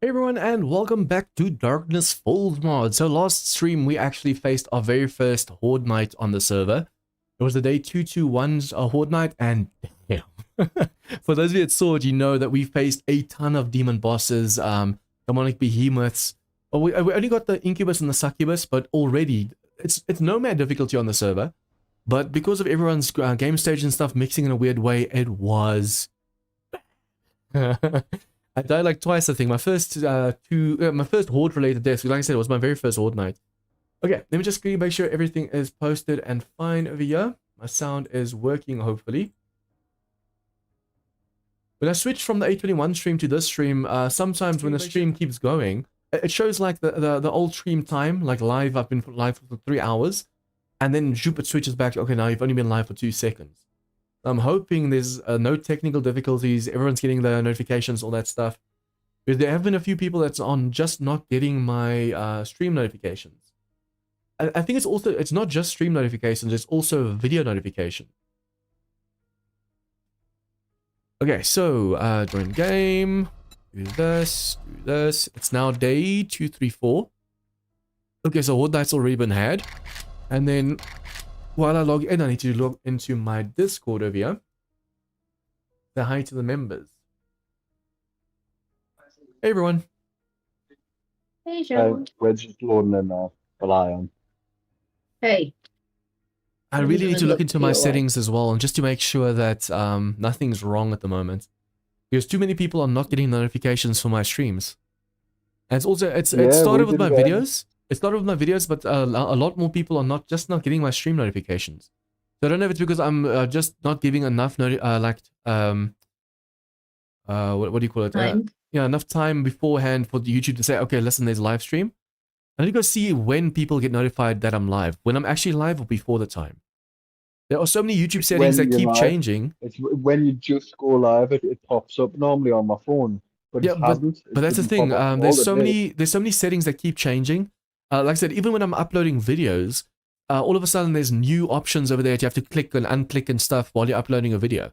Hey everyone, and welcome back to Darkness Falls mod. So last stream we actually faced our very first Horde night on the server. It was the day 221's Horde night, and damn. For those of you that saw it, you know that we faced a ton of demon bosses, demonic behemoths. Well, we only got the incubus and the succubus, but already it's Nomad difficulty on the server. But because of everyone's game stage and stuff mixing in a weird way, it was I died like twice, I think. My first my first Horde related deaths, like I said, it was my very first Horde night. Okay, let me just quickly make sure everything is posted and fine over here. My sound is working, hopefully. When I switch from the 821 stream to this stream, sometimes when the stream keeps going, it shows like the old stream time, like live. I've been live for 3 hours, and then zoop, it switches back to, okay, now you've only been live for 2 seconds. I'm hoping there's no technical difficulties, everyone's getting the notifications, all that stuff. Because there have been a few people that's on just not getting my stream notifications. I think it's not just stream notifications, it's also video notification. Okay, so join game, do this. It's now day 234. Okay, so Horde Night's already been had. And then while I log in, I need to log into my Discord over here. Say hi to the members. Hey everyone. Hey Joe. We're just loading in now. Rely on. Hey. I really need to look into my settings as well, and just to make sure that nothing's wrong at the moment. Because too many people are not getting notifications for my streams. And it's also, it started with my videos. It started with my videos, but a lot more people are not getting my stream notifications. So I don't know if it's because I'm just not giving enough what do you call it? Time. Yeah, enough time beforehand for the YouTube to say, okay, listen, there's a live stream. I need to go see when people get notified that I'm live. When I'm actually live or before the time. There are so many YouTube settings that keep changing. It's when you just go live, it pops up normally on my phone, but yeah, it hasn't. But that's the thing. There's so many settings that keep changing. Like I said, even when I'm uploading videos, all of a sudden there's new options over there that you have to click and unclick and stuff while you're uploading a video.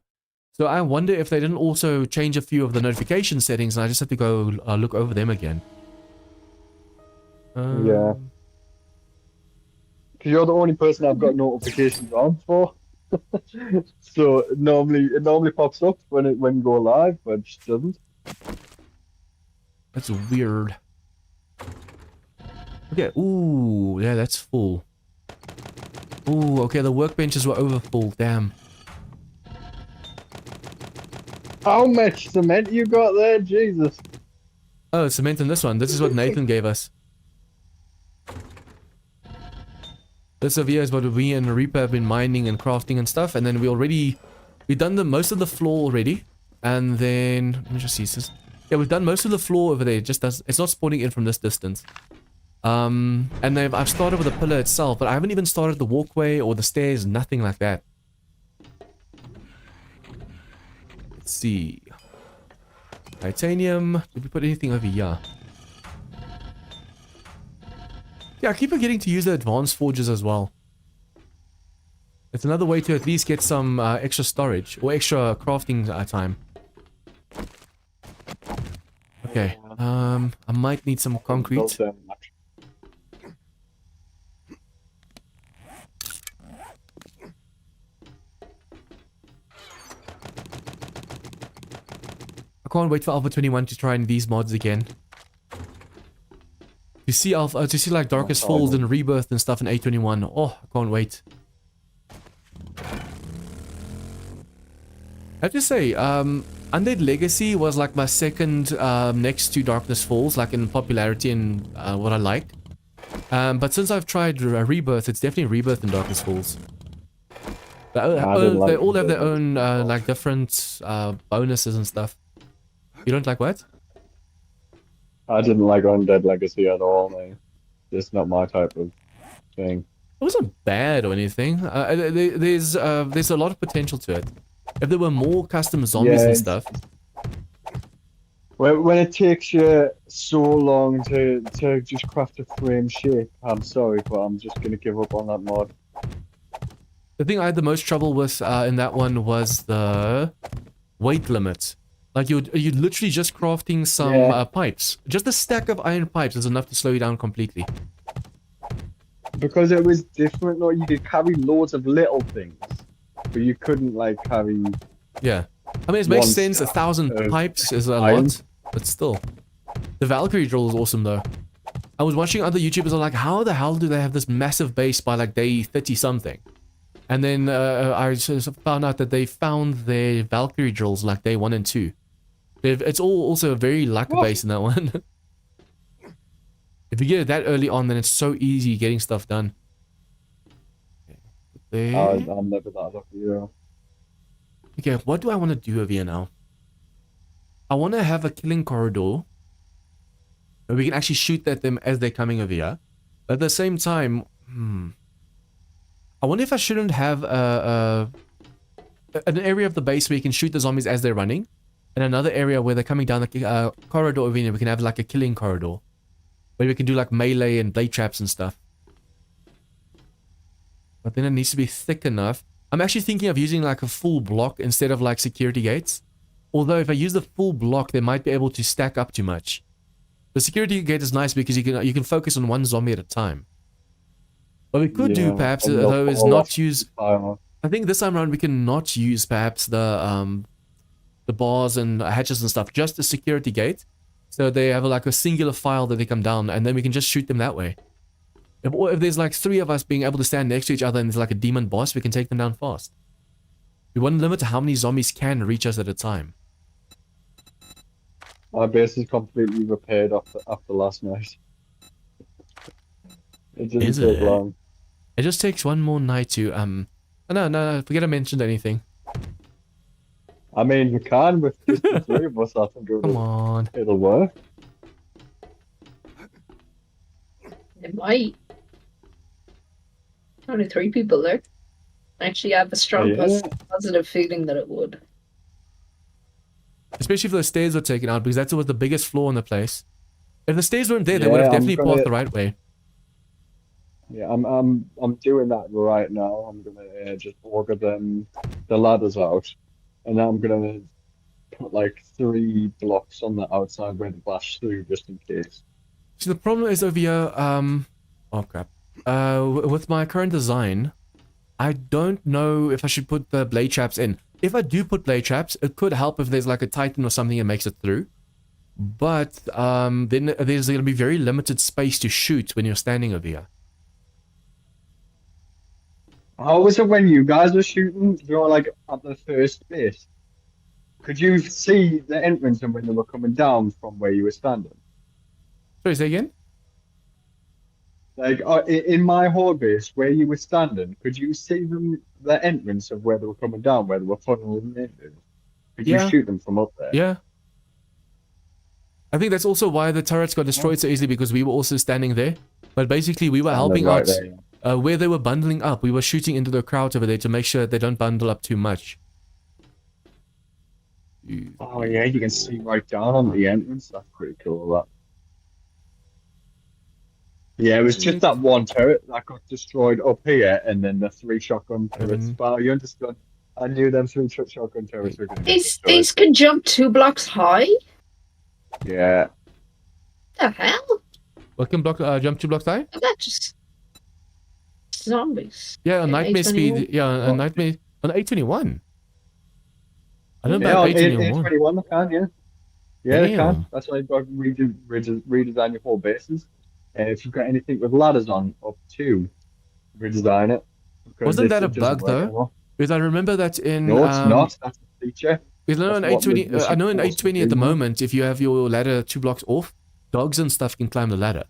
So I wonder if they didn't also change a few of the notification settings, and I just have to go look over them again. Yeah. Because you're the only person I've got notifications on for. So it normally pops up when you go live, but it just doesn't. That's weird. Okay, ooh, yeah, that's full. Ooh, okay, the workbenches were over full, damn. How much cement you got there? Jesus. Oh, cement in this one. This is what Nathan gave us. This over here is what we and Reaper have been mining and crafting and stuff, and then we've done most of the floor already, and then, let me just see, yeah, we've done most of the floor over there, it's not spawning in from this distance. And I've started with the pillar itself, but I haven't even started the walkway or the stairs, nothing like that. Let's see. Titanium. Did we put anything over here? Yeah, I keep forgetting to use the advanced forges as well. It's another way to at least get some extra storage or extra crafting time. Okay. I might need some concrete. I can't wait for Alpha 21 to try these mods again. To see like Darkest Falls and Rebirth and stuff in 821. Oh, I can't wait. I have to say, Undead Legacy was like my second next to Darkness Falls, like in popularity and what I liked. But since I've tried Rebirth, it's definitely Rebirth and Darkness Falls. They all have their own like different bonuses and stuff. You don't like what? I didn't like Undead Legacy at all, man. It's not my type of thing. It wasn't bad or anything. There's a lot of potential to it. If there were more custom zombies and stuff. When it takes you so long to just craft a frame shape, I'm sorry, but I'm just gonna give up on that mod. The thing I had the most trouble with in that one was the weight limit. Like you're literally just crafting some Yeah. pipes. Just a stack of iron pipes is enough to slow you down completely. Because it was different, though. You could carry loads of little things, but you couldn't like carry Yeah. I mean, it makes one sense. stack 1,000 of pipes is a iron. lot, but still. The Valkyrie drill is awesome though. I was watching other YouTubers are like, how the hell do they have this massive base by like day 30 something? And then I just found out that they found their Valkyrie drills like day 1 and 2. It's all also very luck based in that one. If you get it that early on, then it's so easy getting stuff done. Okay. I'm never that lucky. Yeah. Okay, what do I want to do over here now? I want to have a killing corridor where we can actually shoot at them as they're coming over here. But at the same time, I wonder if I shouldn't have an area of the base where you can shoot the zombies as they're running, and another area where they're coming down the corridor over here. We can have like a killing corridor where we can do like melee and blade traps and stuff. But then it needs to be thick enough. I'm actually thinking of using like a full block instead of like security gates. Although if I use the full block, they might be able to stack up too much. The security gate is nice because you can focus on one zombie at a time. What we could do perhaps though is not use. I think this time around we can not use perhaps the bars and hatches and stuff. Just the security gate, so they have like a singular file that they come down, and then we can just shoot them that way. If there's like 3 of us being able to stand next to each other and there's like a demon boss, we can take them down fast. We want to limit how many zombies can reach us at a time. My base is completely repaired after last night. It doesn't take long. It just takes one more night to no, forget I mentioned anything. I mean, we can with just the 3 of us. I think it'll work. It might. Only 3 people there. Actually, I have a strong positive feeling that it would. Especially if the stairs were taken out, because that was the biggest flaw in the place. If the stairs weren't there, they would have definitely passed the right way. Yeah, I'm doing that right now. I'm gonna just order the ladders out, and then I'm gonna put like 3 blocks on the outside where the blast through, just in case. See, the problem is over here. Oh crap. With my current design, I don't know if I should put the blade traps in. If I do put blade traps, it could help if there's like a titan or something that makes it through. But then there's going to be very limited space to shoot when you're standing over here. How was it when you guys were shooting? You know, like at the first base. Could you see the entrance and when they were coming down from where you were standing? Sorry, say again? Like in my Horde base, where you were standing, could you see the entrance of where they were coming down, where they were funneling into? Could you shoot them from up there? Yeah. I think that's also why the turrets got destroyed so easily, because we were also standing there. But basically, we were helping out where they were bundling up. We were shooting into the crowd over there to make sure they don't bundle up too much. Oh yeah, you can see right down on the entrance. That's pretty cool. That. Yeah, it was just that one turret that got destroyed up here, and then the 3 shotgun turrets. Wow, you understood? I knew them 3 shotgun turrets were going to get destroyed. These can jump 2 blocks high? Yeah. The hell? What can jump 2 blocks high? That's just zombies. Yeah, on nightmare speed. Yeah, on nightmare on 821. I don't know about 821. 821 they can, yeah. Yeah, they can. That's why you've got to redesign your whole bases. And if you've got anything with ladders on up to, redesign it. Wasn't that a bug though? Because I remember that in no, it's not. That's a feature. Because I know in 820, I know in 820 at the moment, if you have your ladder 2 blocks off, dogs and stuff can climb the ladder.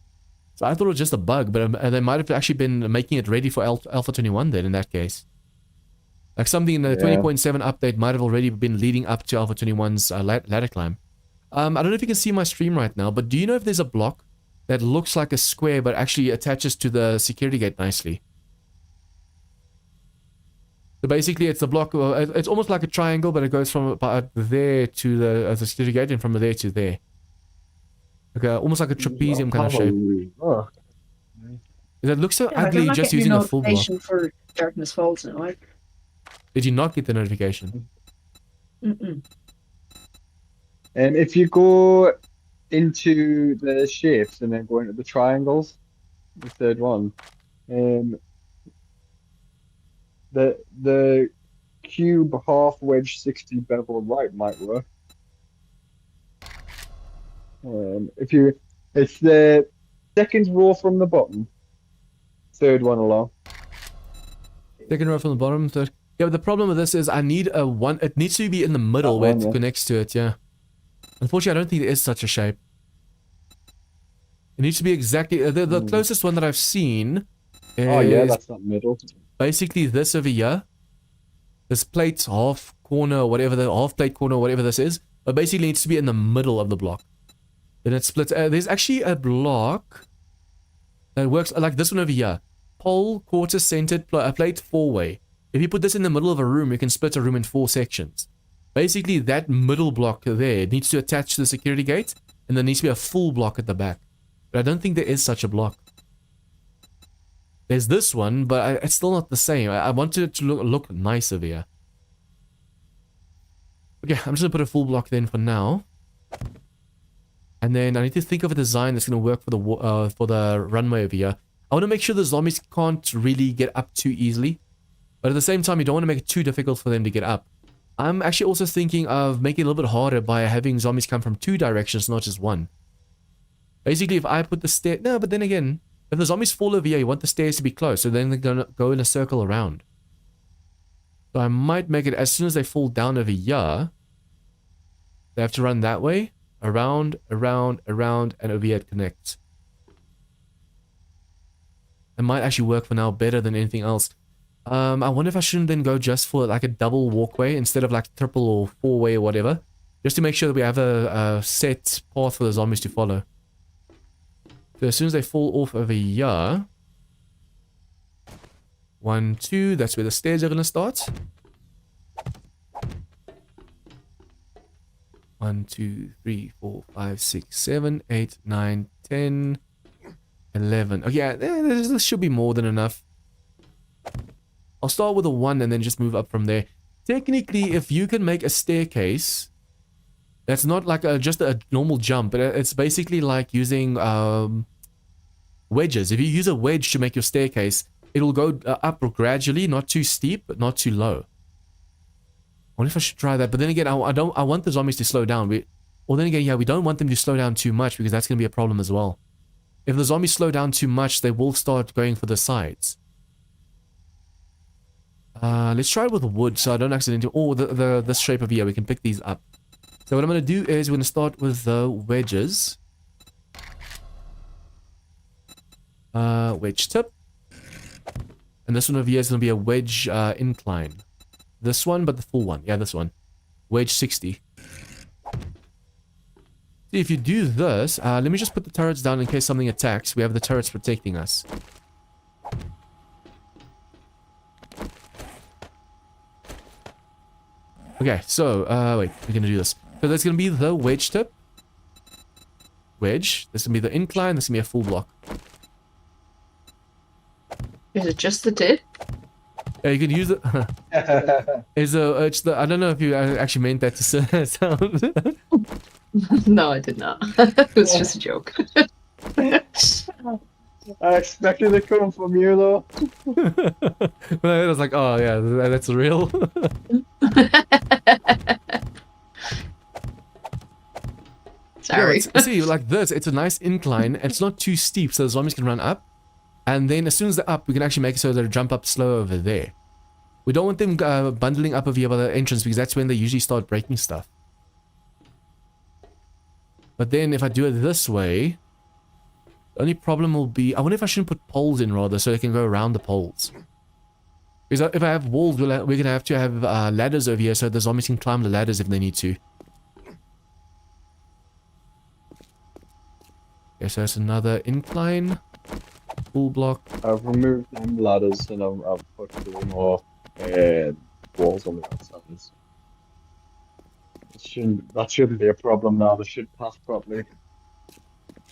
So I thought it was just a bug, but they might have actually been making it ready for Alpha 21 then in that case. Like something in the 20.7 update might have already been leading up to Alpha 21's ladder climb. I don't know if you can see my stream right now, but do you know if there's a block that looks like a square but actually attaches to the security gate nicely? So basically it's a block, it's almost like a triangle, but it goes from about there to the security gate and from there to there. Like almost like a trapezium kind of shape. Oh. It looks so ugly just using a full block. For Darkness Falls now. Did you not get the notification? Mm-mm. And if you go into the shapes and then go into the triangles, the third one, um, the cube half wedge 60 bevel right might work. If you, it's the second row from the bottom, third one along. Second row from the bottom, third. Yeah, but the problem with this is I need a one. It needs to be in the middle where it connects to it. Yeah. Unfortunately, I don't think there is such a shape. It needs to be exactly the closest one that I've seen. Oh yeah, that's not middle. Basically, this over here. This plate half corner, whatever the half plate corner, whatever this is, but basically needs to be in the middle of the block. Then it splits. There's actually a block that works like this one over here. Pole, quarter centered, plate, four-way. If you put this in the middle of a room, you can split a room in 4 sections. Basically, that middle block there needs to attach to the security gate, and there needs to be a full block at the back. But I don't think there is such a block. There's this one, but it's still not the same. I wanted it to look nice over here. Okay, I'm just going to put a full block then for now. And then I need to think of a design that's going to work for the runway over here. I want to make sure the zombies can't really get up too easily. But at the same time, you don't want to make it too difficult for them to get up. I'm actually also thinking of making it a little bit harder by having zombies come from 2 directions, not just one. Basically, if I put the stair... No, but then again, if the zombies fall over here, you want the stairs to be close, so then they're going to go in a circle around. So I might make it as soon as they fall down over here, they have to run that way, around, around, around, and over here it connects. It might actually work for now better than anything else. I wonder if I shouldn't then go just for like a double walkway instead of like triple or 4-way or whatever. Just to make sure that we have a set path for the zombies to follow. So as soon as they fall off over here... 1, 2, that's where the stairs are going to start. 1, 2, 3, 4, 5, 6, 7, 8, 9, 10, 11. Okay, yeah, this should be more than enough. I'll start with a 1 and then just move up from there. Technically, if you can make a staircase, that's not like just a normal jump, but it's basically like using wedges. If you use a wedge to make your staircase, it'll go up gradually, not too steep, but not too low. I wonder if I should try that, but then again, I want the zombies to slow down. Or then again, yeah, we don't want them to slow down too much because that's going to be a problem as well. If the zombies slow down too much, they will start going for the sides. Let's try it with wood so I don't accidentally... Oh, this shape over here, we can pick these up. So what I'm going to do is we're going to start with the wedges. Wedge tip. And this one over here is going to be a wedge incline. This one, but the full one. Yeah, this one. Wedge 60. See, if you do this, let me just put the turrets down in case something attacks. We have the turrets protecting us. Okay, so, wait, we're going to do this. So that's going to be the wedge tip. Wedge. This is going to be the incline. This is going to be a full block. Is it just the tip? Yeah, you can use it. It's the. I don't know if you actually meant that to sound. No, I did not. It was just a joke. I expected it coming from you though. I was like, oh yeah, that's real. Sorry. Yeah, see, like this, it's a nice incline. It's not too steep, so the zombies can run up. And then as soon as they're up, we can actually make it so they jump up slow over there. We don't want them bundling up over here by the entrance because that's when they usually start breaking stuff. But then if I do it this way, the only problem will be... I wonder if I shouldn't put poles in rather so they can go around the poles. Because if I have walls, we're going to have ladders over here so the zombies can climb the ladders if they need to. Okay, so that's another incline. Full block. I've removed them ladders and I've put 2 more walls on the outside. That shouldn't be a problem now. They should pass properly.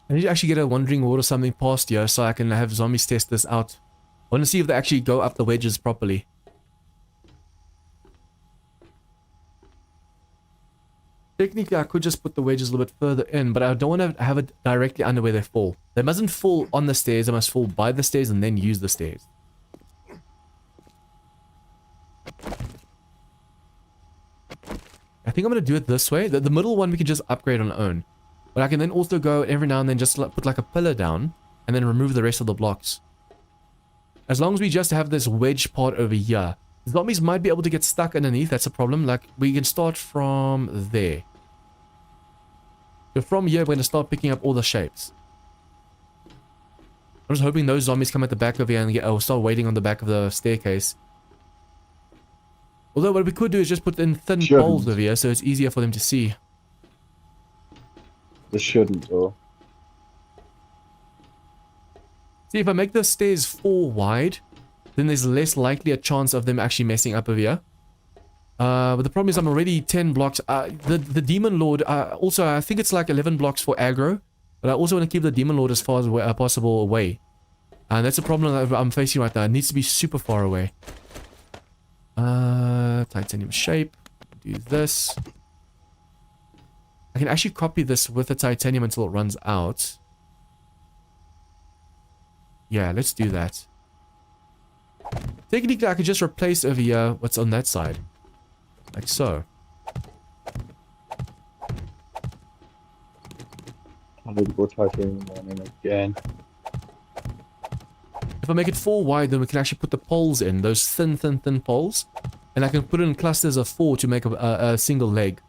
I need to actually get a wandering ward or something past here so I can have zombies test this out. I want to see if they actually go up the wedges properly. Technically, I could just put the wedges a little bit further in, but I don't want to have it directly under where they fall. They mustn't fall on the stairs, they must fall by the stairs and then use the stairs. I think I'm going to do it this way. The middle one we can just upgrade on our own. But I can then also go every now and then just put like a pillar down and then remove the rest of the blocks. As long as we just have this wedge part over here. Zombies might be able to get stuck underneath, that's a problem. Like, we can start from there. So from here, we're going to start picking up all the shapes. I'm just hoping those zombies come at the back of here and I'll start waiting on the back of the staircase. Although what we could do is just put in thin poles over here so it's easier for them to see. This shouldn't, though. See, if I make the stairs 4 wide, then there's less likely a chance of them actually messing up over here. But the problem is I'm already 10 blocks. The Demon Lord, also I think it's like 11 blocks for aggro. But I also want to keep the Demon Lord as far as possible away. And that's a problem that I'm facing right now. It needs to be super far away. Titanium shape. Do this. I can actually copy this with the titanium until it runs out. Yeah, let's do that. Technically, I could just replace over here what's on that side. Like so. I need to go titanium one in again. If I make it 4 wide, then we can actually put the poles in. Those thin poles. And I can put it in clusters of 4 to make a single leg.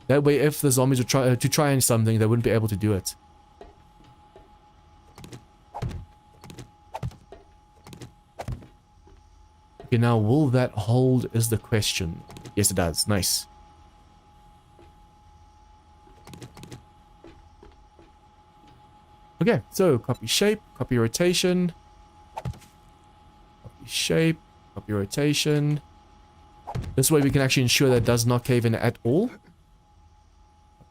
That way, if the zombies would try and something, they wouldn't be able to do it. Okay, now will that hold is the question. Yes, it does. Nice. Okay, so copy shape, copy rotation. Copy shape, copy rotation. This way we can actually ensure that it does not cave in at all. Copy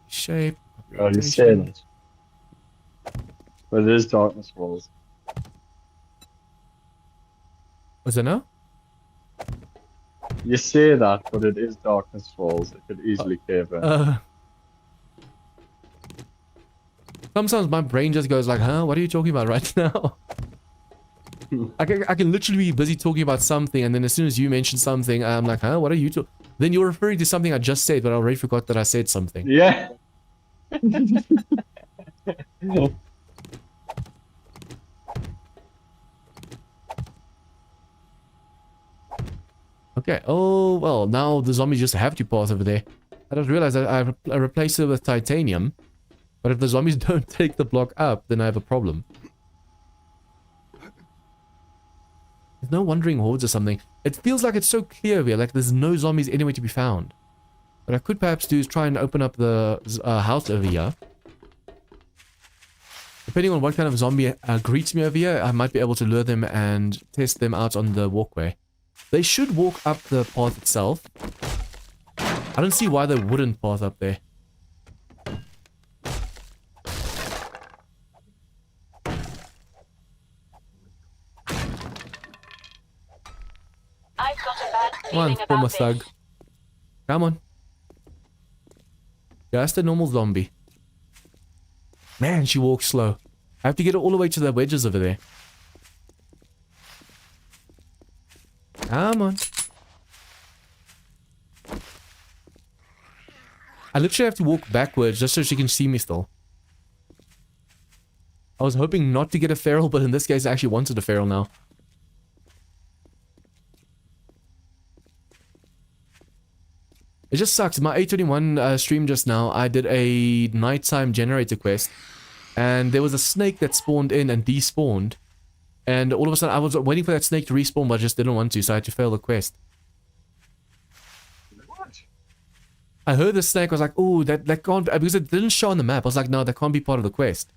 shape, copy Oh, rotation. you said it. But it is darkness walls. What's that now? You say that, but it is darkness falls. It could easily cave in. Sometimes my brain just goes like, huh? What are you talking about right now? I can literally be busy talking about something, and then as soon as you mention something, I'm like, huh? What are you talking? Then you're referring to something I just said, but I already forgot that I said something. Yeah. Okay, oh, well, now the zombies just have to pass over there. I just realized that I replaced it with titanium. But if the zombies don't take the block up, then I have a problem. There's no wandering hordes or something. It feels like it's so clear here, like there's no zombies anywhere to be found. What I could perhaps do is try and open up the house over here. Depending on what kind of zombie greets me over here, I might be able to lure them and test them out on the walkway. They should walk up the path itself. I don't see why they wouldn't path up there. I've got a bad Come on, feeling former about thug. this. Come on. Just a normal zombie. Man, she walks slow. I have to get her all the way to the wedges over there. Come on. I literally have to walk backwards just so she can see me still. I was hoping not to get a feral, but in this case I actually wanted a feral now. It just sucks. My 821 stream just now, I did a nighttime generator quest. And there was a snake that spawned in and despawned. And all of a sudden I was waiting for that snake to respawn, but I just didn't want to, so I had to fail the quest. What? I heard the snake, I was like, oh, that can't, because it didn't show on the map. I was like, no, that can't be part of the quest.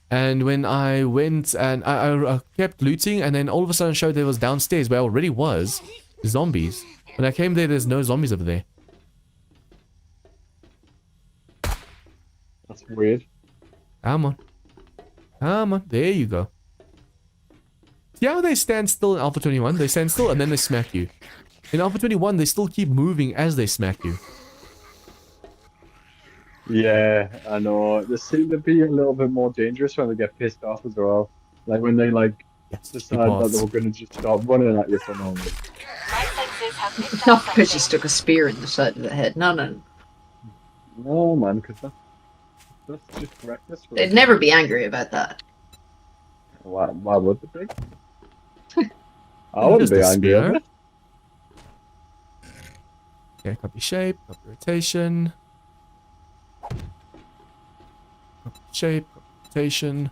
And when I went and I kept looting, and then all of a sudden it showed there was downstairs where I already was zombies. When I came there, there's no zombies over there. That's weird. Come on. Come on. There you go. See how they stand still in Alpha 21? They stand still and then they smack you. In Alpha 21, they still keep moving as they smack you. Yeah, I know. They seem to be a little bit more dangerous when they get pissed off as well. Like when they like Yes, two decide that they paths. were going to just stop running at you for no reason. My sensors have picked No, up I just something. took a spear in the side of the head. No, no. No, man, because that's just reckless for They'd us. never be angry about that. Why would they be? I wouldn't Just be a angry at spear. it. Okay, copy shape, copy rotation. Copy shape, copy rotation.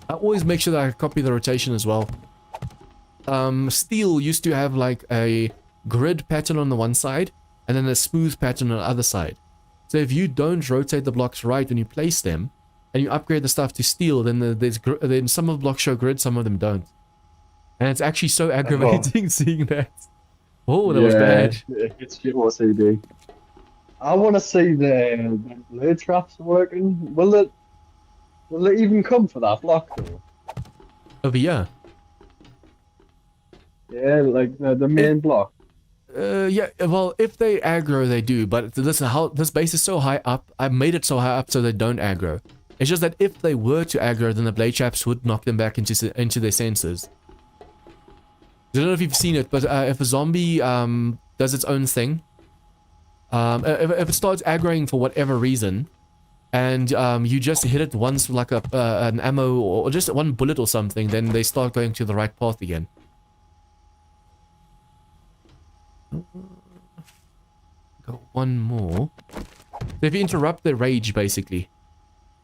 I always make sure that I copy the rotation as well. Steel used to have like a grid pattern on the one side and then a smooth pattern on the other side. So if you don't rotate the blocks right when you place them and you upgrade the stuff to steel, then then some of the blocks show grid, some of them don't. And it's actually so aggravating seeing that. Oh, that was bad. It's your OCD. I want to see the blade traps working. Will it even come for that block though? Over here. Yeah, like the main block. Yeah, well, if they aggro, they do, but this base is so high up, I made it so high up so they don't aggro. It's just that if they were to aggro, then the blade traps would knock them back into their sensors. I don't know if you've seen it, but if a zombie does its own thing, if it starts aggroing for whatever reason, and you just hit it once with like an ammo or just one bullet or something, then they start going to the right path again. Got one more. So if you interrupt their rage, basically,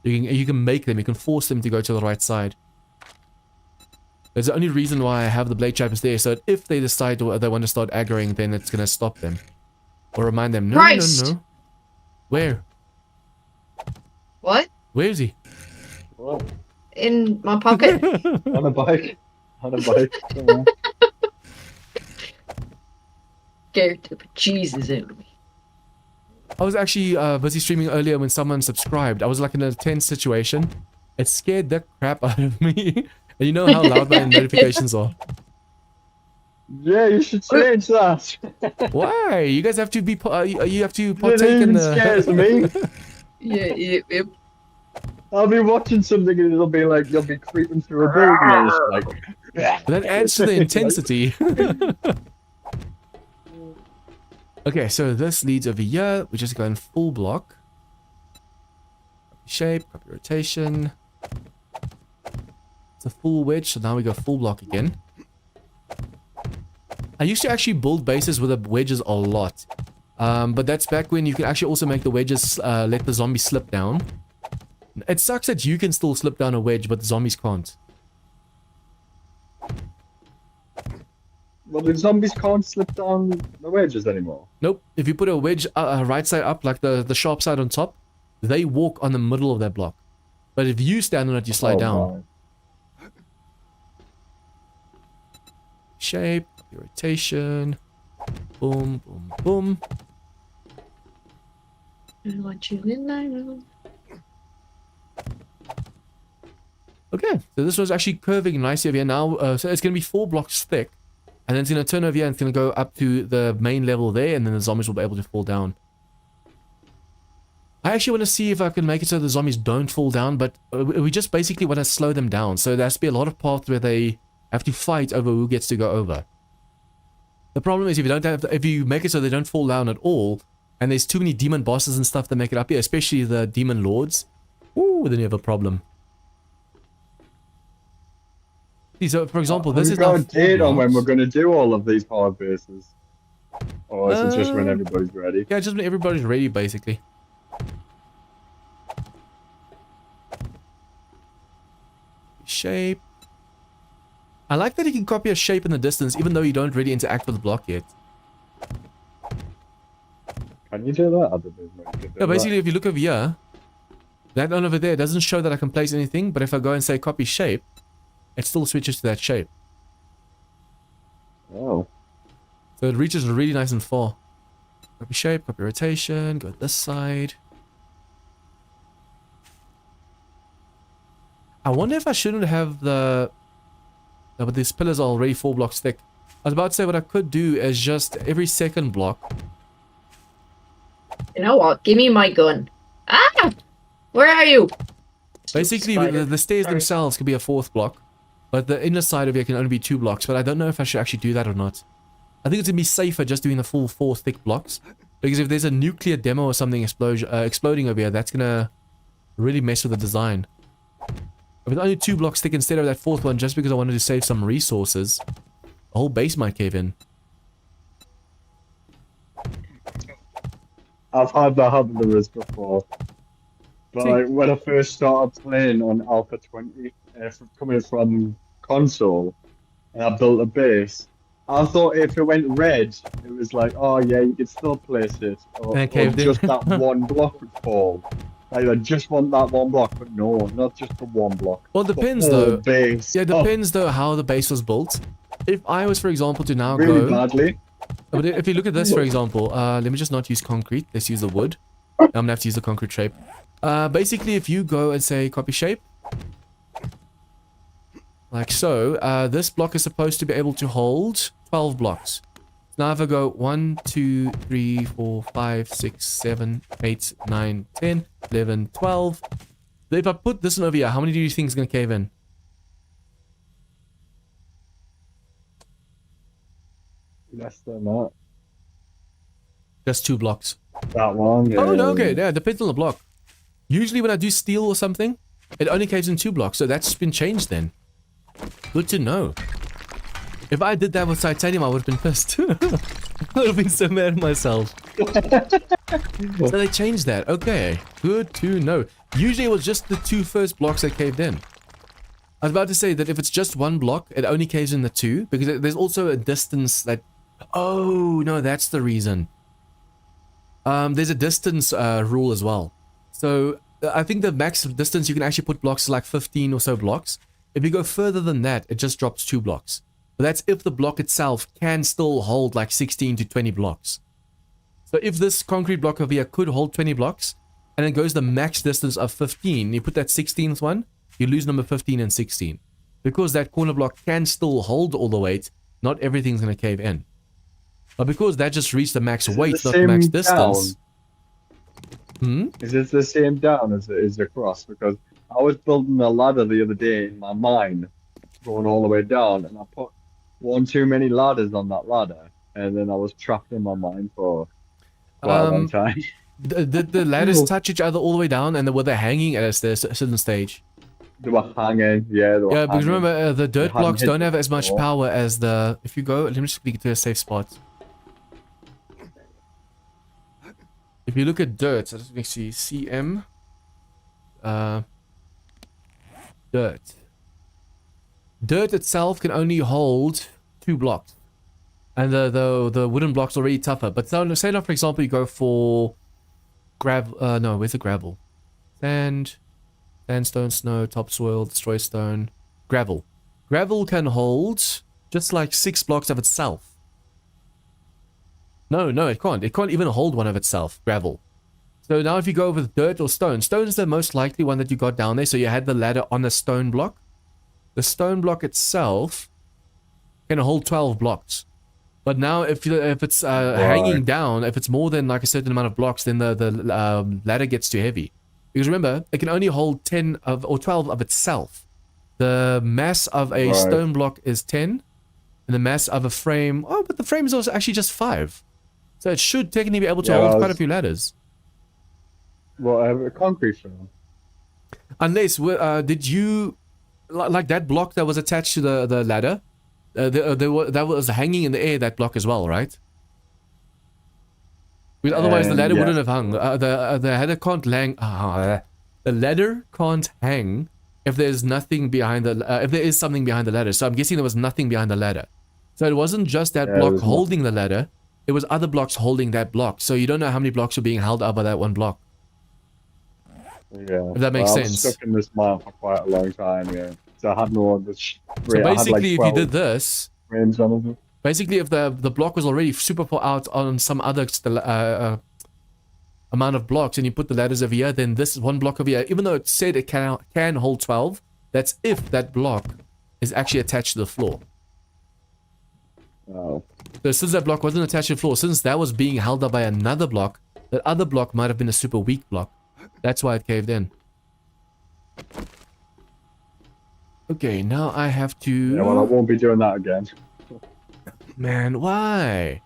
you can make them, you can force them to go to the right side. That's the only reason why I have the blade trappers there, so that if they decide they want to start aggroing, then it's gonna stop them. Or remind them, no, Christ! no, no. Where? What? Where is he? What? In my pocket. On a bike. On a bike. somewhere. Scared the bejesus out of me. I was actually busy streaming earlier when someone subscribed. I was like in a tense situation. It scared the crap out of me. And you know how loud my notifications are. Yeah, you should change that. Why? You guys have to be. You have to It partake in even the. scares me. Yeah. I'll be watching something and it'll be like you'll be creeping through a building and it's like. That adds to the intensity. Okay, so this leads over here. We just go in full block. Copy shape, copy rotation. It's a full wedge, so now we go full block again. I used to actually build bases with the wedges a lot. But that's back when you could actually also make the wedges let the zombie slip down. It sucks that you can still slip down a wedge, but the zombies can't. Well, the zombies can't slip down the wedges anymore. Nope. If you put a wedge right side up, like the sharp side on top, they walk on the middle of that block. But if you stand on it, you slide down. My. Shape, rotation, boom, boom, boom. I want you in my room. Okay, so this was actually curving nicely over here now. So it's going to be 4 blocks thick. And then it's going to turn over here and it's going to go up to the main level there. And then the zombies will be able to fall down. I actually want to see if I can make it so the zombies don't fall down. But we just basically want to slow them down. So there has to be a lot of paths where they have to fight over who gets to go over. The problem is if you make it so they don't fall down at all, and there's too many demon bosses and stuff that make it up here, especially the demon lords, ooh, then you have a problem. See, so for example, this is got now a date on when blocks. we're going to do all of these hard bases. Or is it just when everybody's ready? Yeah, just when everybody's ready, basically. Shape. I like that you can copy a shape in the distance, even though you don't really interact with the block yet. Can you do that? I don't know if you can do Yeah, basically, that. if you look over here, that one over there doesn't show that I can place anything, but if I go and say copy shape, it still switches to that shape. Oh. So it reaches really nice and far. Copy shape, copy rotation, go this side. I wonder if I shouldn't have the... No, but these pillars are already 4 blocks thick. I was about to say what I could do is just every second block. You know what? Give me my gun. Ah! Where are you? Basically, the stairs themselves can be a 4th block, but the inner side of it can only be 2 blocks, but I don't know if I should actually do that or not. I think it's going to be safer just doing the full 4 thick blocks, because if there's a nuclear demo or something exploding over here, that's going to really mess with the design. If it's only 2 blocks thick instead of that 4th one, just because I wanted to save some resources, the whole base might cave in. I've had that happen to us before. But like, when I first started playing on Alpha 20, coming from console, and I built a base, I thought if it went red, it was like, oh yeah, you could still place it. Or just that one block would fall. Like, I just want that one block, but no, not just the one block. Well, it depends though. Base. Yeah, it depends though how the base was built. If I was, for example, to now really badly. But if you look at this, for example, let me just not use concrete. Let's use the wood. I'm gonna have to use the concrete shape. Basically, if you go and say copy shape, like so, this block is supposed to be able to hold 12 blocks. Now if I go 1, 2, 3, 4, 5, 6, 7, 8, 9, 10, 11, 12. If I put this one over here, how many do you think is gonna cave in? Less than that. Just 2 blocks. That one. Yeah. Oh no, okay, yeah, depends on the block. Usually when I do steel or something, it only caves in 2 blocks, so that's been changed then. Good to know. If I did that with titanium, I would have been pissed. I would have been so mad at myself. So they changed that. Okay, good to know. Usually it was just the 2 first blocks that caved in. I was about to say that if it's just 1 block, it only caves in the 2, because there's also a distance that... Oh, no, that's the reason. There's a distance rule as well. So I think the max distance you can actually put blocks is like 15 or so blocks. If you go further than that, it just drops 2 blocks. But that's if the block itself can still hold like 16 to 20 blocks. So if this concrete block over here could hold 20 blocks, and it goes the max distance of 15, you put that 16th one, you lose number 15 and 16. Because that corner block can still hold all the weight, not everything's going to cave in. But because that just reached the max weight, not the max distance. Is it the same down as it is across? Because I was building a ladder the other day in my mine, going all the way down, and I put one too many ladders on that ladder, and then I was trapped in my mine for quite a long time. Did the ladders touch each other all the way down, and were they hanging at a certain stage? They were hanging, yeah. They were because hanging. remember, the dirt blocks don't have as much power as the... If you go... Let me just get to a safe spot. If you look at dirt, so let me see, CM... dirt. Dirt itself can only hold 2 blocks. And the wooden block's already tougher. But so, say now, for example, you go for... Gravel... no, where's the gravel? Sand... Sandstone, snow, topsoil, destroy stone, gravel. Gravel can hold just like 6 blocks of itself. No, it can't. It can't even hold one of itself, gravel. So now if you go with dirt or stone, stone is the most likely one that you got down there. So you had the ladder on a stone block. The stone block itself can hold 12 blocks. But now if it's hanging down, if it's more than like a certain amount of blocks, then the ladder gets too heavy. Because remember, it can only hold 10 or 12 of itself. The mass of a stone block is 10, and the mass of a frame... Oh, but the frame is also actually just 5. So it should technically be able to hold quite a few ladders. Well, a concrete frame. Unless, did you... Like that block that was attached to the ladder, that was hanging in the air, that block as well, right? Because otherwise the ladder wouldn't have hung. The ladder can't the ladder can't hang if there's nothing behind the if there is something behind the ladder. So I'm guessing there was nothing behind the ladder. So it wasn't just that block holding the ladder. It was other blocks holding that block. So you don't know how many blocks are being held up by that one block. Yeah. If that makes sense. I was stuck in this mine for quite a long time. Yeah. So I had no other. So basically, if you did this. Frames on it. Basically, if the block was already super far out on some other amount of blocks, and you put the ladders over here, then this one block over here, even though it said it can hold 12, that's if that block is actually attached to the floor. Oh. So since that block wasn't attached to the floor, since that was being held up by another block, That other block might have been a super weak block. That's why it caved in. Okay, now I have to... Yeah, well, I won't be doing that again. Man, why?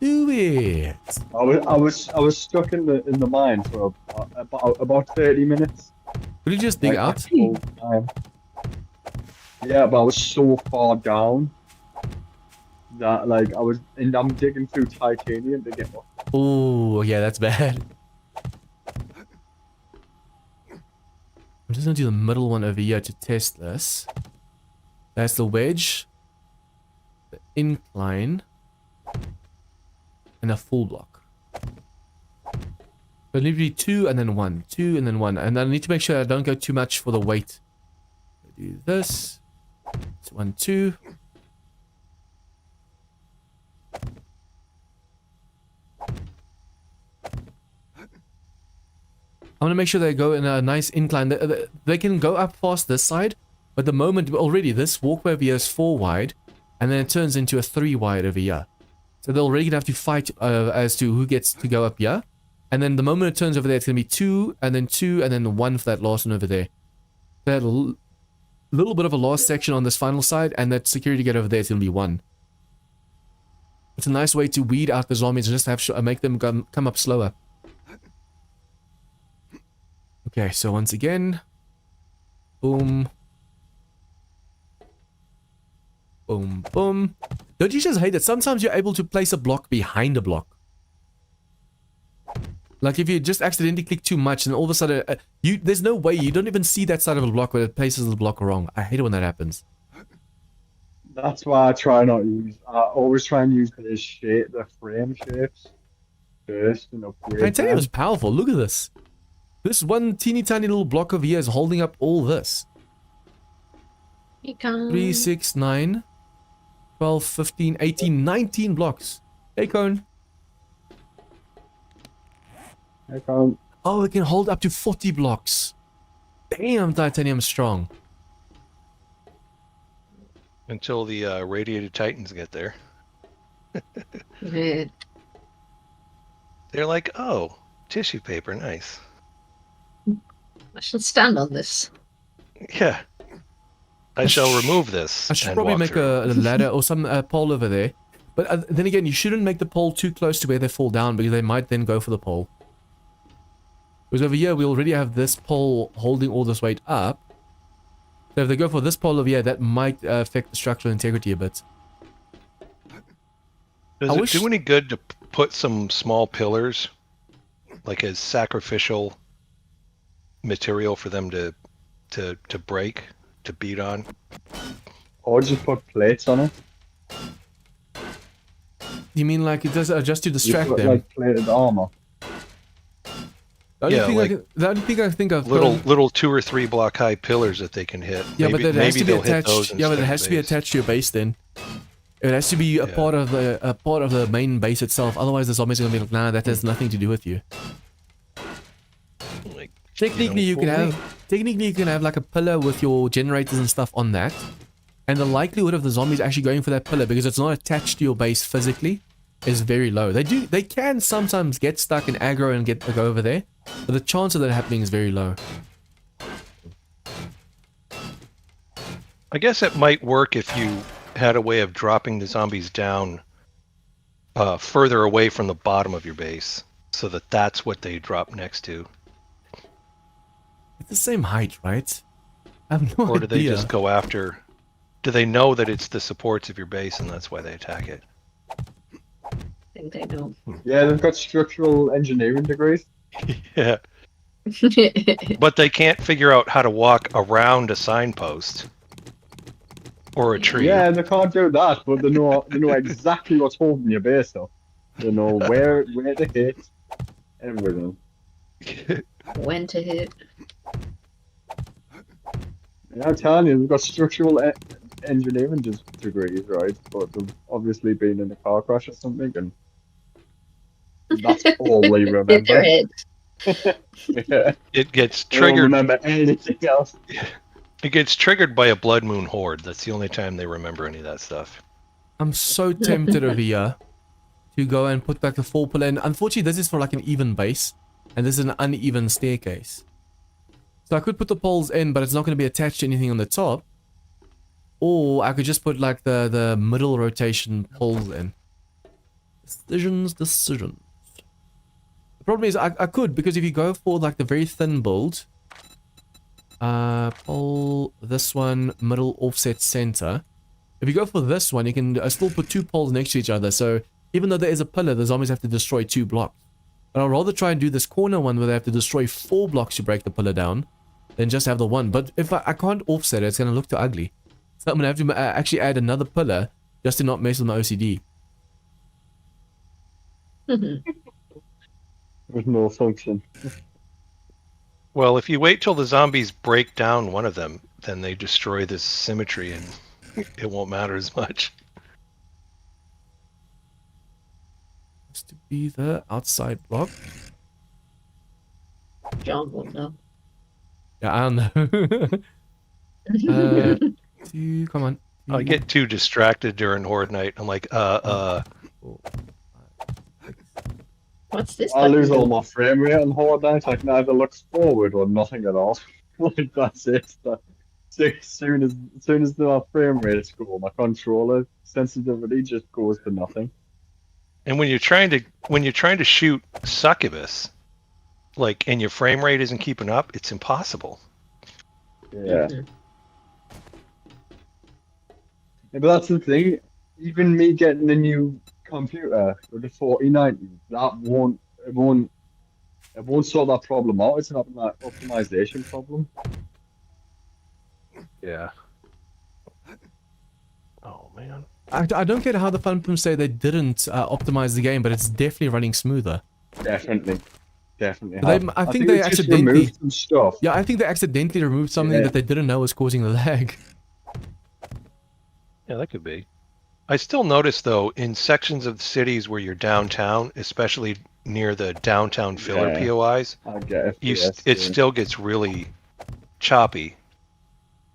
Do it. I was stuck in the mine for about 30 minutes. Could you just dig Like, out? the whole time. Yeah, but I was so far down that like I'm digging through titanium to get up. Oh, yeah, that's bad. I'm just gonna do the middle one over here to test this. That's the wedge, the incline, and a full block. So literally 2 and then 1, 2 and then 1, and I need to make sure I don't go too much for the weight. Do this. It's 1, 2. I want to make sure they go in a nice incline. They can go up fast this side, but the moment already this walkway over here is 4 wide, and then it turns into a 3 wide over here. So they're already gonna have to fight as to who gets to go up here. And then the moment it turns over there, it's gonna be 2, and then 1 for that last one over there. That little bit of a last section on this final side, and that security gate over there is gonna be 1. It's a nice way to weed out the zombies and just have make them come up slower. Okay, so once again, boom, boom, boom. Don't you just hate that sometimes you're able to place a block behind a block? Like if you just accidentally click too much and all of a sudden, there's no way, you don't even see that side of a block where it places the block wrong. I hate it when that happens. That's why I always try and use the frame shapes first and upgrade Titanium them. is powerful, look at this. This one teeny tiny little block over here is holding up all this. You can't. 3, 6, 9, 12, 15, 18, 19 blocks. Hey, Cone. I can't. Oh, it can hold up to 40 blocks. Damn, titanium's strong. Until the radiated titans get there. Yeah. They're like, oh, tissue paper, nice. I should stand on this. Yeah. I shall remove this. I should and probably walk make through. a ladder or some pole over there. But then again, you shouldn't make the pole too close to where they fall down because they might then go for the pole. Because over here, we already have this pole holding all this weight up. So if they go for this pole over here, that might affect the structural integrity a bit. Does it do any good to put some small pillars, like as sacrificial material for them to break, to beat on? Or just put plates on it. You mean like it does just to distract You put, them? like plated armor. The only Yeah, thing like the only thing I think of Little 2 or 3 block high pillars that they can hit. Yeah, maybe, but that has maybe to be they'll hit those attached. Yeah, but it instead has of to be base. attached to your base then. It has to be a part of the main base itself. Otherwise, the zombies are gonna be like, nah, that has nothing to do with you. Like, Technically, you can have like a pillar with your generators and stuff on that, and the likelihood of the zombies actually going for that pillar because it's not attached to your base physically is very low. They can sometimes get stuck in aggro and go over there, but the chance of that happening is very low. I guess it might work if you had a way of dropping the zombies down further away from the bottom of your base, so that that's what they drop next to. It's the same height, right? I have no Or do they idea. just go after... Do they know that it's the supports of your base and that's why they attack it? I think they know. Yeah, they've got structural engineering degrees. Yeah. But they can't figure out how to walk around a signpost. Or a tree. Yeah, they can't do that, but they know exactly what's holding your base though. They know where to hit, everything. When to hit. Yeah, I'm telling you, they've got structural engineering degrees, right? But they've obviously been in a car crash or something, and that's all they Hit remember. their head. Yeah. It gets They don't triggered. remember anything else. It gets triggered by a blood moon horde. That's the only time they remember any of that stuff. I'm so tempted over here to go and put like the 4 pillar in. Unfortunately, this is for like an even base, and this is an uneven staircase. So I could put the poles in, but it's not going to be attached to anything on the top. Or I could just put like the middle rotation poles in. Decisions. The problem is I could, because if you go for like the very thin build, pole, this one, middle, offset, center. If you go for this one, you can still put 2 poles next to each other. So even though there is a pillar, the zombies have to destroy 2 blocks. But I'd rather try and do this corner one where they have to destroy 4 blocks to break the pillar down than just have the one. But if I can't offset it, it's going to look too ugly. So I'm going to have to actually add another pillar just to not mess with my OCD. There's no function. Well, if you wait till the zombies break down one of them, then they destroy this symmetry and it won't matter as much. Has to be the outside block. John won't know. Yeah, I don't know. 2, come on. I get too distracted during Horde night. I'm like, What's this? I lose button all do? my frame rate on Horde night. I can either look forward or nothing at all. Like that's it. As soon as the frame rates go, my controller sensitivity just goes to nothing. and when you're trying to shoot succubus, like, and your frame rate isn't keeping up, it's impossible. Yeah. Mhm. Yeah, but that's the thing. Even me getting a new computer with a 4090, that won't sort that problem out. It's an optimization problem. Yeah. Oh man. I don't get how the fun people say they didn't optimize the game, but it's definitely running smoother. Definitely. I think they it's just accidentally- removed some stuff. Yeah, I think they accidentally removed something Yeah. that they didn't know was causing the lag. Yeah, that could be. I still notice though, in sections of the cities where you're downtown, especially near the downtown filler Yeah. POIs, I get it. it still gets really choppy.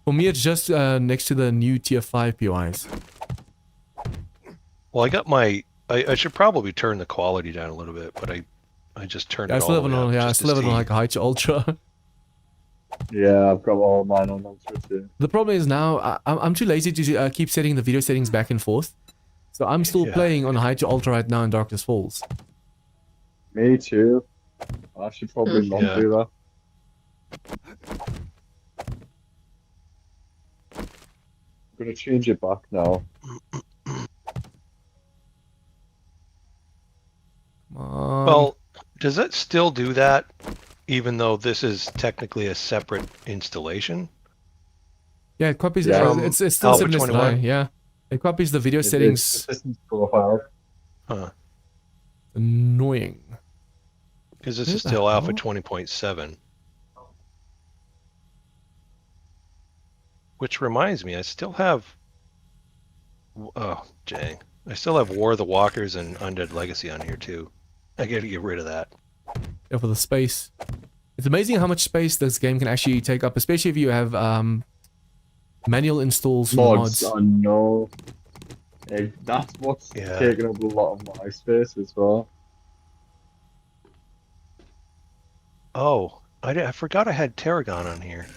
For me, it's just next to the new tier 5 POIs. Well, I got my. I should probably turn the quality down a little bit, but I just turned I it still all have the it way on, up yeah, I just still have to it on see. like high to ultra. Yeah, I've got all mine on ultra too. The problem is now I'm too lazy to keep setting the video settings back and forth. So I'm still Yeah. playing on high to ultra right now in Darkness Falls. Me too. I should probably not Yeah. do that. I'm gonna change it back now. Come on. Well, does it still do that, even though this is technically a separate installation? yeah, it copies. Yeah. It's still Alpha 7 21? Yeah, it copies the video It's settings. assistant profile. Huh? Annoying. Because this Where is the still Alpha hell? 20.7. Which reminds me, I still have. Oh, dang. I still have War of the Walkers and Undead Legacy on here too. I gotta get rid of that. Yeah, for the space. It's amazing how much space this game can actually take up, especially if you have manual installs for Mods, mods. I know. That's what's Yeah. taking up a lot of my space as well. Oh, I forgot I had Tarragon on here.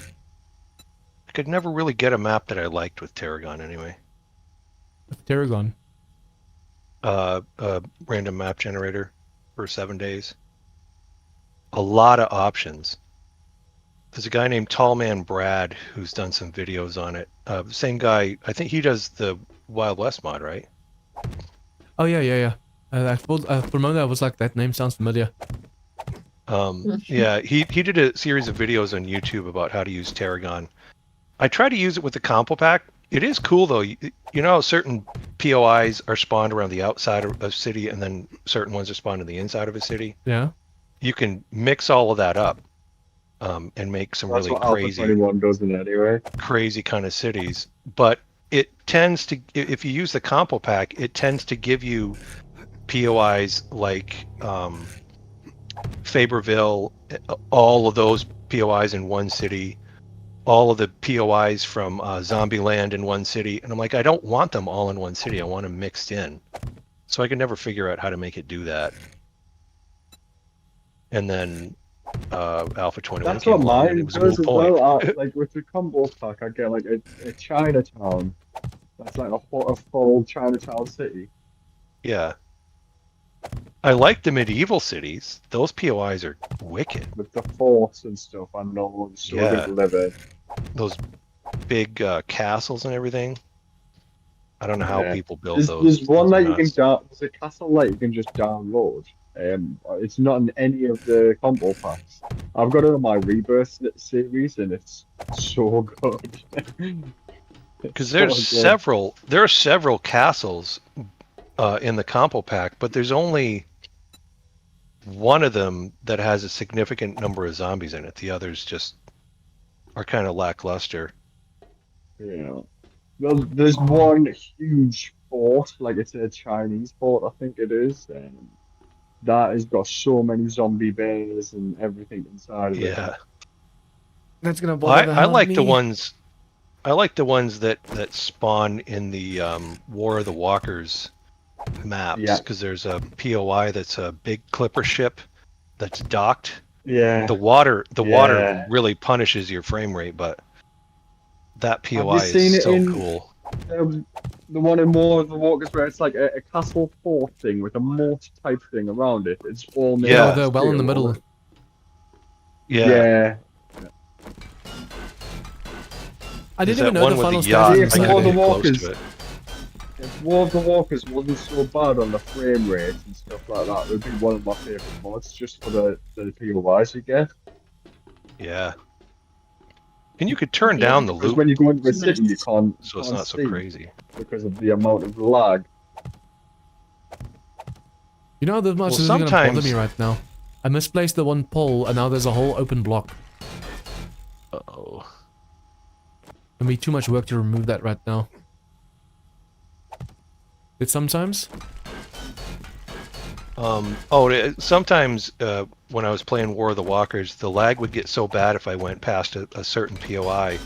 I could never really get a map that I liked with Tarragon anyway. Tarragon. Random map generator for 7 days. A lot of options. There's a guy named Tallman Brad who's done some videos on it. Same guy, I think he does the Wild West mod, right? Oh yeah. For a moment I was like, that name sounds familiar. Yeah, he did a series of videos on YouTube about how to use Tarragon. I try to use it with the compo pack. It is cool though. You know how certain POIs are spawned around the outside of a city and then certain ones are spawned on the inside of a city? Yeah. You can mix all of that up and make some That's really what Alpha crazy 21 does in anyway. kind of cities. But it tends to, if you use the compo pack, it tends to give you POIs like Faberville, all of those POIs in one city, all of the POIs from Zombieland in one city. And I'm like, I don't want them all in one city. I want them mixed in. So I could never figure out how to make it do that. And then Alpha 21 That's came what along and mine it was a does moot as point. well. Like with the combo pack, I get like a Chinatown. That's like a full Chinatown city. Yeah. I like the medieval cities. Those POIs are wicked. With the forts and stuff, I know it's so good to live in. Those big castles and everything. I don't know how Yeah. people build those. There's one Those are that you can nuts. there's a castle that you can just download. It's not in any of the combo packs. I've got it on my Rebirth series, and it's so good. Because So good. there are several castles in the combo pack, but there's only one of them that has a significant number of zombies in it. The others just are kind of lackluster. Yeah. Well, there's one huge fort, like it's a Chinese fort, I think it is, and that has got so many zombie bears and everything inside of it. Yeah. That's gonna Well, bother the I hell out like of the me. ones. I like the ones that spawn in the War of the Walkers maps, Yeah. because there's a POI that's a big clipper ship that's docked. Yeah. The water Yeah. really punishes your frame rate, but that Have POI you seen is it so in cool. the one in War of the Walkers where it's like a castle fort thing with a moat type thing around it? It's all made Yeah. Oh, of the well in the steel, all middle. it- Yeah. Yeah. I There's didn't even that know one the with final the yacht. See, stage if I was War couldn't of the get close Walkers, to it. if War of the Walkers wasn't so bad on the frame rate and stuff like that, it would be one of my favourite mods just for the POIs you get. Yeah. And you could turn down the Because loop, when you go into the 2 city, you minutes. can't so it's not so see crazy. because of the amount of lag. You know, this much Well, isn't gonna bother sometimes- me right now. I misplaced the one pole, and now there's a whole open block. Uh-oh. It'll be too much work to remove that right now. It sometimes. Sometimes when I was playing War of the Walkers, the lag would get so bad if I went past a certain POI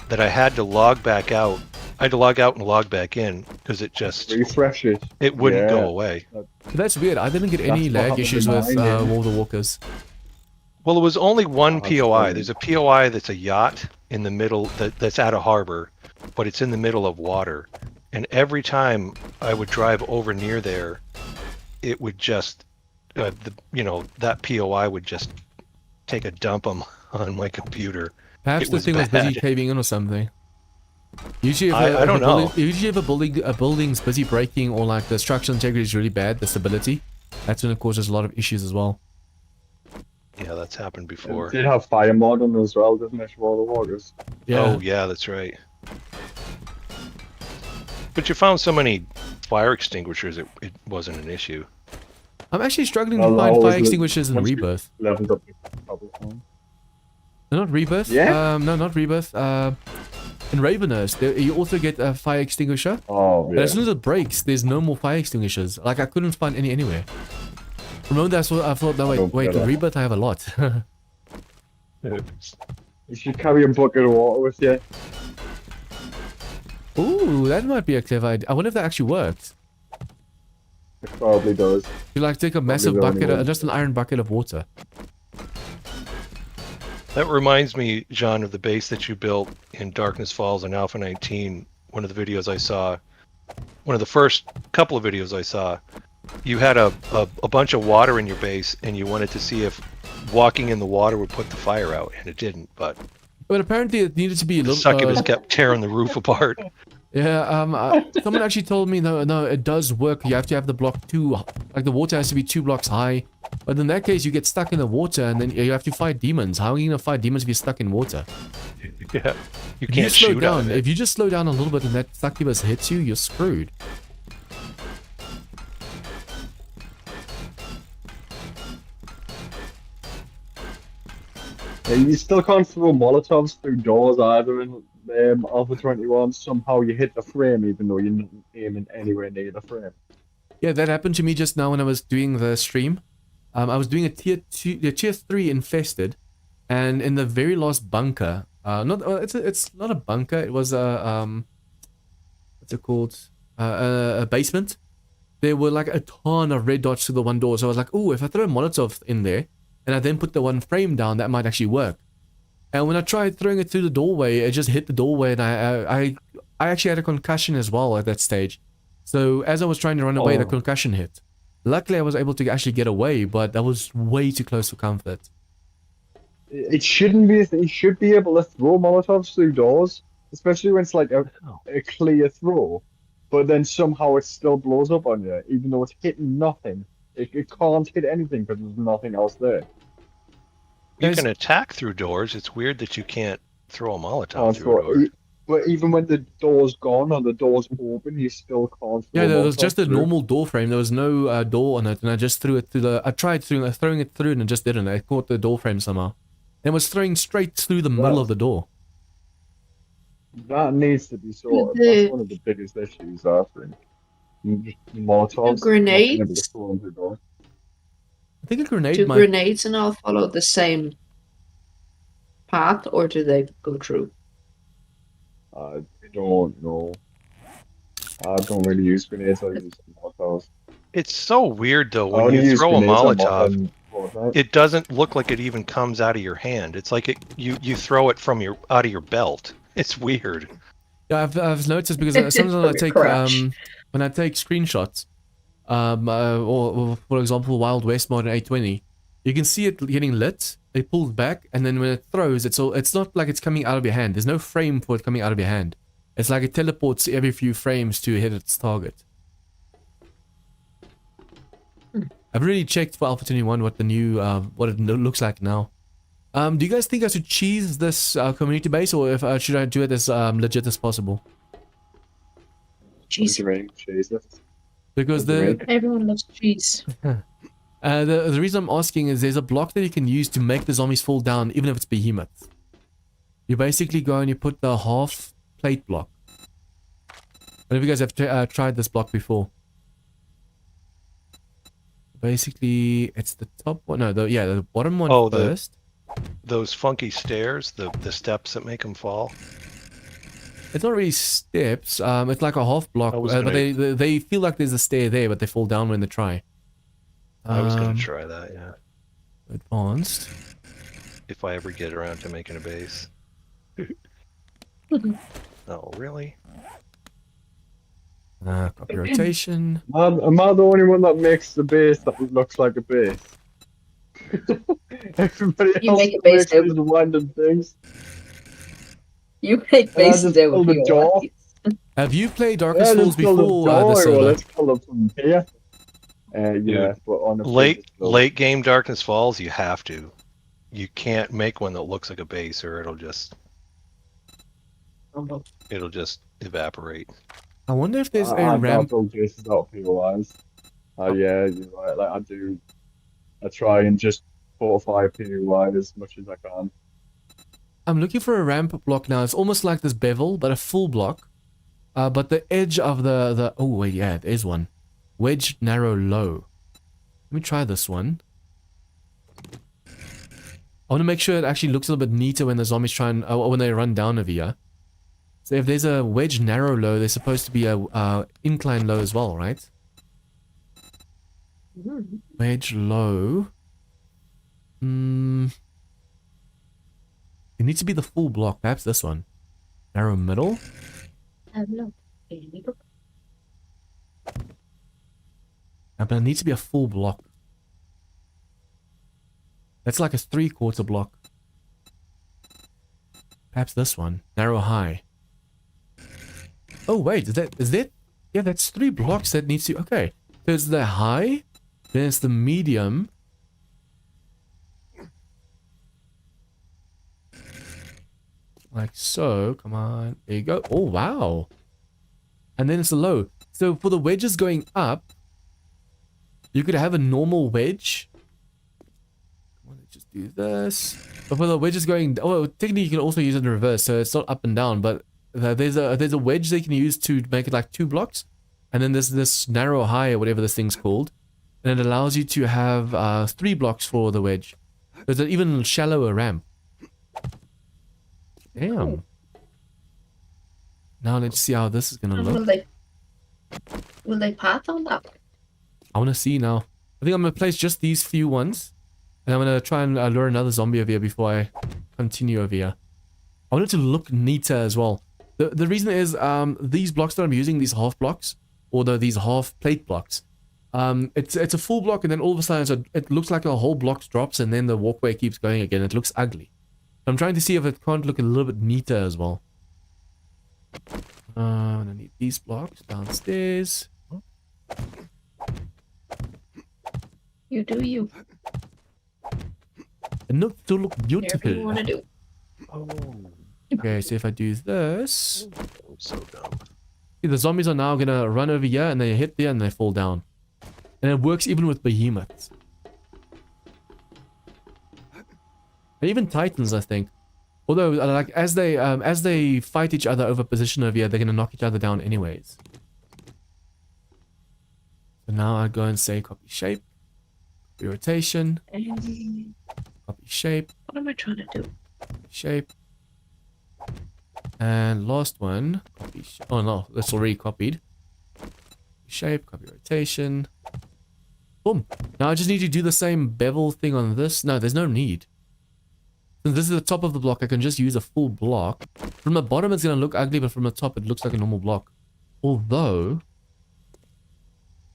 that I had to log back out. I had to log out and log back in because it just Refresh it. wouldn't go Yeah. away. That's weird. I didn't get any That's what lag happened issues to with mine, yeah. War of the Walkers. Well, it was only one Oh, that's POI. funny. There's a POI that's a yacht in the middle that's at a harbor, but it's in the middle of water. And every time I would drive over near there, it would just, that POI would just take a dump on my computer. Perhaps It the was thing was busy bad. caving in or something. Usually, if I don't know. Usually, if a building's busy breaking or like the structural integrity is really bad, the stability, that's when it causes a lot of issues as well. Yeah, that's happened It before. did have fire mod on as well, didn't it? War of the Walkers. Yeah. Oh, yeah, that's right. But you found so many fire extinguishers, it wasn't an issue. I'm actually struggling Well, to I find always fire look- extinguishers in once you- Rebirth. Leveled up a couple of times. No, not Rebirth. Yeah? No, not Rebirth. In Ravenhurst, you also get a fire extinguisher. Oh, But yeah. as soon as it breaks, there's no more fire extinguishers. Like, I couldn't find any anywhere. Remember, that's what I thought, no, don't wait, get that. Rebirth, I have a lot. You should carry a bucket of water with you. Ooh, that might be a clever idea. I wonder if that actually works. It probably does. You like take a massive the only bucket, one. just an iron bucket of water. That reminds me, John, of the base that you built in Darkness Falls on Alpha 19. One of the videos I saw, one of the first couple of videos I saw, you had a bunch of water in your base, and you wanted to see if walking in the water would put the fire out, and it didn't. But But apparently it needed to be a the little... succubus kept tearing the roof apart. Yeah, someone actually told me, no, it does work. You have to have the block like the water has to be 2 blocks high. But in that case, you get stuck in the water, and then you have to fight demons. How are you going to fight demons if you're stuck in water? Yeah, you If you can't slow shoot out down, of it. if you just slow down a little bit and that succubus hits you, you're screwed. Yeah, you still can't throw Molotovs through doors either in Alpha 21. Somehow you hit the frame even though you're not aiming anywhere near the frame. Yeah, that happened to me just now when I was doing the stream. I was doing a tier 3 infested, and in the very last bunker, it's not a bunker. It was a what's it called? A basement. there were like a ton of red dots to the one door. So I was like, oh, if I throw a Molotov in there and I then put the one frame down, that might actually work. And when I tried throwing it through the doorway, it just hit the doorway, and I actually had a concussion as well at that stage. So as I was trying to run away, the concussion hit. Luckily, I was able to actually get away, but that was way too close for comfort. It shouldn't be. You should be able to throw Molotovs through doors, especially when it's like a clear throw. But then somehow it still blows up on you, even though it's hitting nothing. It can't hit anything because there's nothing else there. You can attack through doors. It's weird that you can't throw a Molotov through a door. But even when the door's gone or the door's open, you still can't. Yeah, there was just a normal door frame. There was no door on it, and I just threw it through the. I tried throwing it through, and it just didn't. I caught the door frame somehow. And was throwing straight through the middle of the door. That needs to be sorted. That's one of the biggest issues, I think. Molotovs. Grenades. I think a grenade Do might. grenades and all follow the same path, or do they go through? I don't know. I don't really use grenades. I use Molotovs. It's so weird though when you throw a Molotov. It doesn't look like it even comes out of your hand. It's like you throw it from out of your belt. It's weird. Yeah, I've noticed because sometimes when I take screenshots, or for example Wild West mod in 820, you can see it getting lit. It pulls back, and then when it throws, it's not like it's coming out of your hand. There's no frame for it coming out of your hand. It's like it teleports every few frames to hit its target. I've really checked for Alpha 21 what the new what it looks like now. Do you guys think I should cheese this community base, or should I do it as legit as possible? Cheese. Because everyone loves cheese. The reason I'm asking is there's a block that you can use to make the zombies fall down, even if it's behemoth. You basically go and you put the half plate block. I don't know if you guys have tried this block before. Basically, it's the top one. No, the bottom one first. Those funky stairs, the steps that make them fall. It's not really steps. It's like a half block, but they feel like there's a stair there, but they fall down when they try. I was gonna try that, yeah. Advanced. If I ever get around to making a base. Oh, really? Copy rotation. Am I the only one that makes the base that looks like a base? Everybody else makes these random things. You make bases out of your door. Have you played Darkest Souls before this well, let's pull up from here. Yeah, but on late game Darkness Falls, you have to. You can't make one that looks like a base, or it'll just evaporate. I wonder if there's a ramp. Bases out POIs. Yeah, you're right. Like I try and just fortify POI as much as I can. I'm looking for a ramp block now. It's almost like this bevel, but a full block. But the edge of the oh wait, yeah, there is one. Wedge, narrow, low. Let me try this one. I want to make sure it actually looks a little bit neater when the zombies try and when they run down over here. So if there's a wedge, narrow, low, there's supposed to be a incline low as well, right? Wedge, low. It needs to be the full block. Perhaps this one. Narrow, middle. But it needs to be a full block. That's like a 3/4 block. Perhaps this one. Narrow, high. Oh wait, is that? Yeah, that's 3 blocks that needs to. Okay, there's the high, then it's the medium. Like so. Come on, there you go. Oh wow. And then it's the low. So for the wedges going up, you could have a normal wedge. Come on, let's just do this. But for the wedges going, oh, technically you can also use it in reverse, so it's not up and down. But there's a wedge they can use to make it like 2 blocks, and then there's this narrow high or whatever this thing's called, and it allows you to have 3 blocks for the wedge. There's an even shallower ramp. Damn. Now let's see how this is gonna look. Will they path on that? I want to see now. I think I'm going to place just these few ones. And I'm going to try and lure another zombie over here before I continue over here. I want it to look neater as well. The reason is these blocks that I'm using, these half blocks, or these half plate blocks, it's a full block and then all of a sudden it looks like a whole block drops and then the walkway keeps going again. It looks ugly. I'm trying to see if it can't look a little bit neater as well. I'm gonna need these blocks downstairs. You do you. And look to look Whatever you beautiful. want to do. Oh, Okay, so if I do this, so dumb. see, the zombies are now gonna run over here and they hit there and they fall down. And it works even with behemoths. And even titans, I think. Although, like, as they fight each other over position over here, they're gonna knock each other down anyways. So now I go and say copy shape, copy rotation, And copy shape, what am I trying to do? shape. And last one, copy oh no, that's already copied. Shape, copy rotation. Boom. Now I just need to do the same bevel thing on this. No, there's no need. Since this is the top of the block, I can just use a full block. From the bottom it's going to look ugly, but from the top it looks like a normal block. Although,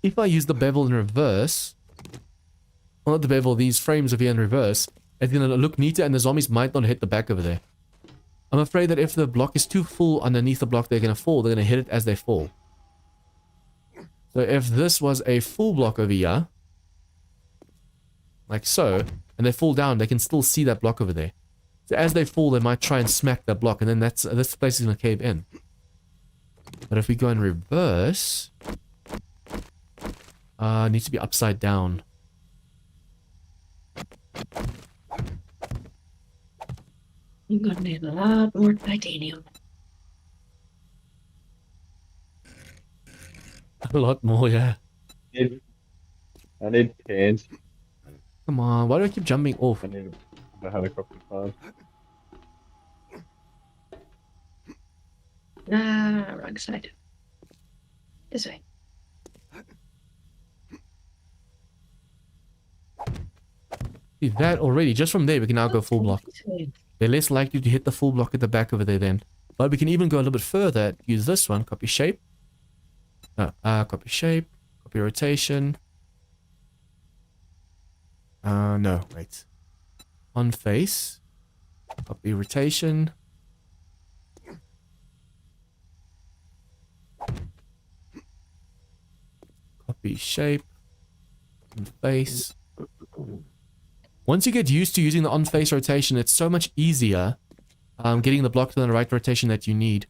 if I use the bevel in reverse, well, not the bevel, these frames over here in reverse, it's going to look neater and the zombies might not hit the back over there. I'm afraid that if the block is too full underneath the block they're going to fall, they're going to hit it as they fall. So if this was a full block over here, like so, and they fall down, they can still see that block over there. So as they fall, they might try and smack that block, and then this place is going to cave in. But if we go in reverse, it needs to be upside down. I'm gonna need a lot more titanium. A lot more, yeah. I need paint. Come on, why do I keep jumping off? I need a helicopter fan. Nah, wrong side. This way. See that already, just from there we can now go full block. This way. They're less likely to hit the full block at the back over there then. But we can even go a little bit further, use this one, copy shape. Copy shape, copy rotation. No, wait. On face, copy rotation. Copy shape, on face. Once you get used to using the on-face rotation, it's so much easier getting the block to the right rotation that you need.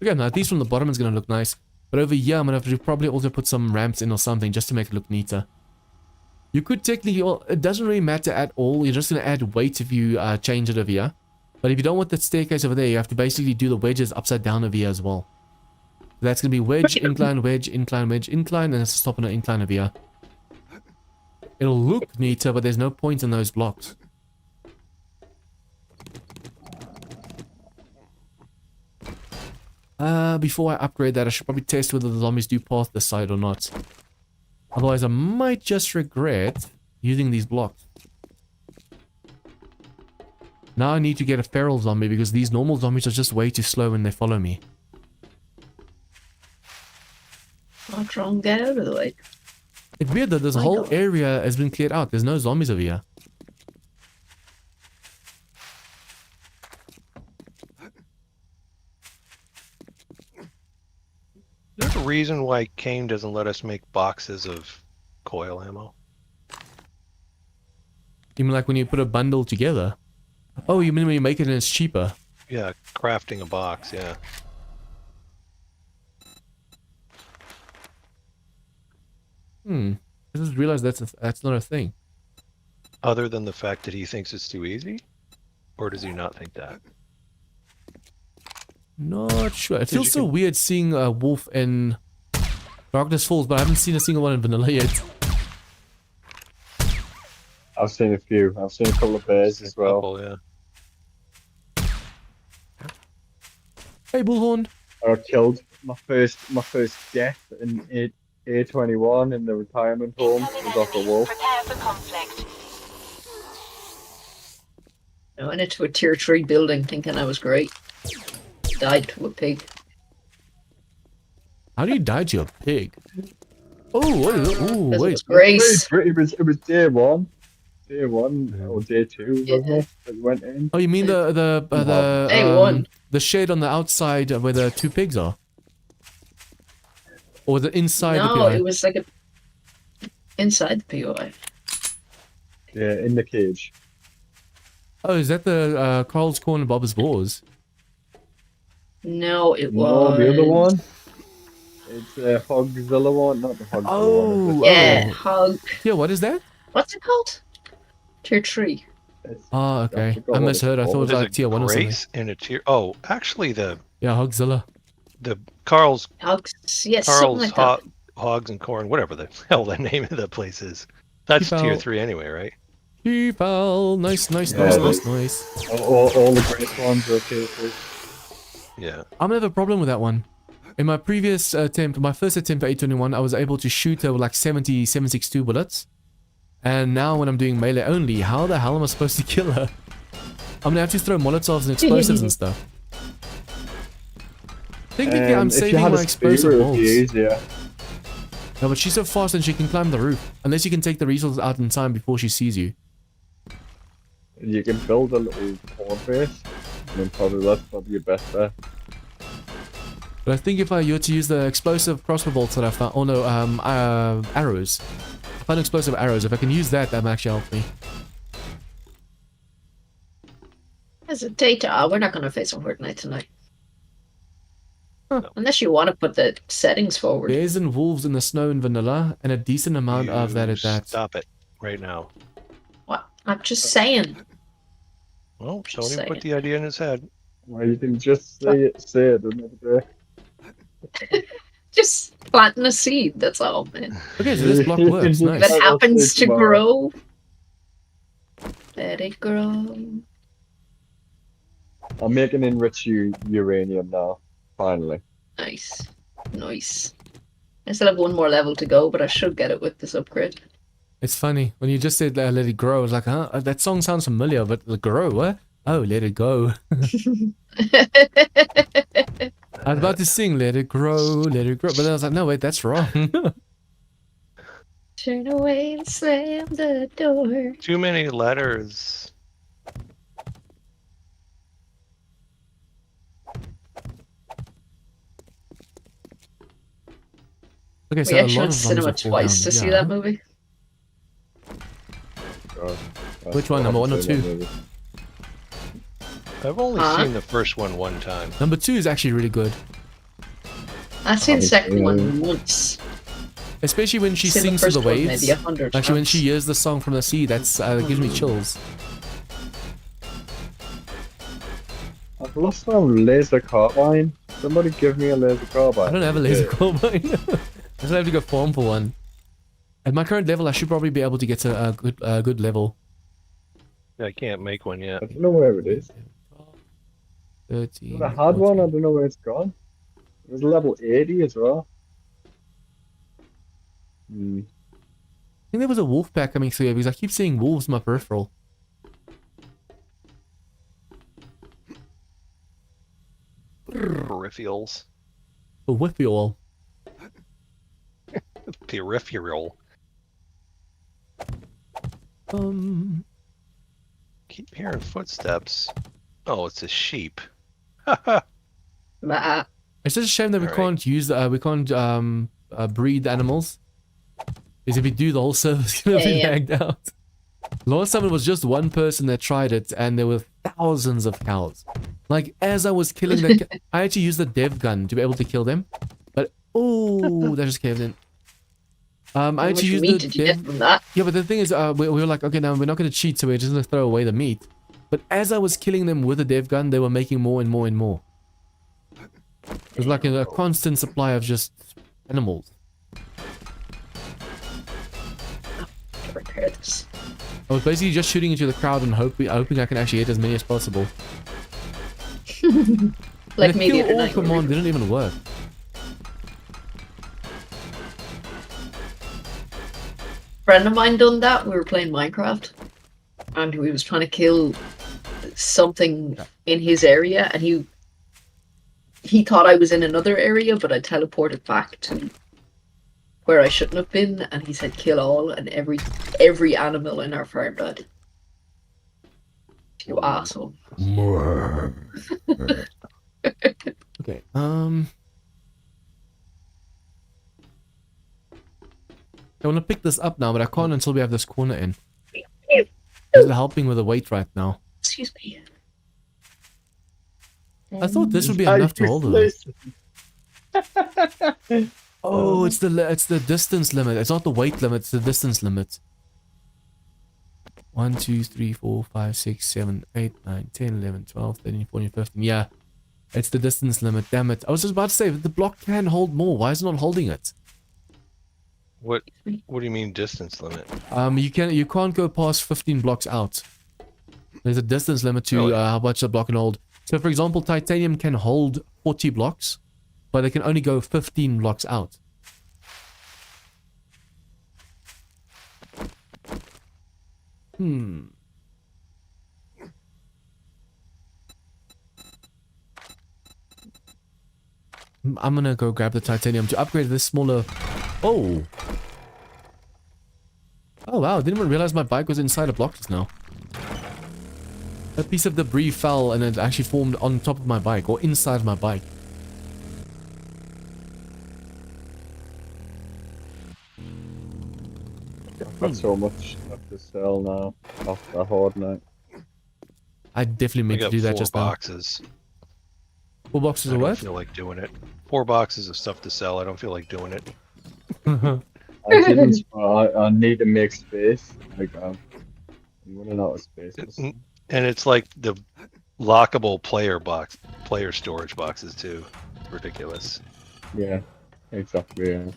Again, at least from the bottom it's going to look nice. But over here, I'm going to have to probably also put some ramps in or something just to make it look neater. You could technically, well, it doesn't really matter at all. You're just going to add weight if you change it over here. But if you don't want the staircase over there, you have to basically do the wedges upside down over here as well. That's going to be wedge, incline, wedge, incline, wedge, incline, and it's a stop on an incline over here. It'll look neater, but there's no point in those blocks. Before I upgrade that, I should probably test whether the zombies do pass this side or not. Otherwise, I might just regret using these blocks. Now I need to get a feral zombie because these normal zombies are just way too slow when they follow me. Patron, get out of the way. It's weird that this My whole God. area has been cleared out. There's no zombies over here. There's a reason why Kane doesn't let us make boxes of coil ammo. You mean like when you put a bundle together? Oh, you mean when you make it and it's cheaper? Yeah, crafting a box, yeah. I just realized that's not a thing. Other than the fact that he thinks it's too easy? Or does he not think that? Not sure. It Did feels you so weird seeing a wolf in Darkness Falls, but I haven't seen a single one in vanilla yet. I've seen a few. I've seen a couple of bears as well. Couple, yeah. Hey, Bullhorn. I got killed. My first death in A21 in the retirement home Incoming was off a enemy. wolf. Prepare for conflict. I went into a tier 3 building thinking I was great. Died to a pig. How do you die to a pig? Oh, what is it? Ooh, Because it wait. was Grace. It was day one or day 2, wasn't Yeah. it? That we went in. Oh, you mean Day one. the shed on the outside where the 2 pigs are? Or the inside the No, PI? it was like a inside the POI. Yeah, in the cage. Oh, is that the Carl's Corn and Bob's Boars? No, it No, was the other one. It's Hogzilla one, not the Hogzilla one. Oh, Yeah, oh. hog. Yeah, what is that? What's it called? Tier 3. It's, Oh, okay. forgot I what misheard. I it's thought it was There's like a tier 1 or something. Grace and a tier. Oh, actually, the Yeah, Hogzilla. Carl's Hogs. Yes, something like that. Hogs and Corn, whatever the hell the name of the place is. That's Keep tier out. 3 anyway, right? People. Nice, nice, Yeah, nice, that's- nice, nice. all the Grace ones are okay too. Yeah. I'm gonna have a problem with that one. In my previous attempt, my first attempt at 821, I was able to shoot her with like 70 762 bullets. And now when I'm doing melee only, how the hell am I supposed to kill her? I'm gonna have to throw Molotovs and explosives and stuff. Technically, I'm If you saving had my a explosive spear, it would bolts. be easier. No, but she's so fast and she can climb the roof. Unless you can take the resources out in time before she sees you. You can build a little corn base, and then that's probably your best bet. But I think if I were to use the explosive crossbow bolts that I found, oh no, arrows. I found explosive arrows. If I can use that, that might actually help me. As a data, we're not going to face a Horde Night tonight. Huh. Unless you want to put the settings forward. Bears and wolves in the snow in vanilla, and a decent amount of that at that. Stop it right now. What? I'm just saying. Well, Just Tony put saying. the idea in his head. Well, you can just say it another day. Just planting a seed, that's all, man. Okay, so this block works. If Nice. it I'll happens say to tomorrow. grow, let it grow. I'm making enriched uranium now, finally. Nice. Nice. I still have one more level to go, but I should get it with this upgrade. It's funny when you just said let it grow. I was like, huh? That song sounds familiar, but the grow, what? Oh, let it go. I was about to sing let it grow, but then I was like, no, wait, that's wrong. Turn away and slam the door. Too many letters. Okay, so We a actually lot went of to zombies cinema will fall twice down, to see yeah. that movie. God, Which one, I number haven't 1 or seen 2? that movie. I've only Huh? seen the first one time. Number 2 is actually really good, I've seen the second Yeah. one once. especially when she Seen sings to first the one waves. maybe 100 Actually, when she times. hears the song from the sea, that's gives me chills. I've lost my laser carbine. Somebody give me a laser carbine. I don't have a laser Yeah. carbine. I just have to go farm for one. At my current level, I should probably be able to get to a good level. I can't make one yet. I don't know where it is. 13. I had one, I 14. don't know where it's gone. It was level 80 as well. Hmm. I think there was a wolf pack coming through here because I keep seeing wolves in my peripheral. Peripherals. A whippeal. Peripheral. Keep hearing footsteps. Oh, it's a sheep. Bah. It's just a shame that we Alright. can't use we can't breed animals. Because if we do, the whole server's gonna be Yeah. lagged out. Last time it was just one person that tried it, and there were thousands of cows. Like as I was killing the, I had to use the dev gun to be able to kill them. But oh, that just caved in. I How had much to use meat the did you dev. get from that? Yeah, but the thing is, we were like, okay, now we're not going to cheat, so we're just going to throw away the meat. But as I was killing them with the dev gun, they were making more and more and more. It was like a constant supply of just animals. To repair this. I was basically just shooting into the crowd and hoping I can actually hit as many as possible. Like the me the kill other all night. command didn't even work. Friend of mine done that. We were playing Minecraft, and he was trying to kill something in his area, and he thought I was in another area, but I teleported back to where I shouldn't have been, and he said kill all, and every animal in our farm died. You asshole. Okay. I want to pick this up now, but I can't until we have this corner in. Is it helping with the weight right now? Excuse me. I thought this would be enough to hold it. Oh, it's the distance limit. It's not the weight limit, it's the distance limit. 1, 2, 3, 4, 5, 6, 7, 8, 9, 10, 11, 12, 13, 14, 15. Yeah. It's the distance limit. Damn it. I was just about to say, the block can hold more. Why is it not holding it? What do you mean distance limit? You can't go past 15 blocks out. There's a distance limit to Really? how much a block can hold. So for example, titanium can hold 40 blocks, but they can only go 15 blocks out. I'm gonna go grab the titanium to upgrade this smaller... Oh! Oh wow, I didn't even realize my bike was inside a block just now. A piece of debris fell and it actually formed on top of my bike, or inside my bike. I've got so much stuff to sell now off the Horde night. I definitely I meant to got do that 4 just boxes. now. 4 boxes I of don't what? feel like doing it. 4 boxes of stuff to sell. I don't feel like doing it. I didn't. I need to make space. Like I'm running out of space. And it's like the lockable player storage boxes too. Ridiculous. Yeah, exactly. Yeah.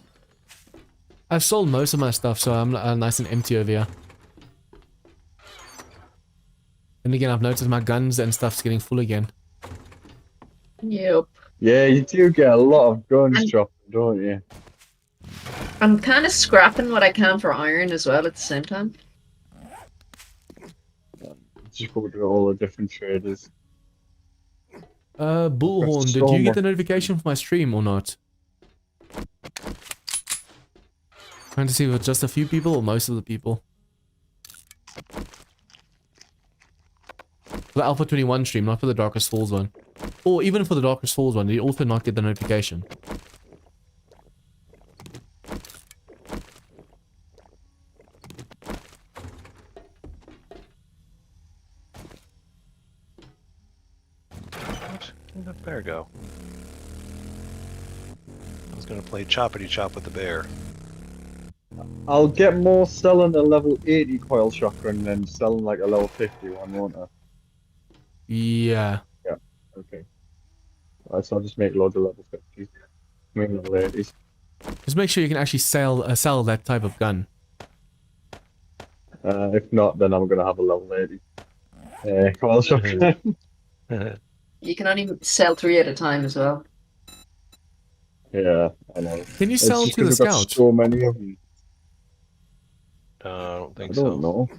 I've sold most of my stuff, so I'm nice and empty over here. And again, I've noticed my guns and stuff's getting full again. Yep. Yeah, you do get a lot of guns dropping, don't you? I'm kind of scrapping what I can for iron as well at the same time. Just go to all the different traders. Bullhorn, That's did so you get much. the notification for my stream or not? Trying to see if it's just a few people or most of the people. For the Alpha 21 stream, not for the Darkest Falls one. Or even for the Darkest Falls one, did you also not get the notification? Where'd that bear go? I was gonna play choppity chop with the bear. I'll get more selling a level 80 coil shotgun than selling like a level 50 one, won't I? Yeah. Okay. Alright, so I'll just make loads of level 50s. I mean level 80s. Just make sure you can actually sell that type of gun. If not, then I'm gonna have a level 80 coil shotgun. You can only sell 3 at a time as well. Yeah, I know. Can you It's sell just to the 'cause I've got scout? so many of them. I don't I think don't so. know.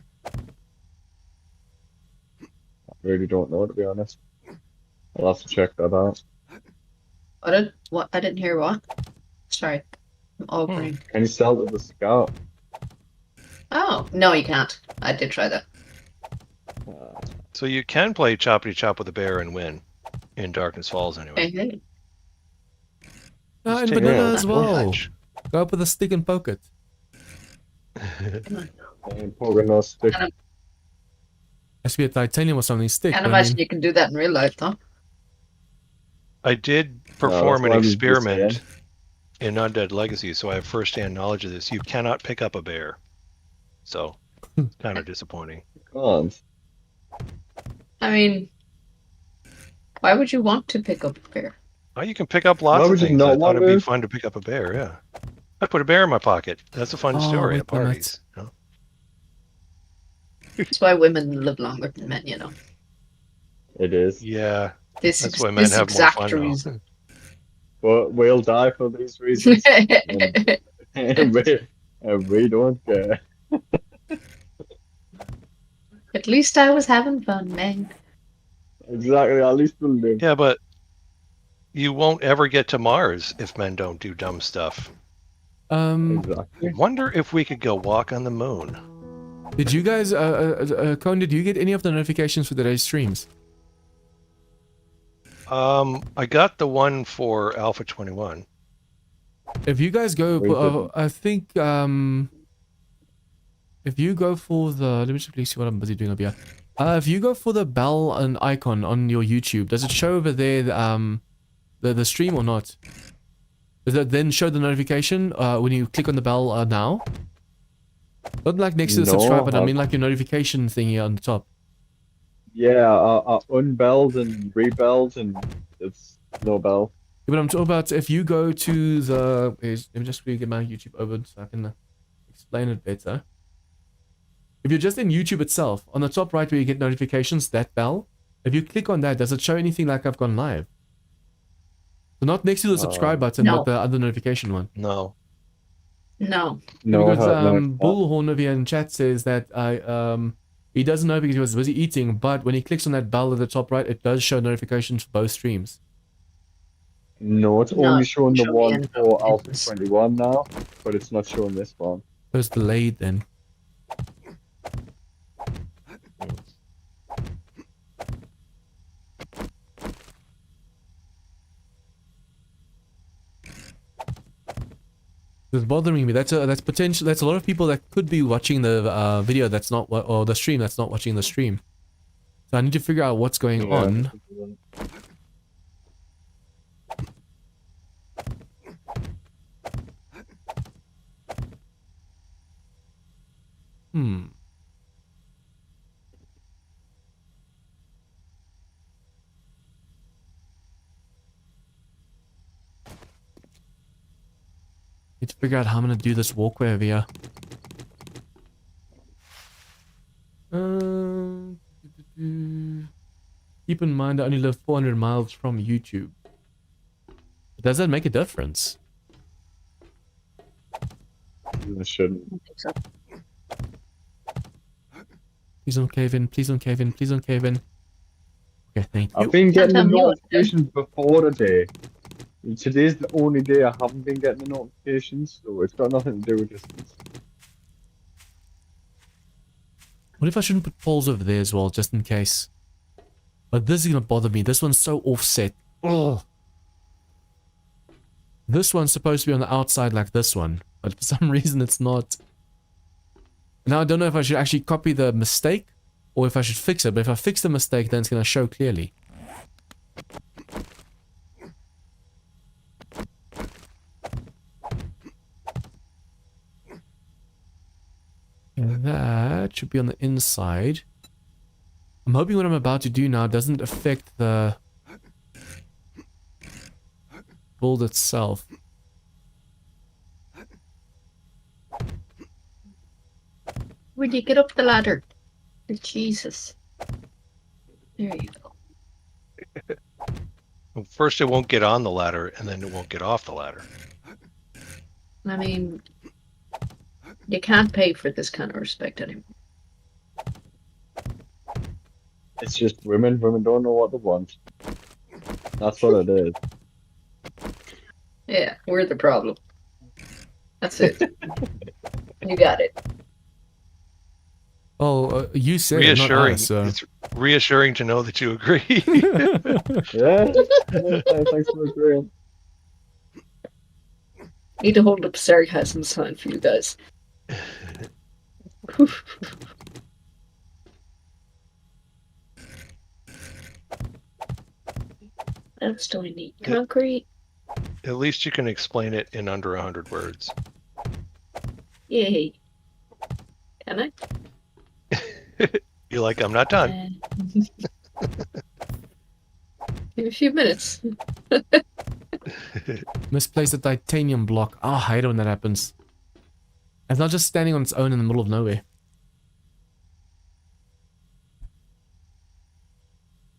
I really don't know, to be honest. I'll have to check that out. I didn't hear what? Sorry. I'm all brain. Can you sell to the scout? Oh, no, you can't. I did try that. So you can play choppity chop with the bear and win in Darkness Falls anyway. Hey. And Just take banana a as little well. nudge. Go up with a stick and poke it. I'm poking no stick. Has to be a titanium or something stick. Can't but I imagine mean, you can do that in real life, though. I did perform that's an what I was just experiment in Undead Legacy, so I have first-hand knowledge of this. You cannot pick up a bear. So, kind of disappointing. God. I mean, why would you want to pick up a bear? Oh, you can pick up lots Why of would you things. not I thought want it'd be to? fun to pick up a bear, yeah. I put a bear in my pocket. That's a fun Oh, story wait at a minute. parties. You know? That's why women live longer than men, you know. It is. Yeah, This that's is why men this have more exact fun now. reason. But we'll die for these reasons. And we don't care. At least I was having fun, man. Exactly. At least we'll live. Yeah, but you won't ever get to Mars if men don't do dumb stuff. Exactly. Wonder if we could go walk on the moon. Did you guys, Cone, did you get any of the notifications for today's streams? I got the one for Alpha 21. If you guys go, I think, if you go for the, let me just quickly see what I'm busy doing up here. If you go for the bell and icon on your YouTube, does it show over there, the stream or not? Does it then show the notification, when you click on the bell, now? Not like next to the subscribe button, I mean like your notification thing here on the top. Yeah, unbelled and rebelled, and it's no bell. Yeah, but I'm talking about if you go to the, let me just quickly get my YouTube open so I can explain it better. If you're just in YouTube itself, on the top right where you get notifications, that bell, if you click on that, does it show anything like I've gone live? So not next to the subscribe button, No. but the other notification one. No. No. No, Because no, Bullhorn over here in chat says that he doesn't know because he was busy eating, but when he clicks on that bell at the top right, it does show notifications for both streams. no, it's No, only showing the show one me for Alpha notifications. 21 now, but it's not showing this one. So it's delayed then. It's bothering me. That's potential. That's a lot of people that could be watching the video that's not or the stream that's not watching the stream. So I need to figure out what's going on. Hmm. Need to figure out how I'm gonna do this walkway over here. Keep in mind I only live 400 miles from YouTube. Does that make a difference? It shouldn't. I don't think so. Please don't cave in, please don't cave in, please don't cave in. Okay, thank you. I've been getting the Can't tell me what to do. notifications before today. Today's the only day I haven't been getting the notifications, so it's got nothing to do with distance. What if I shouldn't put poles over there as well, just in case? But this is gonna bother me. This one's so offset. Ugh. This one's supposed to be on the outside like this one, but for some reason it's not. Now I don't know if I should actually copy the mistake or if I should fix it, but if I fix the mistake then it's gonna show clearly. And that should be on the inside. I'm hoping what I'm about to do now doesn't affect the build itself. Will you get up the ladder? Jesus. There you go. Well, first it won't get on the ladder, and then it won't get off the ladder. I mean, you can't pay for this kind of respect anymore. It's just women. Women don't know what they want. That's what it is. Yeah, we're the problem. That's it. You got it. Oh, you said it, not Reassuring. us, so. It's reassuring to know that you agree. Yeah. Thanks for agreeing. Need to hold up a sarcasm sign for you guys. What else do we need? Concrete? At least you can explain it in under 100 words. Yay. Can I? You're like, I'm not done. Give a few minutes. Misplaced a titanium block. Oh, I hate it when that happens. It's not just standing on its own in the middle of nowhere.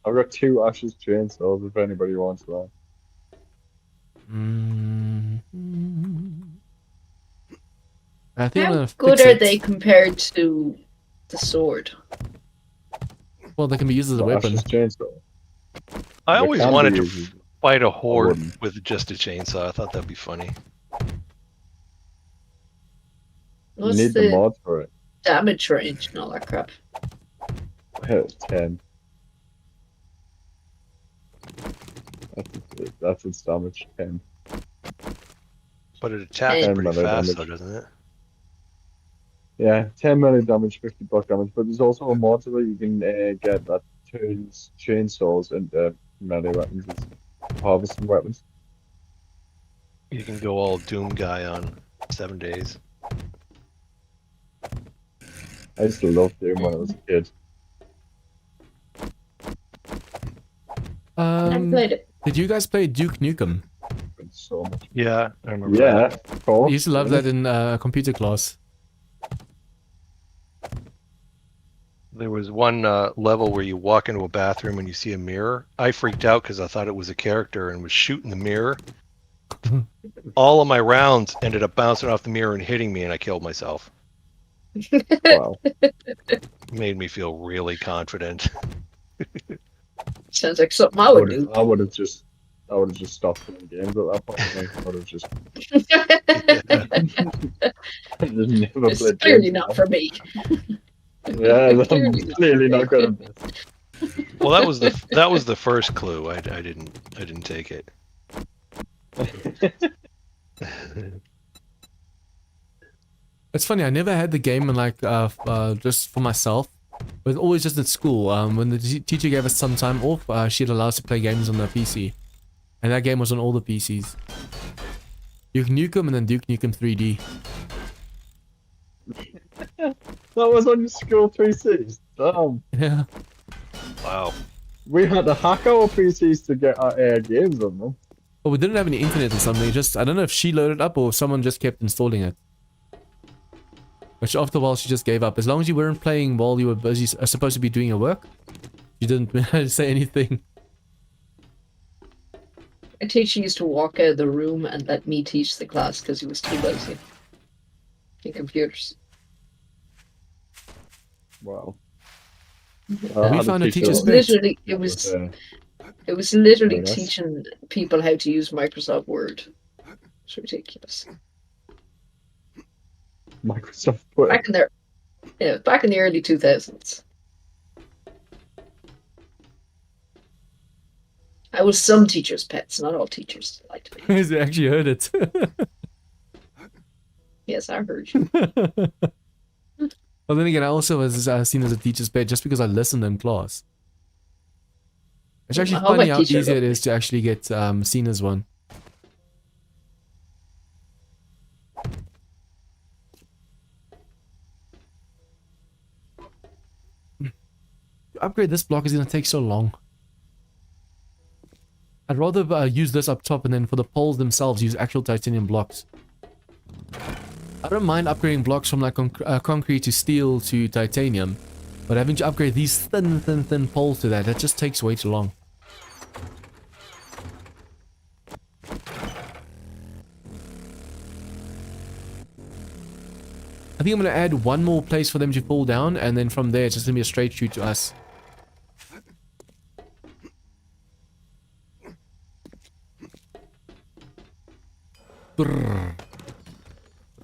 I've got 2 Ashes chainsaws if anybody wants that. I think I'm How gonna good fix are it. they compared to the sword? Well, they can be used as a The weapon. Ashes chainsaw. I They always can wanted be to used. fight a horde wouldn't. with just a chainsaw. I thought that'd be funny. You What's need the the mod for it. damage range and all that crap? 10. That's its damage. 10. But it attacks 10 pretty melee fast, damage. though, doesn't it? Yeah, 10 melee damage, 50 block damage. But there's also a mod that you can get that turns chainsaws into melee weapons. It's harvesting weapons. You can go all Doom guy on 7 days. I used to love Doom when I was a kid. Never played it. Did you guys play Duke Nukem? It's so much. Yeah, I remember Yeah, that. of course. I used to love that in computer class. There was one level where you walk into a bathroom and you see a mirror. I freaked out because I thought it was a character and was shooting the mirror. All of my rounds ended up bouncing off the mirror and hitting me, and I killed myself. Wow. Made me feel really confident. Sounds like something I would do. I would have just stopped playing games at that point. I would have just never It's played clearly games. not for me. Yeah, I'm Clearly not. clearly not good at this. Well, that was the first clue. I didn't take it. It's funny, I never had the game in like just for myself. It was always just at school. When the teacher gave us some time off, she'd allow us to play games on the PC. And that game was on all the PCs. Duke Nukem and then Duke Nukem 3D. That was on your school PCs. Damn. Yeah. Wow. We had to hack our PCs to get our games on them. But we didn't have any internet or something. Just I don't know if she loaded up or if someone just kept installing it. Which after a while she just gave up. As long as you weren't playing while you were busy, supposed to be doing your work, you didn't say anything. My teacher used to walk out of the room and let me teach the class because he was too lazy in computers. Wow. We found a teacher's pet. Literally, it was literally Very nice. teaching people how to use Microsoft Word. It's ridiculous. Microsoft Word. Back in the early 2000s. I was some teachers' pets, not all teachers liked me. I actually heard it. Yes, I heard you. Well, then again, I also was seen as a teacher's pet just because I listened in class. It's actually I hope funny my how teacher easy it loved is to actually get seen as one. To upgrade this block is going to take so long. I'd rather use this up top and then for the poles themselves use actual titanium blocks. I don't mind upgrading blocks from like concrete to steel to titanium, but having to upgrade these thin poles to that just takes way too long. I think I'm going to add one more place for them to fall down, and then from there it's just going to be a straight shoot to us. Brrr.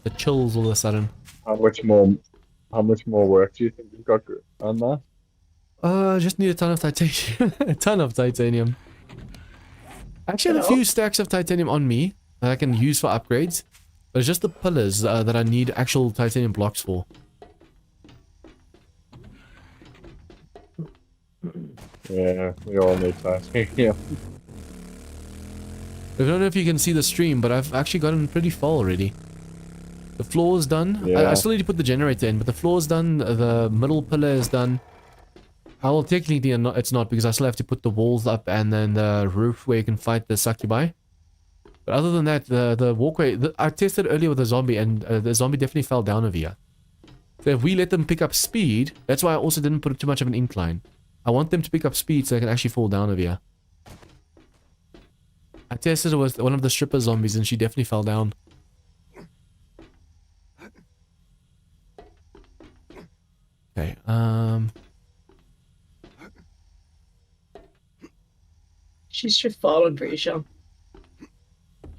The chills all of a sudden. How much more work do you think you've got on that? Just need a ton of titanium. A ton of titanium. I actually have a few stacks of titanium on me that I can use for upgrades. But it's just the pillars that I need actual titanium blocks for. Yeah, we all need titanium. I don't know if you can see the stream, but I've actually gotten pretty far already. The floor's done. Yeah. I still need to put the generator in, but the floor's done. The middle pillar is done. Well, technically it's not because I still have to put the walls up and then the roof where you can fight the succubi. But other than that, the walkway... I tested earlier with the zombie and the zombie definitely fell down over here. So if we let them pick up speed, that's why I also didn't put too much of an incline. I want them to pick up speed so they can actually fall down over here. I tested it with one of the stripper zombies and she definitely fell down. Okay, She's just fallen pretty sure.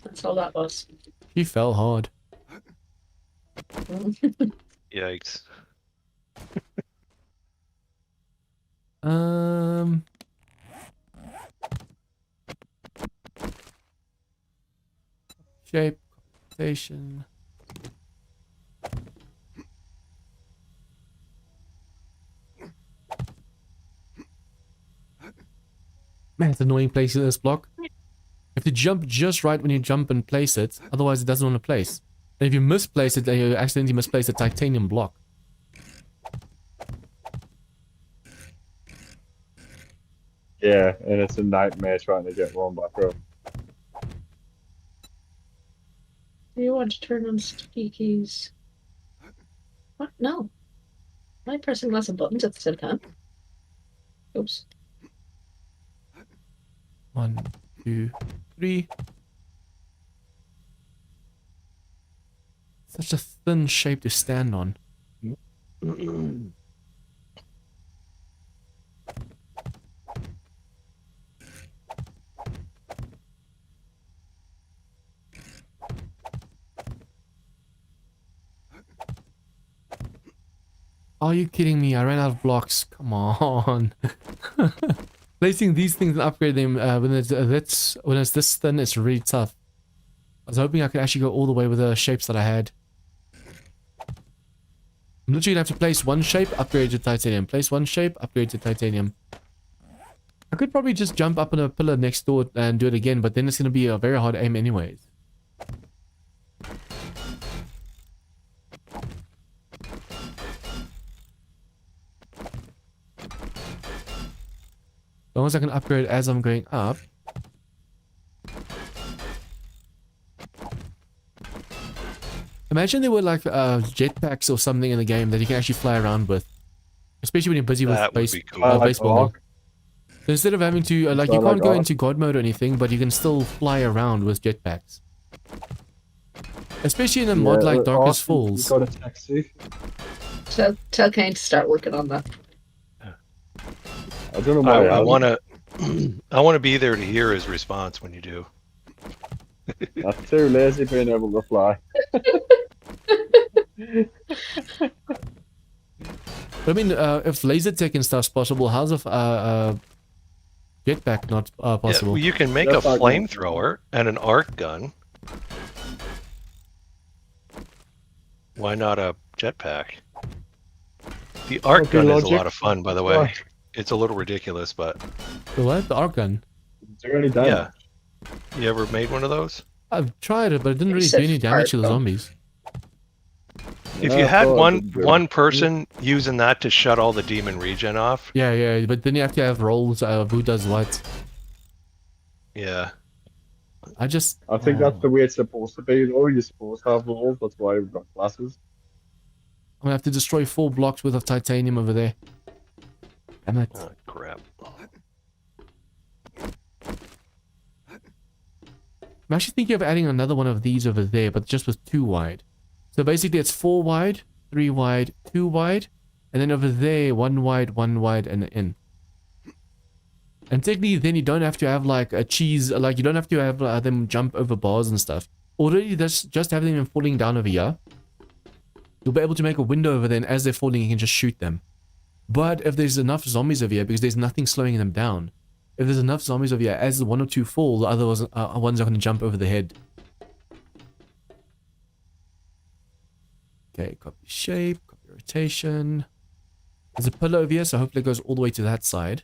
That's all that was. she fell hard. Yikes. Shape, station. Man, it's annoying placing this block. You have to jump just right when you jump and place it, otherwise it doesn't want to place. And if you misplace it, then you accidentally misplace a titanium block. Yeah, and it's a nightmare trying to get one back up. Do you want to turn on sticky keys? What? No. Am I pressing lots of buttons at the same time? Oops. 1, 2, 3. Such a thin shape to stand on. Are you kidding me? I ran out of blocks. Come on. Placing these things and upgrade them when it's this thin, it's really tough. I was hoping I could actually go all the way with the shapes that I had. I'm literally gonna have to place one shape, upgrade to titanium. Place one shape, upgrade to titanium. I could probably just jump up on a pillar next door and do it again, but then it's gonna be a very hard aim anyways. As long as I can upgrade as I'm going up. Imagine there were like jetpacks or something in the game that you can actually fly around with. Especially when you're busy with That would base, be cool. base building. So instead of having to, like, you Oh my can't go God. into God mode or anything, but you can still fly around with jetpacks. Especially in a mod like Darkest Falls. You got a taxi? Tell Kane to start working on that. I don't know why. I want to. I want to be there to hear his response when you do. I'm too lazy being able to fly. But I mean, if laser tech and stuff's possible, how's a jetpack not possible? Yeah, you can make That's a not good. flamethrower and an arc gun. Why not a jetpack? The arc Okay, gun is a logic. lot of fun, by the way. Why? It's a little ridiculous, but The what? The arc gun? Is there any damage? yeah. You ever made one of those? I've tried it, but it didn't really do Except any damage to the arc gun. zombies. If Yeah, you I had thought it one didn't do one it. person using that to shut all the demon regen off, Yeah, yeah, but then you have to have roles of who does what. yeah. I just... I think that's the way it's supposed to be, though. You're supposed to have roles. That's why we've got classes. I'm gonna have to destroy 4 blocks worth of titanium over there. Damn it. Oh, crap. I'm actually thinking of adding another one of these over there, but just with 2 wide. So basically it's 4 wide, 3 wide, 2 wide, and then over there 1 wide, 1 wide, and an in. And technically then you don't have to have like a cheese, like you don't have to have them jump over bars and stuff. Already just having them falling down over here, you'll be able to make a window over there, and as they're falling you can just shoot them. But if there's enough zombies over here, because there's nothing slowing them down, if there's enough zombies over here, as the 1 or 2 fall, the other ones are going to jump over the head. Okay, copy shape, copy rotation. There's a pillar over here, so hopefully it goes all the way to that side.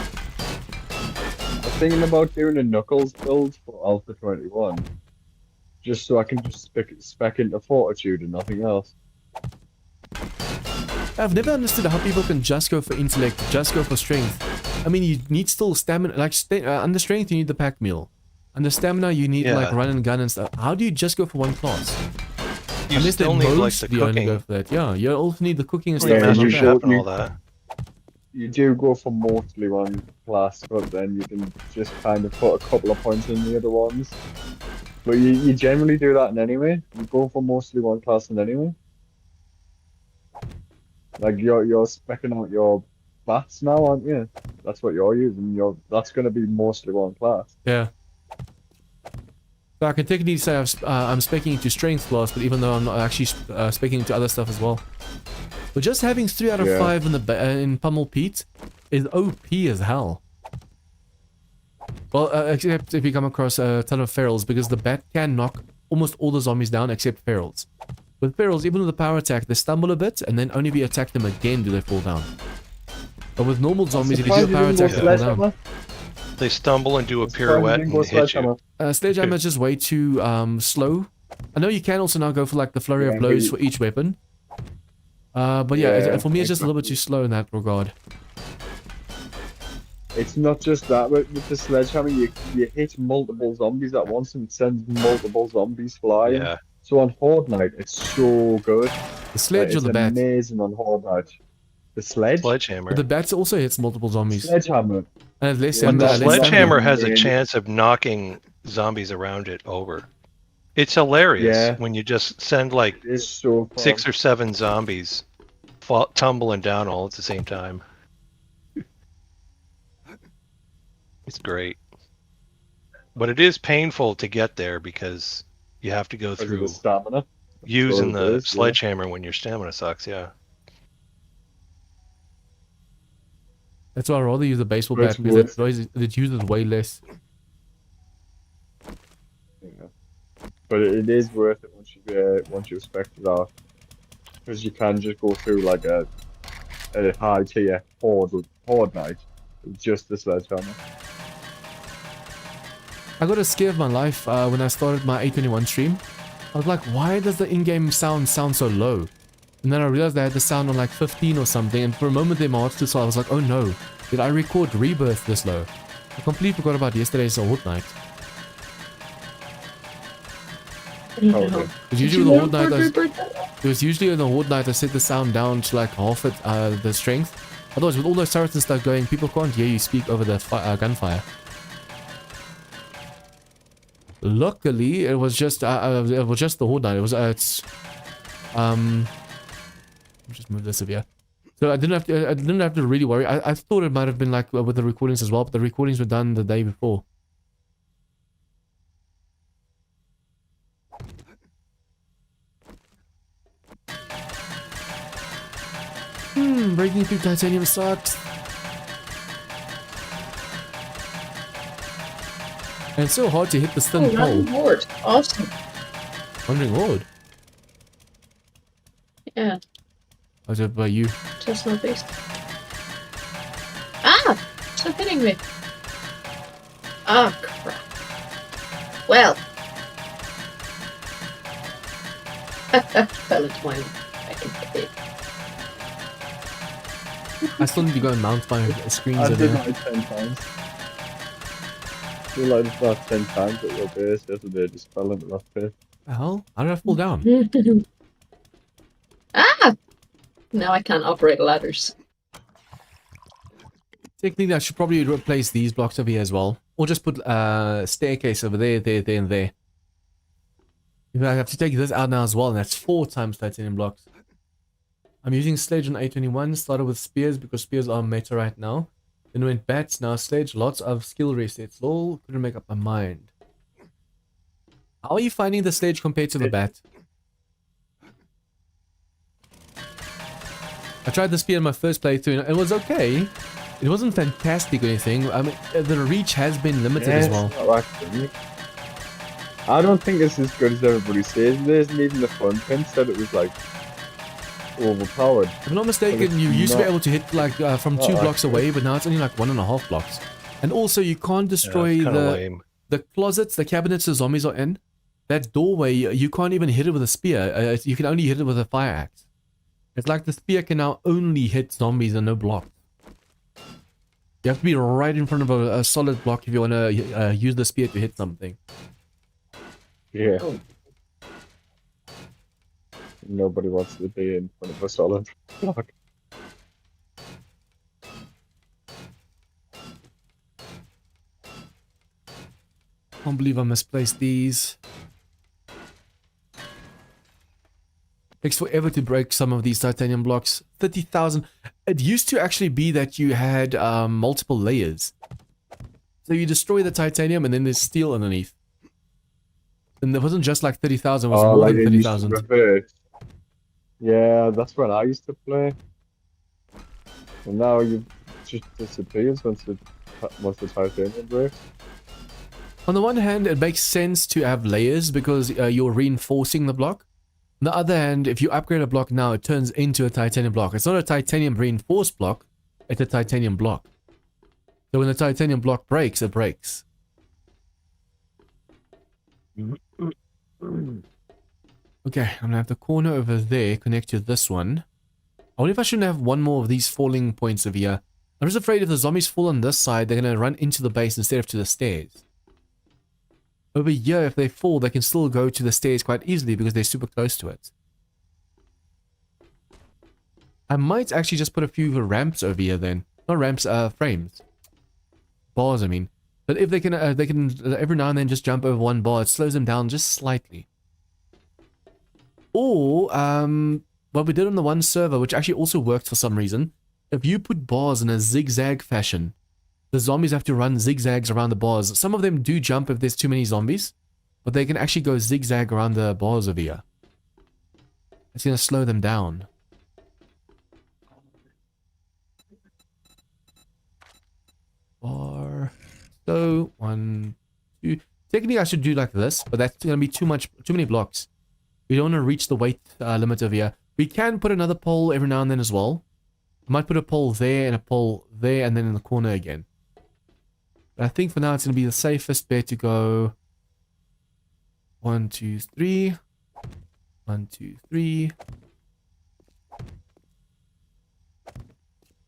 I was thinking about doing a Knuckles build for Alpha 21. Just so I can just spec into Fortitude and nothing else. I've never understood how people can just go for intellect, just go for strength. I mean, you need still stamina, like under strength you need the pack mule. Under stamina you need Yeah. like run and gun and stuff. How do you just go for one class? You Unless they still need like the mostly only go cooking. for that. Yeah, you also need the cooking and The stuff. Yeah, master you chef go- and you- all that. You do go for mostly one class, but then you can just kind of put a couple of points in the other ones. But you generally do that in anyway. You go for mostly one class in anyway. Like you're specking out your bats now, aren't you? That's what you're using. That's gonna be mostly one class. Yeah. So I can technically say I'm speccing into strength class, but even though I'm not actually speccing into other stuff as well. But just having 3 out of Yeah. 5 in the in Pummel Pete is OP as hell. Well, except if you come across a ton of ferals, because the bat can knock almost all the zombies down except ferals. With ferals, even with the power attack, they stumble a bit, and then only if you attack them again do they fall down. But with normal zombies, if you do a power attack, they fall down. They stumble and do a I'm surprised you pirouette didn't and go hit sledgehammer. you. Sledgehammer is just way too slow. I know you can also now go for like the flurry Yeah, of blows but for each weapon. But yeah, Yeah, for me it's just a little bit exactly. too slow in that regard. It's not just that, but with the sledgehammer, you hit multiple zombies at once and it sends multiple zombies flying. Yeah. So on Horde Night, it's so good. The sledge Like, or it's the bat? amazing on Horde Night. The sledge? Sledgehammer. But the bat also hits multiple zombies. Sledgehammer. And less, Yeah, But the less sledgehammer stamina. has a Yeah. chance of knocking zombies around it over. It's hilarious Yeah. when you just send like It is so fun. 6 or 7 zombies tumbling down all at the same time. It's great. But it is painful to get there because you have to go Because of through the stamina. using So it the is, yeah. sledgehammer when your stamina sucks, yeah. That's why I'd rather use a baseball But bat it's because it uses way less. Yeah. But it is worth it once you spec it out. Because you can just go through like a high tier horde night with just the sledgehammer. I got a scare of my life when I started my 821 stream. I was like, why does the in-game sound so low? And then I realized I had the sound on like 15 or something, and for a moment there my heart stood still. I was like, oh no, did I record Rebirth this low? I completely forgot about yesterday's Horde Night. Probably. Because usually with the Horde Night, it was usually in the Horde Night I set the sound down to like half it, the strength. Otherwise, with all those turrets and stuff going, people can't hear you speak over the gunfire. Luckily, it was just the Horde Night. It was let me just move this over here. So I didn't have to really worry. I thought it might have been like with the recordings as well, but the recordings were done the day before. Breaking through titanium sucks. And it's so hard to hit the thin pole. Random Horde. Awesome. Wandering Horde. Yeah, How's it by you? just not based. Ah! Stop hitting me. Oh, crap. Well. Fell into my own fucking pit. I still need to go and mount my screens I over did there. like 10 times. You lighted about 10 times at your base yesterday, just fell into that pit. The hell? How did I fall down? Ah! Now I can't operate ladders. Technically, I should probably replace these blocks over here as well. Or just put a staircase over there, there, and there. If I have to take this out now as well, and that's 4 times titanium blocks. I'm using Sledge on 821, started with Spears because Spears are meta right now. Then went Bats, now Sledge, lots of skill resets. Lol, couldn't make up my mind. How are you finding the Sledge compared to the Bat? I tried the Spear in my first playthrough and it was okay. It wasn't fantastic or anything. I mean, the reach has been limited as well. It's not right for me. I don't think it's as good as everybody says it is, and even the fun pin said it was like overpowered. If I'm not mistaken, you used to be able to hit like from 2 blocks away, but now it's only like 1.5 blocks. And also, you can't destroy Yeah, it's kinda lame. the closets, the cabinets the zombies are in. That doorway, you can't even hit it with a spear. You can only hit it with a fire axe. It's like the spear can now only hit zombies and no block. You have to be right in front of a solid block if you want to use the spear to hit something. Yeah. Oh. Nobody wants to be in front of a solid block. Can't believe I misplaced these. Takes forever to break some of these titanium blocks. 30,000. It used to actually be that you had multiple layers. So you destroy the titanium and then there's steel underneath. And it wasn't just like 30,000, it was more Like than it used to 30,000. reverse. Yeah, that's when I used to play. And now you just disappears once the titanium breaks. On the one hand, it makes sense to have layers because you're reinforcing the block. On the other hand, if you upgrade a block now, it turns into a titanium block. It's not a titanium reinforced block, it's a titanium block. So when the titanium block breaks, it breaks. Okay, I'm gonna have the corner over there connect to this one. I wonder if I shouldn't have one more of these falling points over here. I'm just afraid if the zombies fall on this side, they're gonna run into the base instead of to the stairs. Over here, if they fall, they can still go to the stairs quite easily because they're super close to it. I might actually just put a few ramps over here then. Not ramps, frames. Bars, I mean. But if they can every now and then just jump over one bar, it slows them down just slightly. Or, what we did on the one server, which actually also worked for some reason, if you put bars in a zigzag fashion, the zombies have to run zigzags around the bars. Some of them do jump if there's too many zombies, but they can actually go zigzag around the bars over here. It's going to slow them down. Bar. So, 1, 2. Technically, I should do like this, but that's going to be too many blocks. We don't want to reach the weight limit over here. We can put another pole every now and then as well. I might put a pole there and a pole there and then in the corner again. But I think for now it's going to be the safest bet to go 1, 2, 3. 1, 2, 3.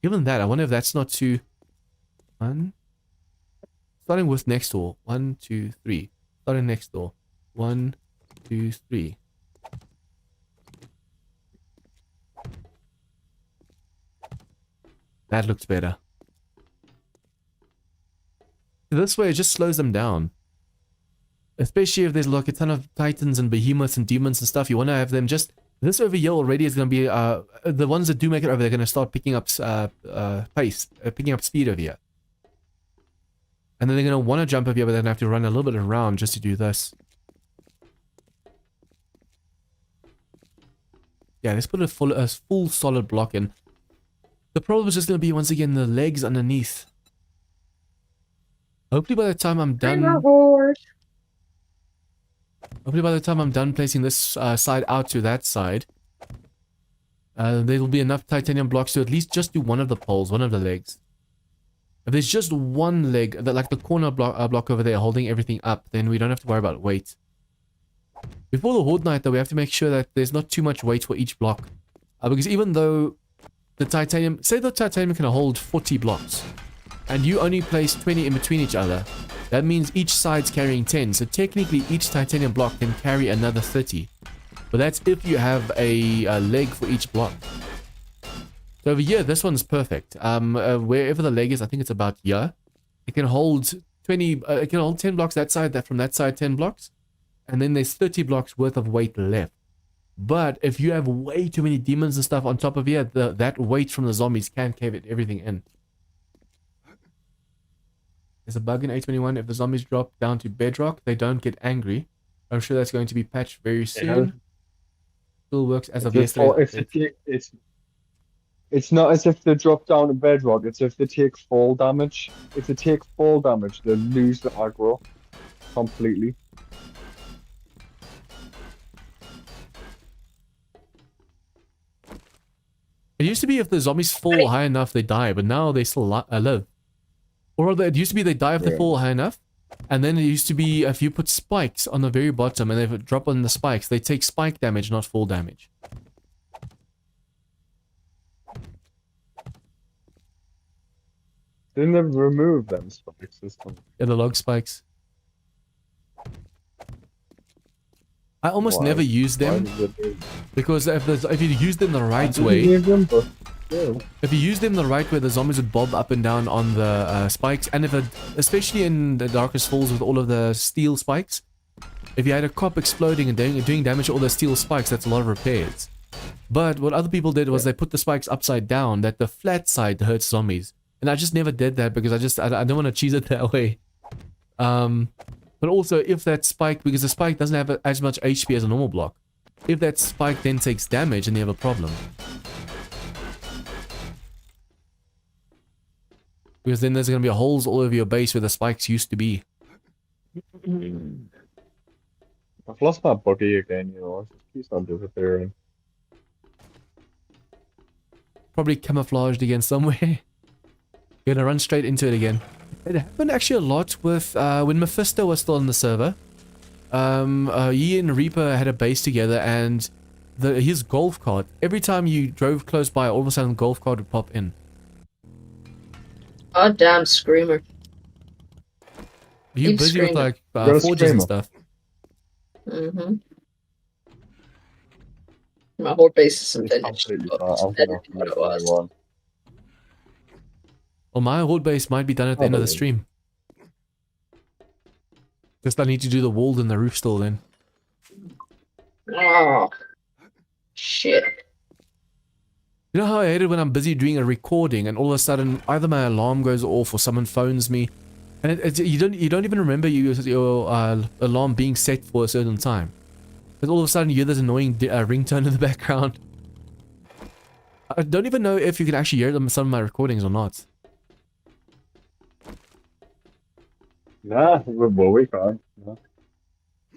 Given that, I wonder if that's not too... 1. Starting with next door. 1, 2, 3. Starting next door. 1, 2, 3. That looks better. This way it just slows them down. Especially if there's like a ton of titans and behemoths and demons and stuff. You want to have them just... This over here already is going to be... the ones that do make it over, they're going to start picking up pace. Picking up speed over here. And then they're going to want to jump over here, but they're going to have to run a little bit around just to do this. Yeah, let's put a full solid block in. The problem is just going to be, once again, the legs underneath. Hopefully by the time I'm done... Hopefully by the time I'm done placing this side out to that side, there will be enough titanium blocks to at least just do one of the poles, one of the legs. If there's just one leg, like the corner block over there holding everything up, then we don't have to worry about weight. Before the Horde Night, though, we have to make sure that there's not too much weight for each block. Because even though the titanium... Say the titanium can hold 40 blocks, and you only place 20 in between each other. That means each side's carrying 10, so technically each titanium block can carry another 30. But that's if you have a leg for each block. So over here, this one's perfect. Wherever the leg is, I think it's about here. It can hold 20, it can hold 10 blocks that side, from that side 10 blocks. And then there's 30 blocks worth of weight left. But if you have way too many demons and stuff on top of here, that weight from the zombies can cave everything in. There's a bug in 821. If the zombies drop down to bedrock, they don't get angry. I'm sure that's going to be patched very soon. Yeah. Still works as of yesterday. It's not as if they drop down to bedrock, it's if they take fall damage. If they take fall damage, they lose the aggro completely. It used to be if the zombies fall high enough, they die, but now they still live. Or rather, it used to be they die if they fall high enough, and then it used to be if you put spikes on the very bottom and they drop on the spikes, they take spike damage, not fall damage. Didn't they remove them spikes this time? Yeah, the log spikes. I almost Why? never use Why them does it do- because if you use them the I right didn't way, use them, but still. if you use them the right way, the zombies would bob up and down on the spikes, and especially in the Darkest Falls with all of the steel spikes, if you had a cop exploding and doing damage to all the steel spikes, that's a lot of repairs. But what other people did was they put the spikes upside down, that the flat side hurts zombies. And I just never did that because I don't want to cheese it that way. But also if that spike, because the spike doesn't have as much HP as a normal block, if that spike then takes damage, then you have a problem. Because then there's going to be holes all over your base where the spikes used to be. I've lost my buggy again, you know. It just keeps on disappearing. Probably camouflaged again somewhere. You're gonna run straight into it again. It happened actually a lot with when Mephisto was still on the server. He and Reaper had a base together, and his golf cart, every time you drove close by, all of a sudden the golf cart would pop in. God damn screamer. You're Keep busy with screaming. like Go forges and screamer. stuff. Mm-hmm. My whole base is It's finished. completely But fine. it's I'm better gonna than what make it was. one. Well, my horde base might be done at the end of the stream. Just I need to do the walls and the roof still then. Oh. Shit. You know how I hate it when I'm busy doing a recording and all of a sudden either my alarm goes off or someone phones me, and you don't even remember your alarm being set for a certain time. But all of a sudden you hear this annoying ringtone in the background. I don't even know if you can actually hear them in some of my recordings or not. Nah, well, we can't. No.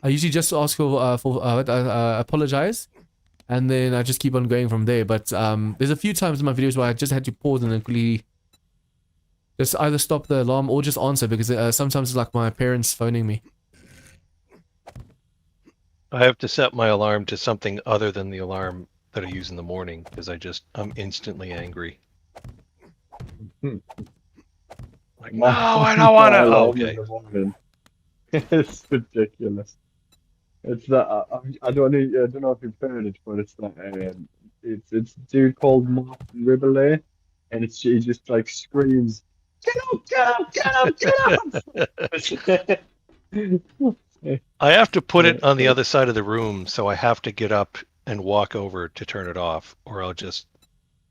I usually just ask for apologize, and then I just keep on going from there. But there's a few times in my videos where I just had to pause and then quickly just either stop the alarm or just answer, because sometimes it's like my parents phoning me. I have to set my alarm to something other than the alarm that I use in the morning because I'm instantly angry. Like, no, I don't want to. Oh, okay. It's ridiculous. It's that I don't know if you've heard it, but it's that it's a dude called Mark Ribbley, and he just like screams, "Get up! Get up! Get up! Get up!" I have to put it on the other side of the room, so I have to get up and walk over to turn it off, or I'll just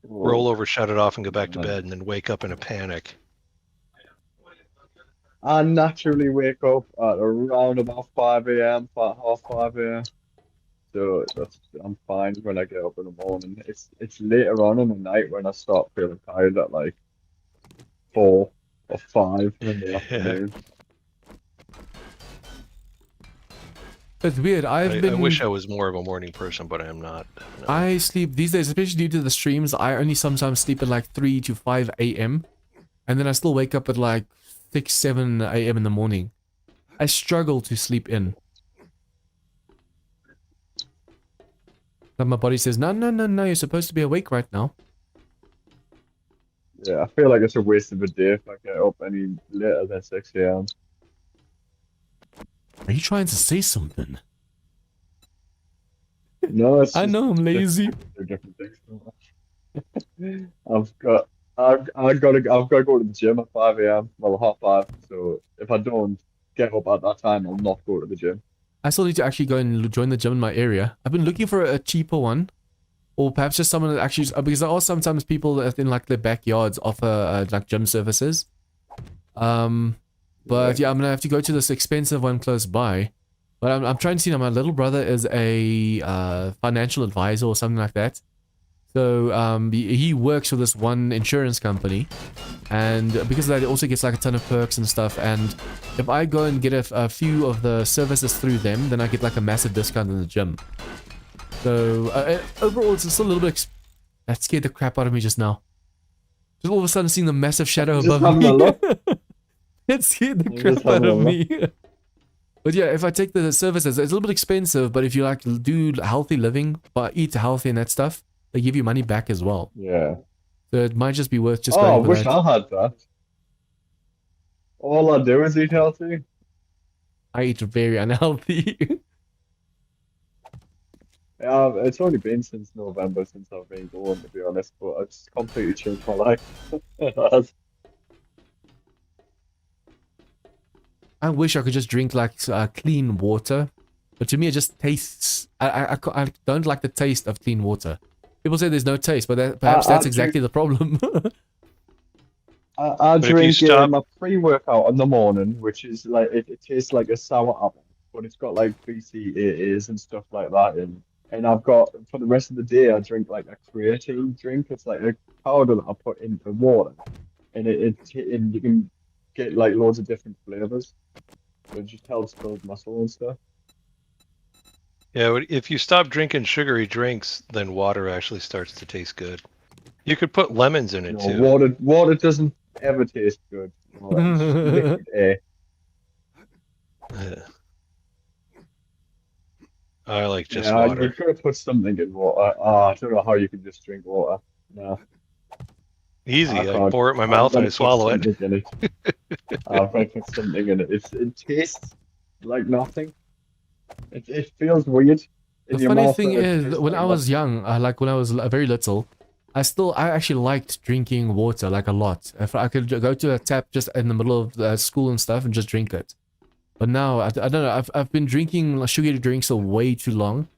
roll over, shut it off, and go back to bed, and then wake up in a panic. I naturally wake up at around about 5 a.m., about half 5 a.m. So I'm fine when I get up in the morning. It's later on in the night when I start feeling tired at like 4 or 5 in the afternoon. It's weird. I wish I was more of a morning person, but I am not. No. I sleep these days, especially due to the streams. I only sometimes sleep at like 3 to 5 a.m. and then I still wake up at like 6, 7 a.m. in the morning. I struggle to sleep in. But my body says, no, you're supposed to be awake right now. Yeah, I feel like it's a waste of a day if I get up any later than 6 a.m. Are you trying to say something? No, it's I know I'm lazy. They're different things. I've got to go to the gym at 5 a.m. Well, half 5. So if I don't get up at that time, I'll not go to the gym. I still need to actually go and join the gym in my area. I've been looking for a cheaper one, or perhaps just someone that actually, because there are sometimes people that in like their backyards offer like gym services. But yeah, I'm gonna have to go to this expensive one close by. But I'm trying to see now. My little brother is a financial advisor or something like that. So he works for this one insurance company, and because of that, he also gets like a ton of perks and stuff. And if I go and get a few of the services through them, then I get like a massive discount in the gym. So overall, it's still a little bit. That scared the crap out of me just now. Just all of a sudden seeing the massive shadow Just above me. having a look. It scared the Just crap out having a of look. me. But yeah, if I take the services, it's a little bit expensive, but if you like do healthy living, but eat healthy and that stuff, they give you money back as well. Yeah. So it might just be worth just Oh, I going for wish that. I had that. All I do is eat healthy. I eat very unhealthy. It's only been since November since I've been going, to be honest, but it's completely changed my life. It has. I wish I could just drink like clean water, but to me it just tastes. I don't like the taste of clean water. People say there's no taste, but perhaps that's exactly the problem. I But if you drink stop- my pre-workout in the morning, which is like it tastes like a sour apple, but it's got like BCAAs and stuff like that in. And I've got for the rest of the day, I drink like a creatine drink. It's like a powder that I put into water, and and you can get like loads of different flavors. It just helps build muscle and stuff. Yeah, if you stop drinking sugary drinks, then water actually starts to taste good. You could put lemons in it No, too. water doesn't ever taste good. No, it's just liquid air. I like just Yeah, water. you could have put something in water. I don't know how you can just drink water. No, Easy. I can't. pour it in my I've mouth got and I to put swallow it. something in it. I've got to put something in it. It tastes like nothing. It feels weird in The your funny mouth. thing But it is, tastes when like I was nothing. young, like when I was very little, I actually liked drinking water like a lot. If I could go to a tap just in the middle of school and stuff and just drink it. But now I don't know. I've been drinking sugary drinks for way too long.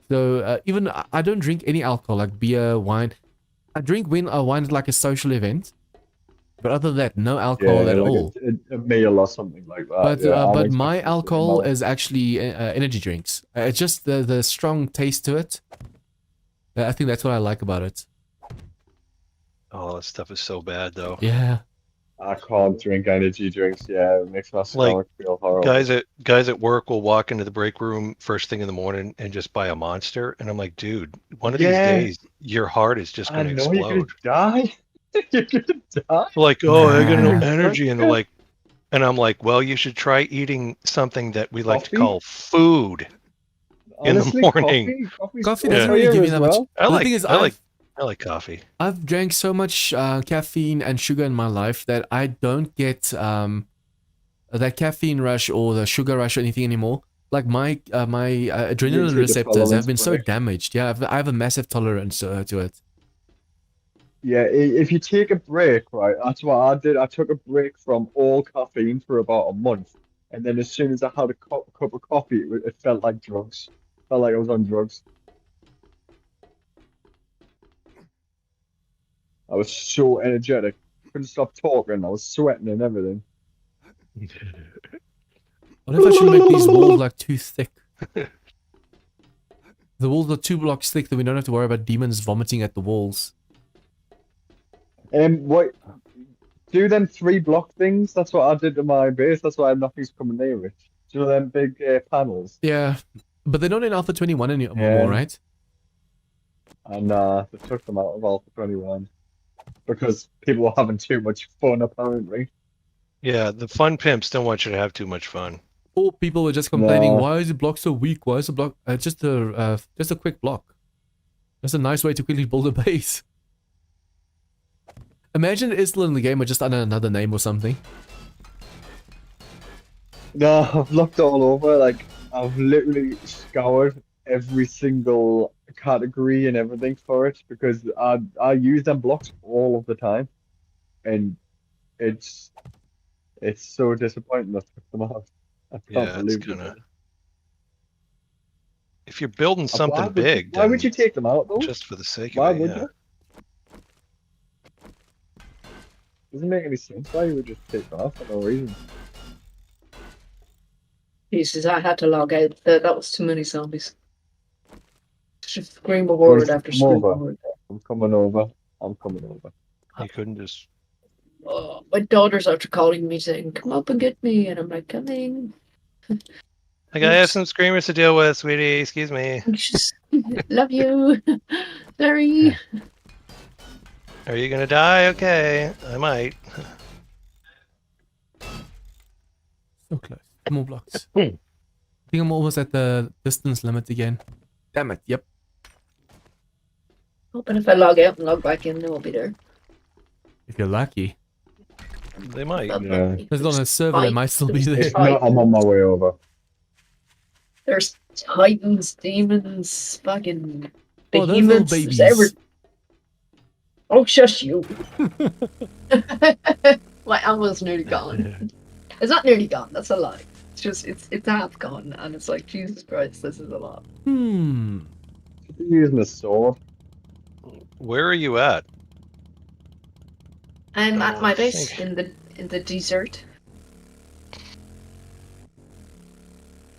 So even I don't drink any alcohol like beer, wine. I drink when wine is like a social event. But other than that, no alcohol Yeah, at like all. a meal or something like that. Yeah, I'm But my expecting the same alcohol amount. is actually energy drinks. It's just the strong taste to it. I think that's what I like about it. Oh, that stuff is so bad though. Yeah. I can't drink energy drinks. Yeah, it makes my stomach feel horrible. Guys at work will walk into the break room first thing in the morning and just buy a Monster, and I'm like, dude, one of these Yeah. days your heart is just I going to know you're gonna explode. die. You're gonna die. Like, oh, I got no Nah. energy, and they're like, and I'm like, well, you should try eating something that we like to Coffee? call food. In the Honestly, morning. Coffee Coffee good doesn't for really you give you as that much. well. I The like thing is, I like coffee. I've drank so much caffeine and sugar in my life that I don't get that caffeine rush or the sugar rush or anything anymore. Like my adrenaline take a receptors have tolerance been so break. damaged. Yeah, I have a massive tolerance to it. Yeah, if you take a break, right, that's what I did. I took a break from all caffeine for about a month, and then as soon as I had a cup of coffee, it felt like drugs. Felt like I was on drugs. I was so energetic. Couldn't stop talking. I was sweating and everything. What if I should make these walls like too thick? The walls are 2 blocks thick that we don't have to worry about demons vomiting at the walls. What? Do them 3 block things. That's what I did to my base. That's why nothing's coming near it. Do them big panels. Yeah, but they're not in Alpha 21 anymore, Yeah. right? And they took them out of Alpha 21 because people were having too much fun, apparently. Yeah, the fun pimps don't want you to have too much fun. Or people were just complaining, No. why is the block so weak? Why is the block just a quick block? That's a nice way to quickly build a base. Imagine Isla in the game with just under another name or something. No, I've looked all over. Like, I've literally scoured every single category and everything for it because I use them blocks all of the time, and it's so disappointing that I took them out. I can't Yeah, it's believe kind it. of. If you're building something big, Why would then you take them out though? just for the sake Why of it, would yeah. you? Doesn't make any sense. Why you would just take them out for no reason? Jesus, I had to log out. That was too many zombies. Just scream a word after Come scream a over. word. I'm coming over. I'm coming over. You couldn't just. Oh, my daughter's after calling me saying, "Come up and get me," and I'm like, "Coming." Like, I have some screamers to deal with, sweetie. Excuse me. Just love you. Sorry. Are you gonna die? Okay, I might. So close. More blocks. I think I'm almost at the distance limit again. Damn it, yep. Hoping if I log out and log back in, then we'll be there. If you're lucky. They might. Yeah. There's not a server that might still be there. If not, I'm on my way over. There's titans, demons, fucking Oh, those little behemoths. There's babies. Oh, shush you. My ammo's nearly gone. It's not nearly gone, that's a lie. It's just, it's half gone, and it's like, Jesus Christ, this is a lot. Hmm. You're using a sword. Where are you at? I'm at my I base think- in the desert.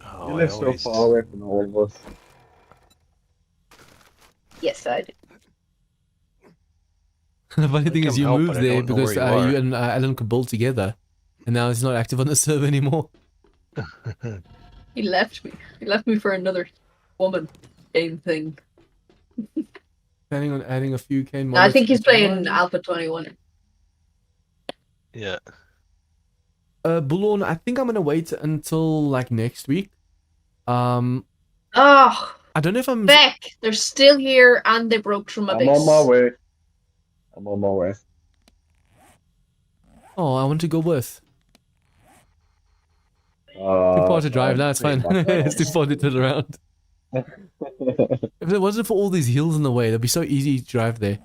Oh, You I live so always- far away from all of us. Yes, I do. The funny thing think is, I'm you out, moved but I there don't know because where you you are. and Alan could build together, and now he's not active on the server anymore. He left me. He left me for another woman game thing. Planning on adding a few Kane I mods. think he's to playing Patron. Alpha 21. Yeah. Bullorn, I think I'm gonna wait until like next week. Oh, I don't know if I'm. Beck! They're still here and they broke through my I'm base. on my way. I'm on my way. Oh, I want to go with. Too far to I'm drive. No, it's fine. pretty much It's too far to turn around. If it wasn't for all these hills in the way, it'd be so easy to drive there.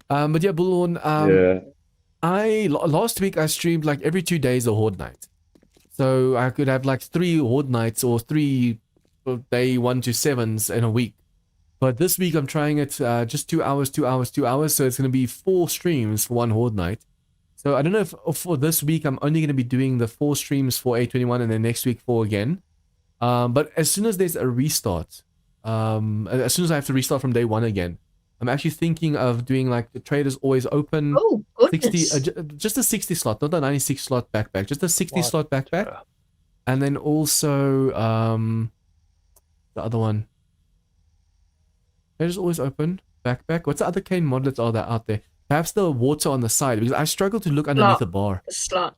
But yeah, Bullorn. yeah. Last week I streamed like every 2 days a Horde night, so I could have like 3 Horde nights or 3 day 1 to 7s in a week. But this week I'm trying it just 2 hours, 2 hours, 2 hours, so it's gonna be 4 streams for 1 Horde night. So I don't know if for this week I'm only gonna be doing the 4 streams for A21 and then next week 4 again. But as soon as there's a restart, as soon as I have to restart from day 1 again, I'm actually thinking of doing like the traders always open. Oh, goodness. 60, just a 60 slot, not a 96 slot backpack, just a 60 slot backpack. And then also, the other one. Traders always open, backpack. What's the other Kane modlets are there out there? Perhaps the water on the side, because I struggle to look underneath the bar. The slot.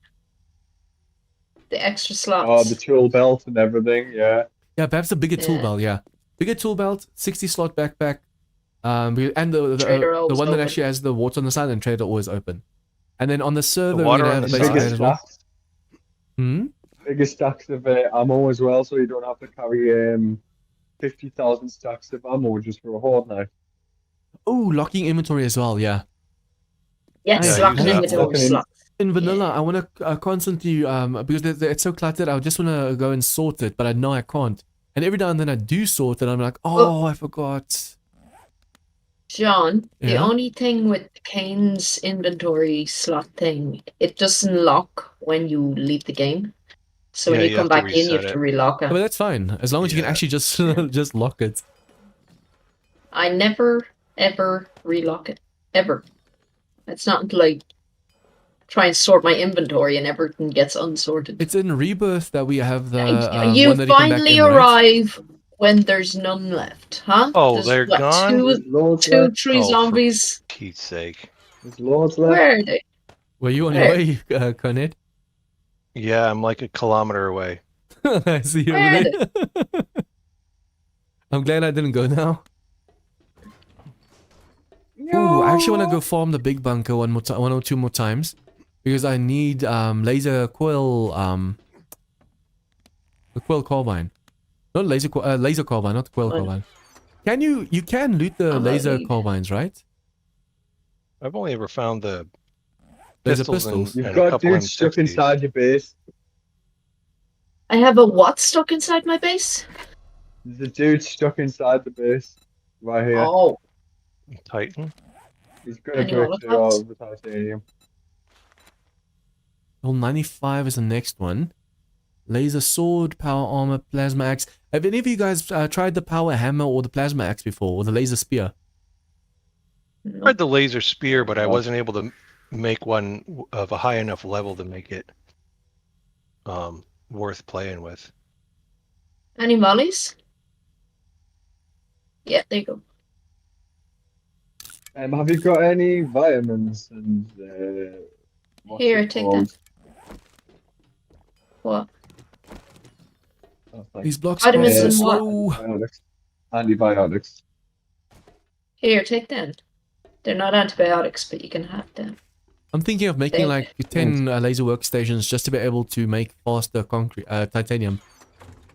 The extra slots. Oh, the tool belt and everything, yeah. Yeah, perhaps a bigger tool Yeah. belt, yeah. Bigger tool belt, 60 slot backpack. And Trader the always one that open. actually has the water on the side and trader always open. And then on the server, The we're water gonna on have the basic side. as well. Biggest stacks of ammo as well, so you don't have to carry 50,000 stacks of ammo just for a horde night. Oh, locking inventory as well, yeah. Yes, Yeah, locking use that inventory one. slots. In vanilla, I want to constantly, because it's so cluttered, I just want to go and sort it, but I know I can't. And every now and then I do sort it, I'm like, oh, I forgot. John, the Yeah? only thing with Kane's inventory slot thing, it doesn't lock when you leave the game. So when Yeah, you you come have to back in, you have reset to it. relock But it. that's fine, as long as you can Yeah. actually just just lock it. I never, ever relock it. Ever. It's not until I try and sort my inventory and everything gets unsorted. It's in Rebirth that we have the You one that you come back finally in, right? arrive when there's none left, huh? Oh, There's, they're gone? There's loads Two, left. 3 Oh, for- zombies. Pete's sake. There's loads left. Where are they? Were you on your way, Coned? Yeah, I'm like a kilometer away. I see you Where over are there. I'm glad I didn't go now. Ooh, I actually want to go farm the big bunker one or two more times, because I need laser coil the coil carbine, not laser carbine, not the coil carbine. Can you can loot the laser carbines, right? I've only ever found the Laser pistols pistols. and You've a got couple dudes stuck M60s. inside your base. I have a what stuck inside my base? There's a dude stuck inside the base. Right here. Oh, Titan. He's gonna Any break through all Molotovs? of the titanium. Well, 95 is the next one. Laser sword, power armor, plasma axe. Have any of you guys tried the power hammer or the plasma axe before, or the laser spear? I tried the laser spear, but I wasn't able to make one of a high enough level to make it worth playing with. any mollies? Yeah, there you go. Have you got any vitamins and what's Here, it take called? that. What? That's like These blocks Vitamins are and what? slow. antibiotics. Antibiotics. Here, take them. They're not antibiotics, but you can have them. I'm thinking of making There. like 10 laser workstations just to be able to make faster concrete, titanium.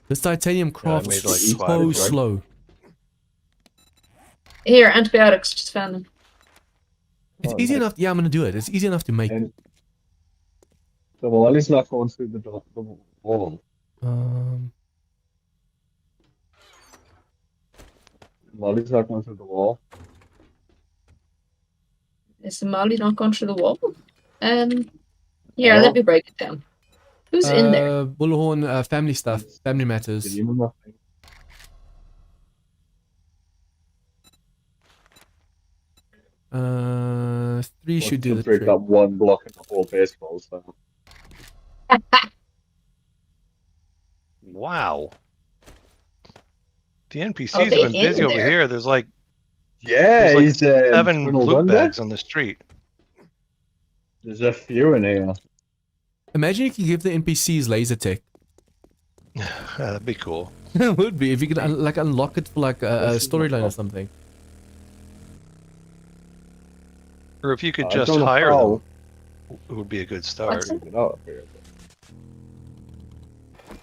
This titanium crafts made, like, so five, right? slow. Here, antibiotics. Just found them. It's Oh, easy nice. enough. Yeah, I'm gonna do it. It's easy enough to make. And the wall is not going through the wall. Molly's not going through the wall. Is the Molly not going through the wall? Here, No. let me break it down. Who's in there? Bullhorn, family stuff, It's family the matters. demon, I think. 3 should do To the break trick. that one block in the whole baseball style. Wow. The NPCs Oh, have they been busy in over there. here. There's like Yeah, he's 7 tunneled loot under. bags on the street. There's a few in here. Imagine you could give the NPCs laser tech. That'd be cool. It would be if you could like unlock it for like a That's storyline or not- something. Or if you could I just don't know hire how. them, it would be a good start. What's it? Get out of here.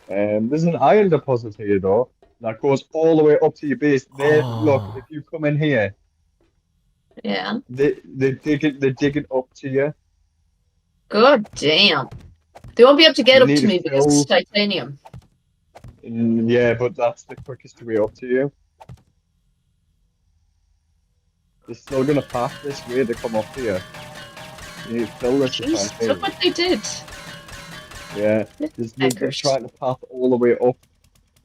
There's an iron deposit here though that goes all the way up to your base. There, look, Oh. if you come in here, Yeah. they dig it up to you. God damn. They won't be able to get You up need to to me because it's fill- titanium. Yeah, but that's the quickest way up to you. They're still gonna pass this way to come up here. You need to fill this to Jeez, titanium. look what they did. Yeah, they're Eckers. trying to path all the way up.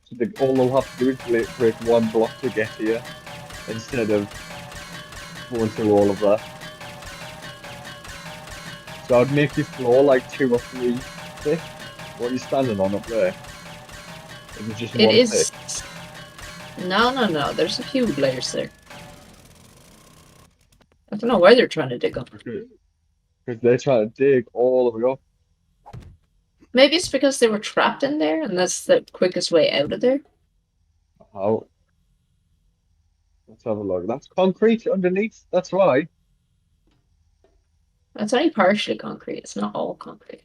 So all they'll have to do is break one block to get here, instead of going through all of that. So I'd make your floor like 2 or 3 thick. What are you standing on up there? Is it just It one is. thick? No. There's a few layers there. I don't know why they're trying to dig up. Because they're trying to dig all the way up. Maybe it's because they were trapped in there and that's the quickest way out of there. How? Let's have a look. That's concrete underneath. That's why. It's only partially concrete. It's not all concrete.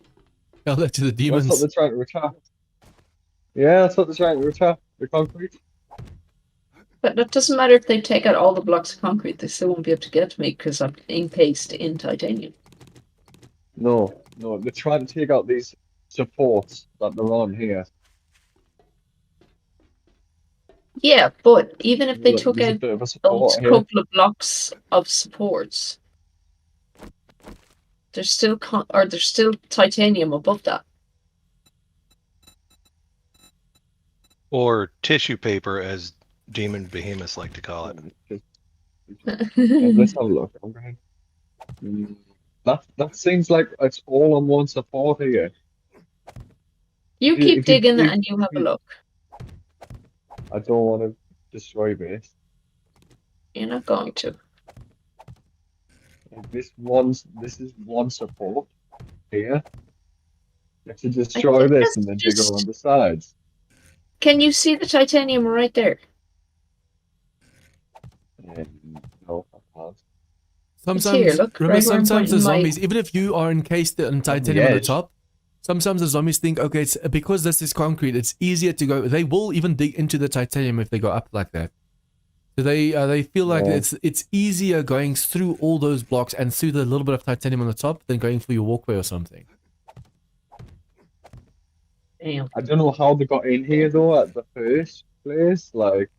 Tell that to the That's what demons. they're trying to retract. Yeah, that's what they're trying to retract. The concrete. But it doesn't matter if they take out all the blocks of concrete. They still won't be able to get to me because I'm encased in titanium. No, they're trying to take out these supports that they're on here. Yeah, but even if they Look, took there's a out bit of a those support here. couple of blocks of supports, there's still there's still titanium above that. Or tissue paper, as demon behemoths like to call it. Let's have a look. I'm gonna. That seems like it's all on one support here. You If keep you digging dig- and you have a look. I don't want to destroy base. You're not going to. This is one support here. You have to destroy think this and then that's dig just- around the sides. Can you see the titanium right there? No, I can't. Sometimes, here, look, remember, right where I'm sometimes the pointing my- zombies, even if you are encased in titanium on the edge. top, sometimes the zombies think, okay, it's because this is concrete, it's easier to go. They will even dig into the titanium if they go up like that. So they feel like Yeah. it's easier going through all those blocks and through the little bit of titanium on the top than going for your walkway or something. Damn. I don't know how they got in here though at the first place. Like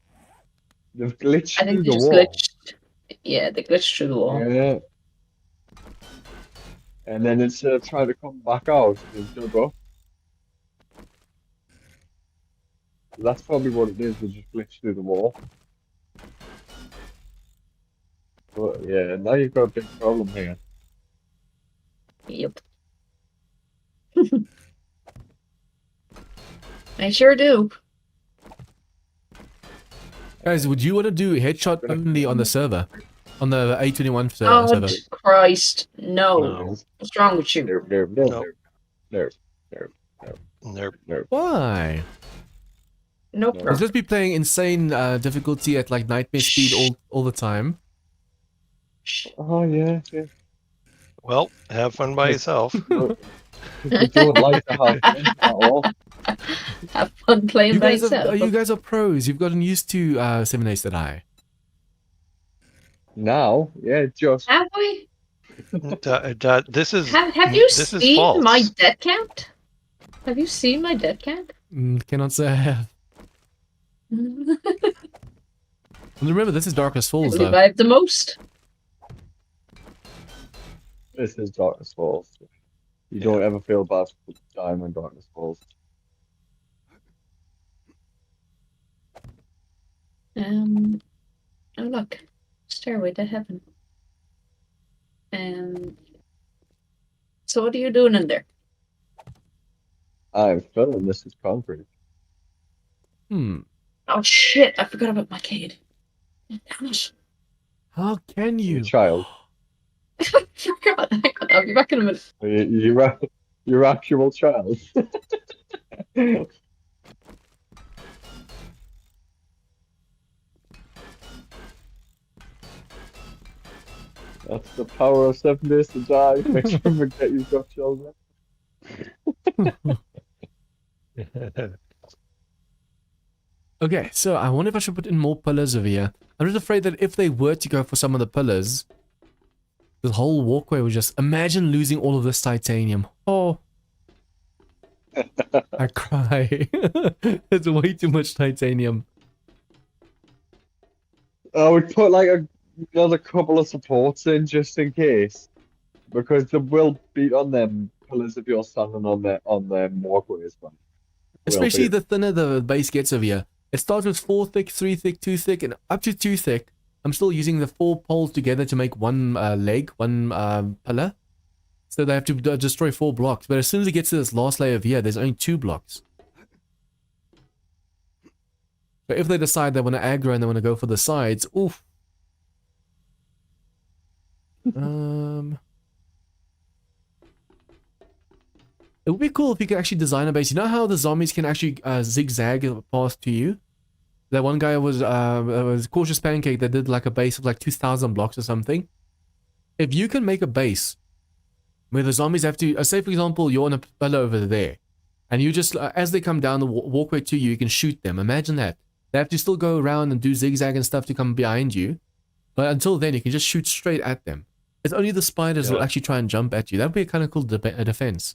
they've glitched I think through they the just wall. glitched. Yeah, they glitched through the wall. Yeah. And then instead of trying to come back out, they've dug up. That's probably what it is. They just glitched through the wall. But yeah, now you've got a big problem here. Yep. I sure do. Guys, would you want to do headshot only on the server? On the A21 Oh, server? Christ. No. No. What's wrong with you? They're Why? No No. We'll problem. just be playing insane difficulty at like nightmare speed all the time. Oh yeah, yeah. well, have fun by yourself. You don't like to have fun at all. have fun playing You by guys yourself. you guys are pros. You've gotten used to 7 Days to Die. Now, yeah, just Have we? This is Have you this is seen my false. death count? Have you seen my death count? Cannot say I have. And remember, this is Darkest I Falls, believe though. I have the most. this is Darkness Falls. You don't ever feel bad for dying when Darkness Falls. Oh look, Stairway to Heaven. So what are you doing in there? I'm filling this is concrete. Oh shit! I forgot about my kid. Damn it! How can Your you? child. I forgot. Hang on, I'll be back in a minute. Your actual child. That's the power of 7 Days to Die. Make sure you forget you've got children. Okay, so I wonder if I should put in more pillars over here. I'm just afraid that if they were to go for some of the pillars, the whole walkway would just... Imagine losing all of this titanium. Oh. I cry. It's way too much titanium. I would put like another couple of supports in just in case, because they will beat on them pillars if you're standing on their walkways, man. Especially the thinner the base gets over here. It starts with 4 thick, 3 thick, 2 thick, and up to 2 thick. I'm still using the 4 poles together to make one leg, one pillar. So they have to destroy 4 blocks. But as soon as it gets to this last layer of here, there's only 2 blocks. But if they decide they want to aggro and they want to go for the sides, oof. It would be cool if you could actually design a base. You know how the zombies can actually zigzag past to you? That one guy was Cautious Pancake that did like a base of like 2,000 blocks or something. If you can make a base where the zombies have to, say for example, you're on a pillar over there, and you just, as they come down the walkway to you, you can shoot them. Imagine that. They have to still go around and do zigzag and stuff to come behind you. But until then, you can just shoot straight at them. It's only the spiders will actually try and jump at you. That would be a kind of cool defense.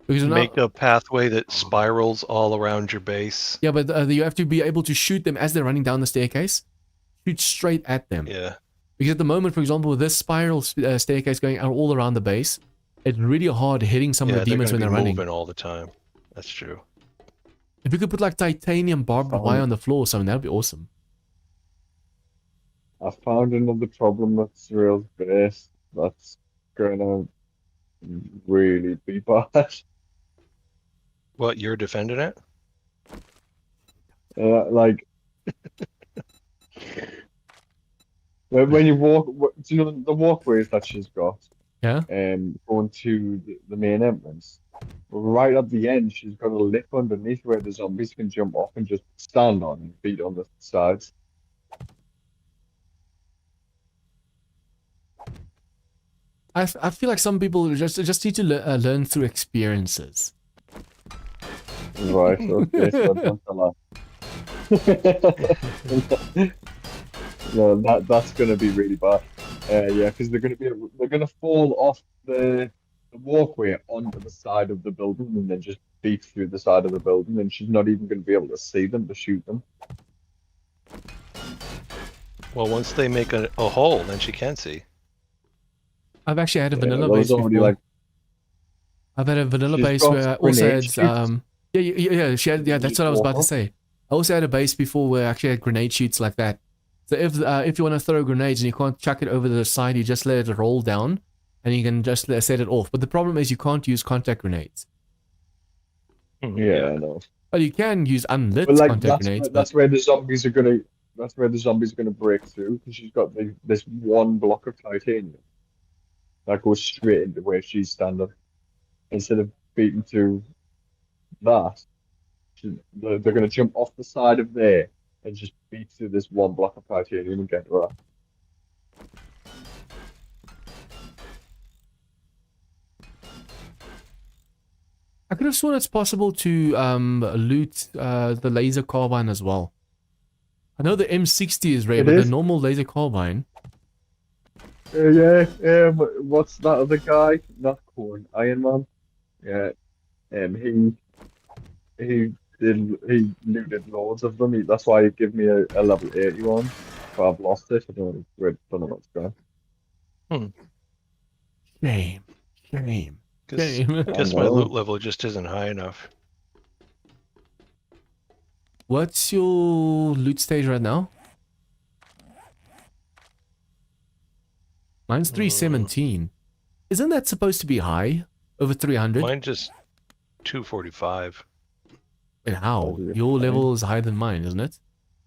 Because Make a pathway that spirals all around your base. Yeah, but you have to be able to shoot them as they're running down the staircase. Shoot straight at them. Yeah. Because at the moment, for example, with this spiral staircase going all around the base, it's really hard hitting some of the demons when they're running. Moving all the time. That's true. If you could put like titanium barbed wire on the floor or something, that'd be awesome. I found another problem with Surreal's base that's gonna really be bad. What, you're defending it? Like when you walk, do you know the walkways that she's got? Yeah. Going to the main entrance. Right at the end, she's got a lip underneath where the zombies can jump off and just stand on and beat on the sides. I feel like some people just need to learn through experiences. Right, okay, so don't tell her. No, that's gonna be really bad. Yeah, because they're gonna fall off the walkway onto the side of the building and then just beat through the side of the building, and she's not even gonna be able to see them to shoot them. Well, once they make a hole, then she can see. I've actually had a vanilla base before. I've had a vanilla base where I also had yeah, she had, that's what I was about to say. I also had a base before where I actually had grenade shoots like that. So if you want to throw grenades and you can't chuck it over the side, you just let it roll down and you can just set it off. But the problem is you can't use contact grenades. Yeah, I know. Well, you can use unlit contact grenades. That's where the zombies are gonna. That's where the zombies are gonna break through because she's got this one block of titanium that goes straight into where she's standing. Instead of beating through that, they're gonna jump off the side of there and just beat through this one block of titanium and get to her. I could have sworn it's possible to loot the laser carbine as well. I know the M60 is rare, It but is? the normal laser carbine. Yeah, what's that other guy? Not Corn, Iron Man. Yeah, he looted loads of them. That's why he gave me a level 81. But I've lost it. I don't know what's gone. Shame. Shame. Shame. Guess my loot level just isn't high enough. What's your loot stage right now? Mine's 317. Isn't that supposed to be high? Over 300? Mine just 245. Wait, how? Your level is higher than mine, isn't it?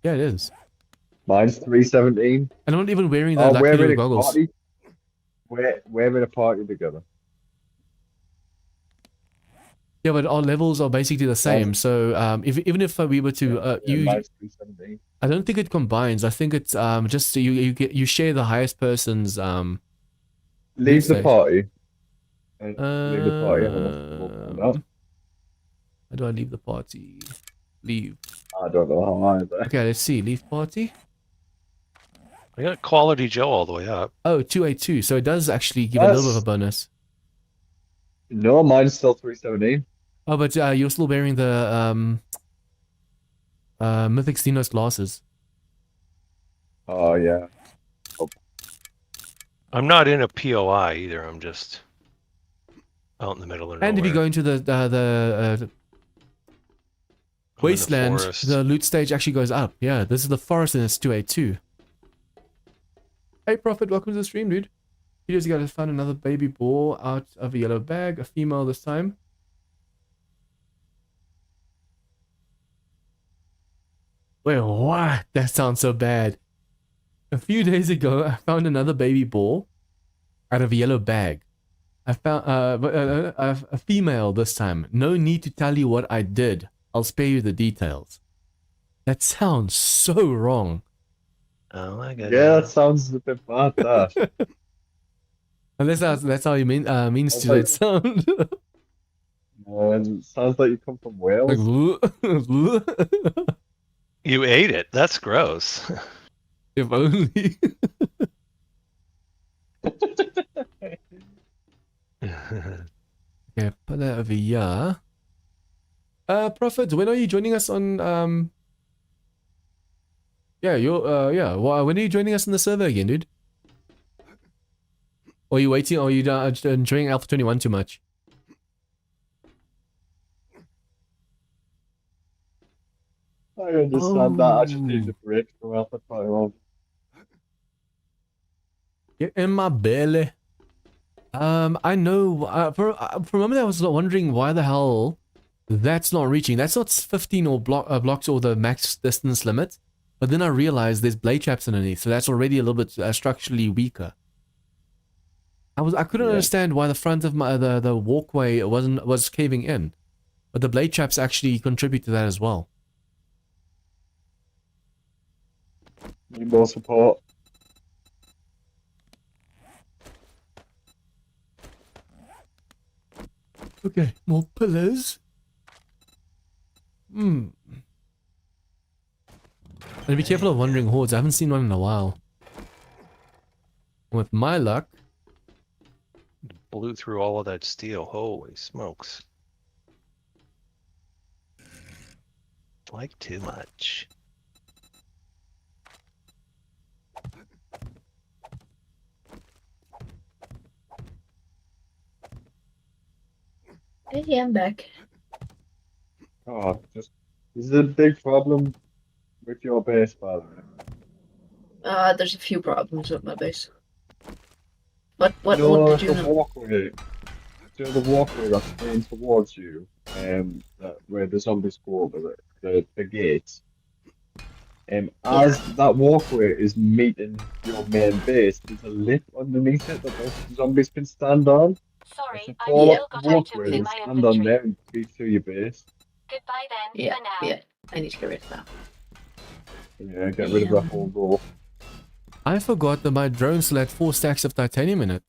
Yeah, it is. Mine's 317. And I'm not even wearing the Oh, lucky we're little in a goggles. party. We're in a party together. Yeah, but our levels are basically the same. So even if we were to Mine's 317. I don't think it combines. I think it's just you share the highest person's Leave the stage. party. Leave the party. And How do I leave the party? Leave. I don't know how either. Okay, let's see. Leave party. I got Quality Joe all the way up. Oh, 282. So it does actually give a little bit of a bonus. No, mine's still 317. Oh, but you're still wearing the Mythic Xenos glasses. Oh, yeah. I'm not in a POI either. I'm just out in the middle of nowhere. And if you go into the wasteland, the loot stage actually goes up. Yeah, this is the forest and it's 282. Hey, Prophet, welcome to the stream, dude. You just gotta find another baby boar out of a yellow bag, a female this time. Wait, what? That sounds so bad. A few days ago, I found another baby boar out of a yellow bag. I found a female this time. No need to tell you what I did. I'll spare you the details. That sounds so wrong. Oh my god. Yeah, that sounds a bit bad, that. Unless that's how you means to it sound. It sounds like you come from Wales. Like, You ate it. That's gross. if only. Okay, put that over here. Prophet, when are you joining us on yeah, you're when are you joining us on the server again, dude? Or are you waiting, or are you enjoying Alpha 21 too much? I understand that. I just need a break from Alpha 21. Get in my belly. I know. For a moment, I was wondering why the hell that's not reaching. That's not 15 or blocks or the max distance limit. But then I realized there's blade traps underneath, so that's already a little bit structurally weaker. I couldn't understand why the front of my the walkway was caving in, but the blade traps actually contribute to that as well. Need more support. Okay, more pillars. And be careful of wandering hordes. I haven't seen one in a while. With my luck, Blew through all of that steel. Holy smokes. Like too much. Hey, I'm back. Oh, this is a big problem with your base, by the way. There's a few problems with my base. What No, did you the know? walkway. So the walkway that's going towards you, where the zombies go over the gate. As that walkway is meeting your main base, there's a lip underneath it that those zombies can stand on. Sorry, It's a I've fall still off got the walkway items in and my stand on inventory. there and feed through your base. Goodbye then, Yeah, for now. yeah. I need to get rid of that. Yeah, get rid of that whole row. I forgot that my drone still had 4 stacks of titanium in it.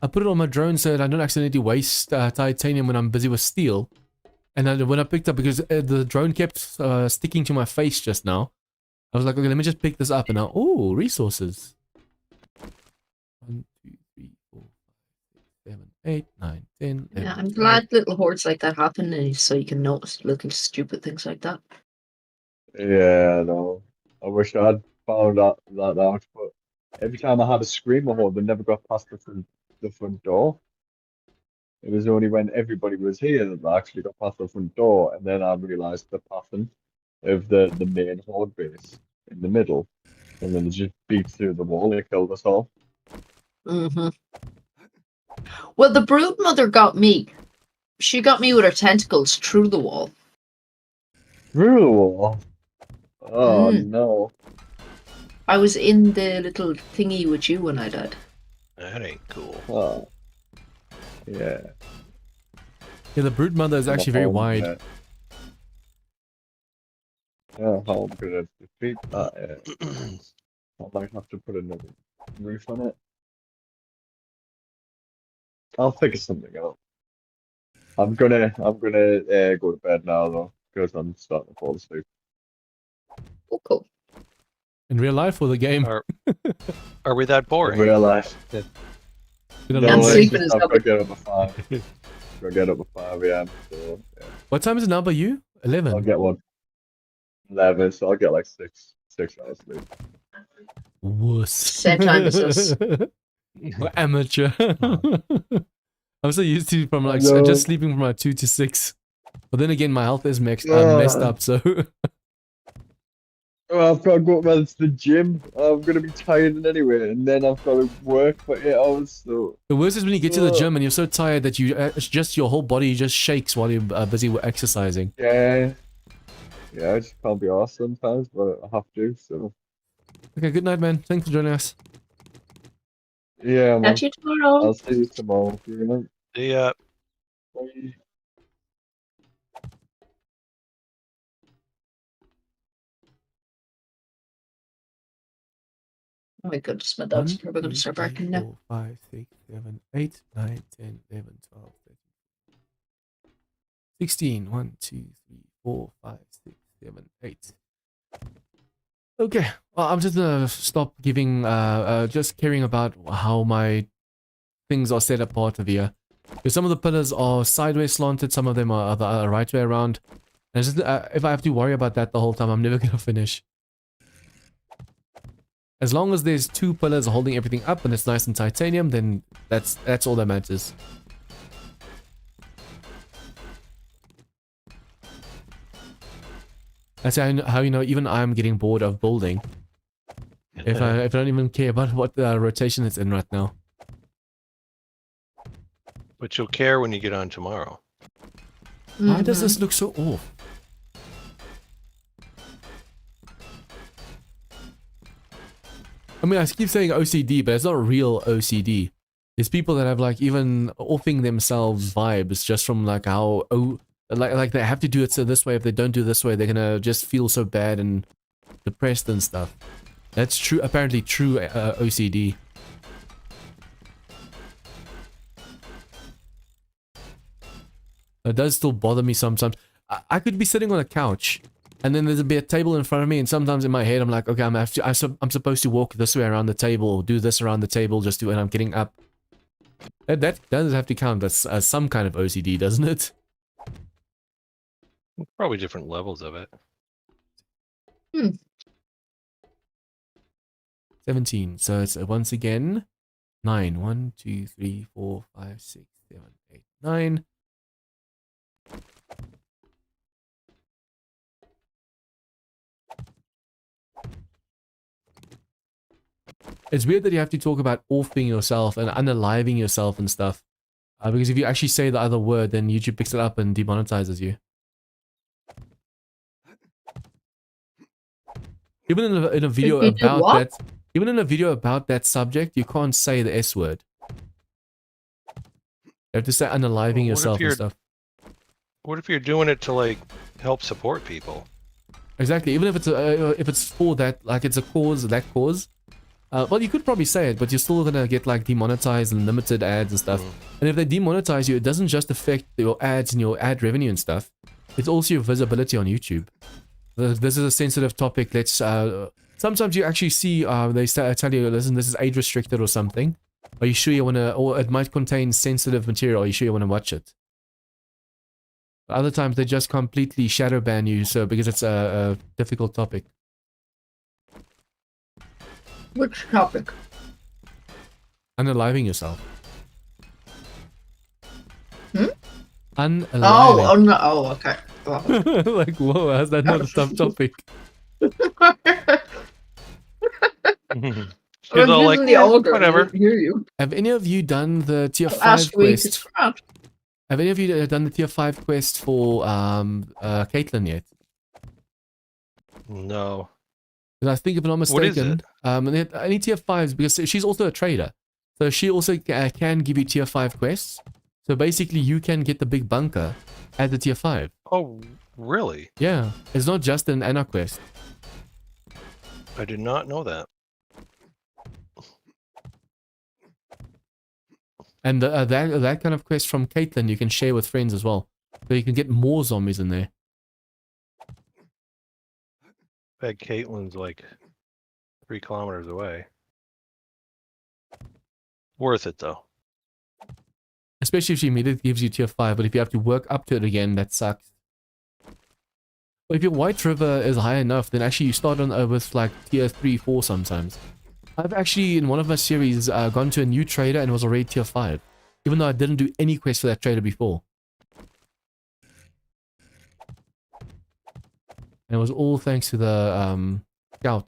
I put it on my drone so that I don't accidentally waste titanium when I'm busy with steel. And then when I picked up, because the drone kept sticking to my face just now, I was like, okay, let me just pick this up. And now, oh, resources. 1, 2, 3, 4, 5, 6, 7, 8, 9, 10. Yeah, 11, I'm 12. glad little hordes like that happen, so you can notice little stupid things like that. Yeah, no. I wish I'd found that out, but every time I had a screamer horde, they never got past the front door. It was only when everybody was here that they actually got past the front door, and then I realised the pattern of the main horde base in the middle, and then they just beat through the wall and killed us all. Mm-hmm. Well, the brood mother got me. She got me with her tentacles through the wall. Through the wall? Oh Mm. no. I was in the little thingy with you when I died. That ain't cool. Oh. Yeah. Yeah, the brood mother is actually very wide. Yeah, how I'm gonna defeat that. I might have to put another roof on it. I'll figure something out. I'm gonna go to bed now though, because I'm starting to fall asleep. Oh, cool. In real life or the game? Are we that In boring? real life. Been a And long it's day. sleeping just is I've got double. to get up at 5. Gotta get up at 5 a.m. So yeah, What time is it now by you? I'll 11. get one. 11, so I'll get like 6 hours sleep. Wuss. Same time as us. Amateur. I'm so used to from like No. just sleeping from like 2 to 6. But then again, my health is messed up, so Well, I've got to go to the gym. I'm gonna be tired anyway, and then I've got to work for 8 hours. So the worst is when you get to the gym and you're so tired that you it's just your whole body just shakes while you're busy exercising. yeah, I just can't be arsed sometimes, but I have to. So Okay, good night, man. Thanks for joining us. yeah, man. Catch you tomorrow. I'll see you tomorrow. You know? The Bye. Oh my goodness, my dog's 1, probably going 2, to start 3, barking now. 4, 5, 6, 7, 8, 9, 10, 11, 12, 13, 16. 1, 2, 3, 4, 5, 6, 7, 8. Okay, well, I'm just gonna stop giving, just caring about how my things are set apart of here. Because some of the pillars are sideways slanted, some of them are the right way around. And it's just, if I have to worry about that the whole time, I'm never gonna finish. As long as there's 2 pillars holding everything up and it's nice and titanium, then that's all that matters. That's how you know even I'm getting bored of building. If I don't even care about what rotation it's in right now. but you'll care when you get on tomorrow. Why does Mhm. this look so off? I mean, I keep saying OCD, but it's not real OCD. It's people that have like even offing themselves vibes just from like how like they have to do it so this way. If they don't do this way, they're gonna just feel so bad and depressed and stuff. That's true. Apparently, true OCD. It does still bother me sometimes. I could be sitting on a couch, and then there's a table in front of me, and sometimes in my head I'm like, okay, I'm supposed to walk this way around the table, or do this around the table, just when I'm getting up. That does have to count as some kind of OCD, doesn't it? Probably different levels of it. 17. So it's once again 9. 1, 2, 3, 4, 5, 6, 7, 8, 9. It's weird that you have to talk about offing yourself and unaliving yourself and stuff. Because if you actually say the other word, then YouTube picks it up and demonetizes you. Even in a video you do about what? that, even in a video about that subject, you can't say the S word. You have to say unaliving Well, what if yourself and you're- stuff. What if you're doing it to like help support people? Exactly. Even if it's for that, like it's a cause, that cause. Well, you could probably say it, but you're still gonna get like demonetized and limited ads and stuff. And if they demonetize you, it doesn't just affect your ads and your ad revenue and stuff. It's also your visibility on YouTube. This is a sensitive topic. Let's. Sometimes you actually see they tell you, listen, this is age restricted or something. Are you sure you wanna? Or it might contain sensitive material. Are you sure you wanna watch it? Other times they just completely shadow ban you, so because it's a difficult topic. Which topic? Unaliving yourself. Hmm? Unaliving. Oh no! Oh, okay. Oh. Like, whoa, how's that not a tough topic? She's all like, yeah, whatever. Hear you. Have any of you done the tier 5 Last week quest? it's crap. Have any of you done the tier 5 quest for Caitlyn yet? No. And I think if I'm not What is mistaken, any tier 5s, because she's also a trader. So she also can give you tier 5 quests. So basically you can get the big bunker at the tier 5. Oh, really? Yeah, it's not just an Anna quest. I did not know that. And that kind of quest from Caitlyn you can share with friends as well. So you can get more zombies in there. Bet Caitlyn's like 3 kilometers away. Worth it though. Especially if she immediately gives you tier 5, but if you have to work up to it again, that sucks. But if your White River is high enough, then actually you start on with like tier 3, 4 sometimes. I've actually, in one of my series, gone to a new trader and was already tier 5. Even though I didn't do any quest for that trader before. And it was all thanks to the scout.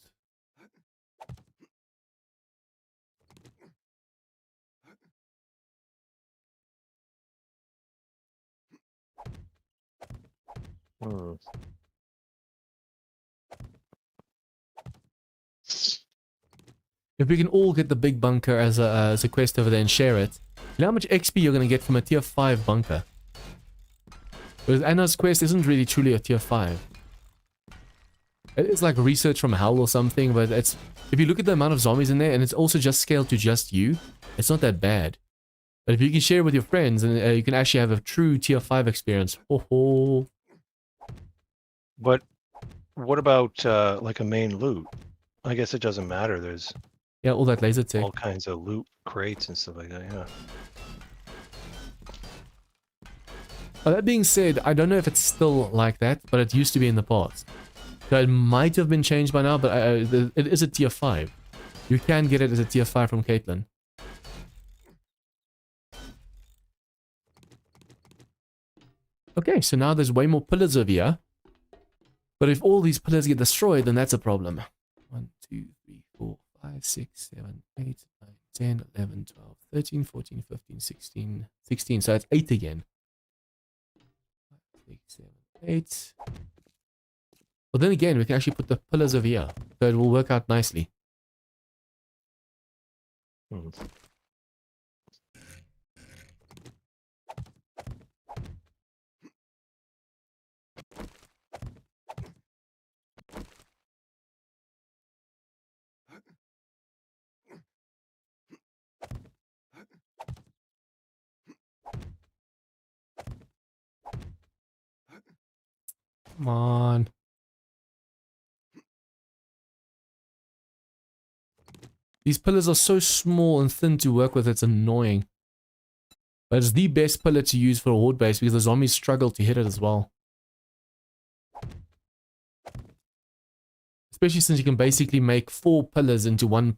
Hmm. If we can all get the big bunker as a quest over there and share it, you know how much XP you're going to get from a tier 5 bunker? Because Anna's quest isn't really truly a tier 5. It's like research from hell or something, but it's, if you look at the amount of zombies in there, and it's also just scaled to just you, it's not that bad. But if you can share it with your friends, and you can actually have a true tier 5 experience. Oh ho. But what about like a main loot? I guess it doesn't matter. There's Yeah, all that laser tech. all kinds of loot crates and stuff like that, yeah. That being said, I don't know if it's still like that, but it used to be in the past. So it might have been changed by now, but it is a tier 5. You can get it as a tier 5 from Caitlyn. Okay, so now there's way more pillars over here. But if all these pillars get destroyed, then that's a problem. 1, 2, 3, 4, 5, 6, 7, 8, 9, 10, 11, 12, 13, 14, 15, 16, 16. So that's 8 again. 5, 6, 7, 8. Well, then again, we can actually put the pillars over here. So it will work out nicely. Hmm. Come on. These pillars are so small and thin to work with, it's annoying. But it's the best pillar to use for a horde base because the zombies struggle to hit it as well. Especially since you can basically make 4 pillars into one...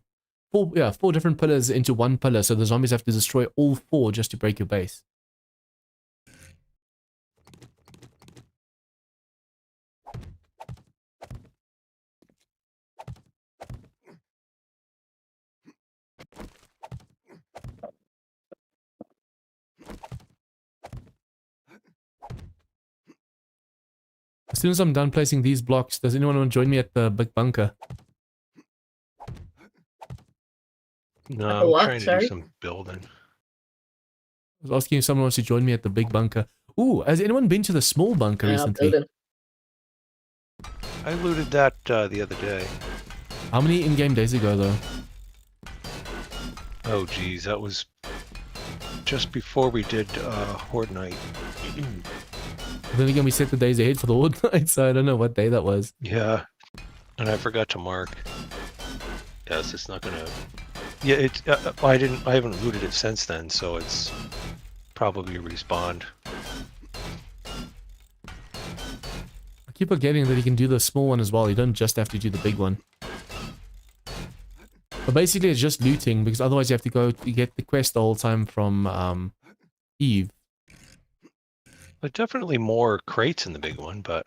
4 different pillars into one pillar, so the zombies have to destroy all 4 just to break your base. As soon as I'm done placing these blocks, does anyone want to join me at the big bunker? No, I'm What? trying to Sorry? do some building. I was asking if someone wants to join me at the big bunker. Ooh, has anyone been to the small bunker Yeah, recently? building. I looted that the other day. How many in-game days ago, though? Oh geez, that was just before we did Horde Night. Then again, we set the days ahead for the Horde night, so I don't know what day that was. Yeah, and I forgot to mark. Yes, it's not gonna. Yeah, it's. I haven't looted it since then, so it's probably respawned. I keep forgetting that you can do the small one as well. You don't just have to do the big one. But basically, it's just looting, because otherwise you have to go to get the quest the whole time from Eve. But definitely more crates in the big one, but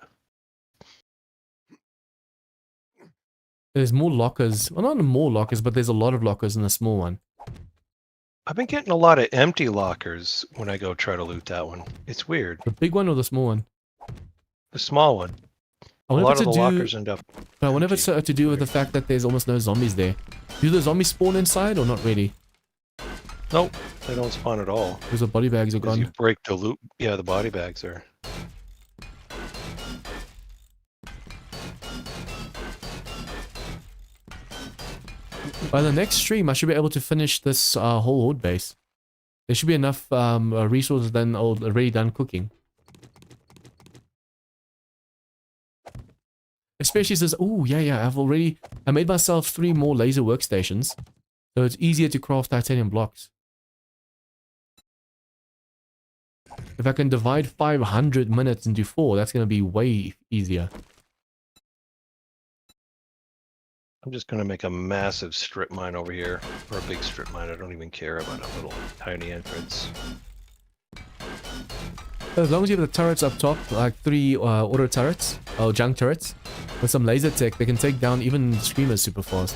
There's more lockers. Well, not more lockers, but there's a lot of lockers in the small one. I've been getting a lot of empty lockers when I go try to loot that one. It's weird. The big one or the small one? The small one. I A wonder lot if of it's the to do, lockers end up. but I wonder if empty. it's to do with the fact that there's almost no zombies there. Do the zombies spawn inside or not really? Nope, they don't spawn at all. Because the body bags are 'Cause you gone. break the loot. Yeah, the body bags are. By the next stream, I should be able to finish this whole Horde base. There should be enough resources then already done cooking. Especially since, oh yeah, I made myself 3 more laser workstations. So it's easier to craft titanium blocks. If I can divide 500 minutes into 4, that's going to be way easier. I'm just gonna make a massive strip mine over here, or a big strip mine. I don't even care about a little tiny entrance. As long as you have the turrets up top, like 3 auto turrets, or junk turrets, with some laser tech, they can take down even screamers super fast.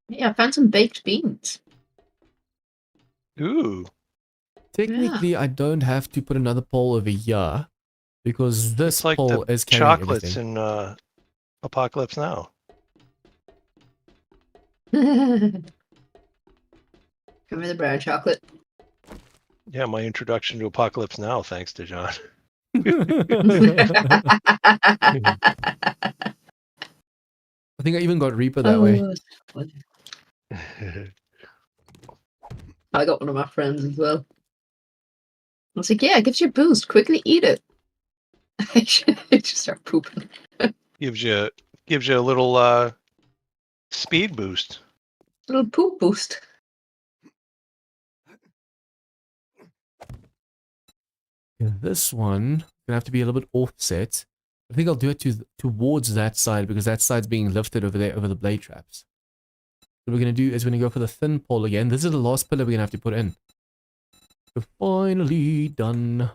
Yeah, I found some baked beans. Ooh, Technically, I don't have to put another pole over here, because this it's like pole the is carrying chocolates everything. in Apocalypse Now. Remember the brown chocolate? Yeah, my introduction to Apocalypse Now, thanks to John. I think I even got Reaper that way. that's funny. I got one of my friends as well. I was like, yeah, it gives you a boost. Quickly eat it. I just start pooping. gives you a little speed boost. Little poop boost. Yeah, this one gonna have to be a little bit offset. I think I'll do it towards that side because that side's being lifted over there over the blade traps. What we're gonna do is we're gonna go for the thin pole again. This is the last pillar we're gonna have to put in. We're finally done.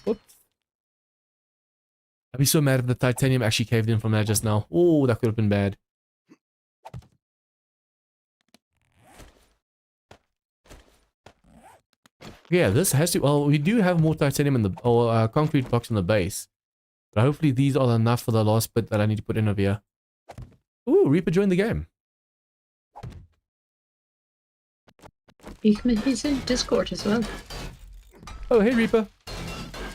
Whoops. I'd be so mad if the titanium actually caved in from that just now. Oh, that could have been bad. Yeah, this has to... Well, we do have more titanium in the... or concrete blocks in the base. But hopefully these are enough for the last bit that I need to put in over here. Ooh, Reaper joined the game. He's in Discord as well. Oh, hey Reaper.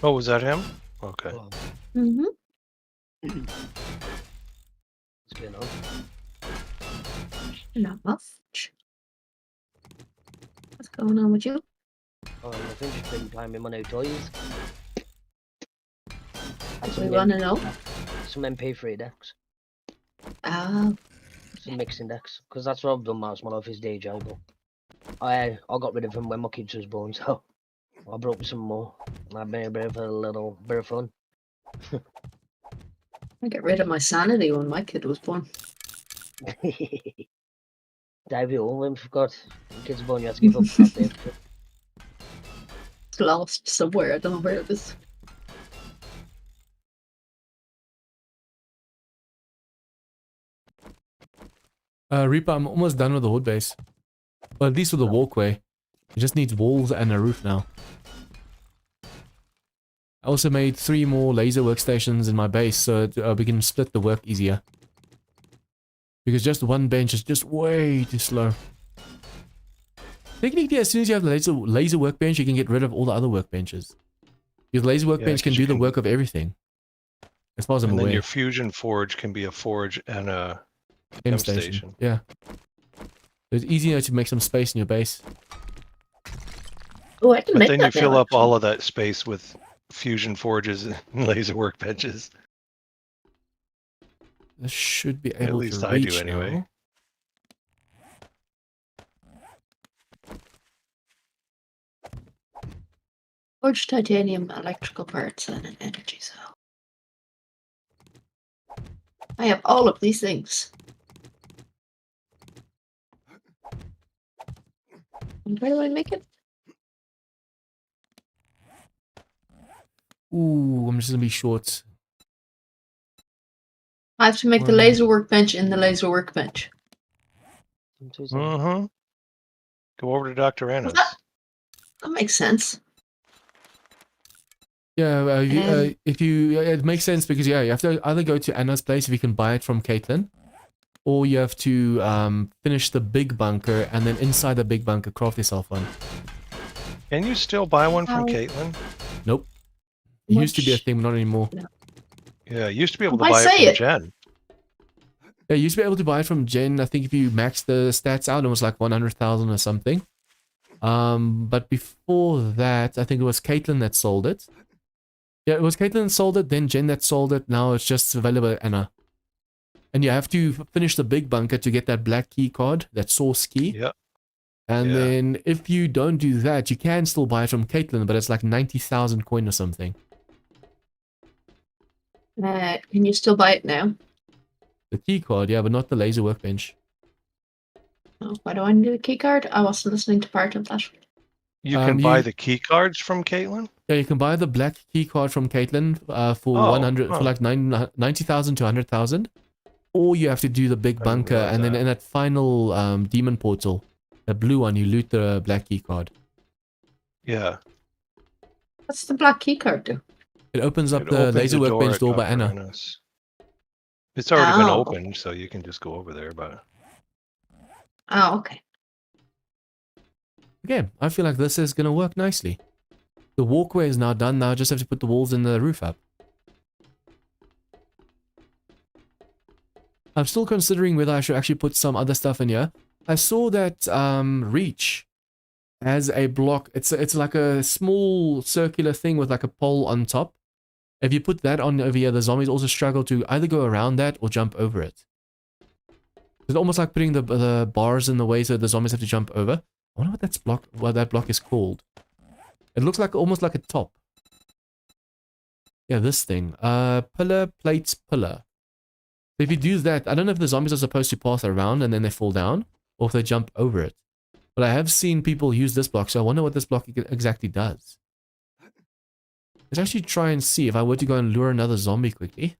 Oh, was that him? Okay. Mm-hmm. What's going on? Not much. What's going on with you? Oh, nothing, just been buying me my new toys. We want to know. Some MP3 decks, Oh, some mixing decks, because that's what I've done most of my life is DJ, but I got rid of them when my kids was born, so I brought me some more. And I've been a bit of a little bit of fun. I get rid of my sanity when my kid was born. Davey, when we forgot your kids born, you have to give up that day. It's lost somewhere. I don't know where it is. Reaper, I'm almost done with the Horde base. Well, at least with the walkway. It just needs walls and a roof now. I also made 3 more laser workstations in my base so we can split the work easier. Because just one bench is just way too slow. Technically, as soon as you have the laser workbench, you can get rid of all the other workbenches. Your laser workbench 'cause can you do the can- work of everything. As far as I'm And then aware. your fusion forge can be a forge and a M temp station. Yeah. It's easier to make some space in your base. Oh, I can But make then you that now, fill up actually. all of that space with fusion forges and laser workbenches. This should be At able least to I do reach anyway. now. Forged titanium, electrical parts, and an energy cell. I have all of these things. And where do I make it? Ooh, I'm just gonna be short. I have to make the One. laser workbench in the laser workbench. Mm-hmm. Go over to Dr. Well, Ennis. that makes sense. Yeah, if you, it makes sense because you have to either go to Anna's place if you can buy it from Caitlin, or you have to finish the big bunker and then inside the big bunker craft yourself one. Can you still buy one from How Caitlin? Nope. It used to be a much- thing, but not anymore. Yeah, you used to be able to Why buy it say from it? Jen. Yeah, you used to be able to buy it from Jen. I think if you maxed the stats out, it was like 100,000 or something. But before that, I think it was Caitlin that sold it. Yeah, it was Caitlin that sold it, then Jen that sold it. Now it's just available at Anna. And you have to finish the big bunker to get that black key card, that source key. Yeah. And Yeah. then if you don't do that, you can still buy it from Caitlin, but it's like 90,000 coin or something. Can you still buy it now? The key card, yeah, but not the laser workbench. Oh, why do I need a key card? I wasn't listening to part of that. You can buy you- the key cards from Caitlin? Yeah, you can buy the black key card from Caitlin for Oh, 100 huh. for like 90,000 to 100,000, or you have to do the big I didn't bunker, realize and then that. in that final demon portal, the blue one, you loot the black key card. Yeah. What's the black key card do? It opens up It the opens laser the workbench at door by Dr. Anna. Ennis. It's already been Oh. opened, so you can just go over there, but Oh, okay. Okay, I feel like this is gonna work nicely. The walkway is now done. Now I just have to put the walls and the roof up. I'm still considering whether I should actually put some other stuff in here. I saw that Reach has a block. It's like a small circular thing with like a pole on top. If you put that on over here, the zombies also struggle to either go around that or jump over it. It's almost like putting the bars in the way so the zombies have to jump over. I wonder what that block is called. It looks like almost like a top. Yeah, this thing. Pillar, plates, pillar. So if you do that, I don't know if the zombies are supposed to pass around and then they fall down, or if they jump over it. But I have seen people use this block, so I wonder what this block exactly does. Let's actually try and see if I were to go and lure another zombie quickly.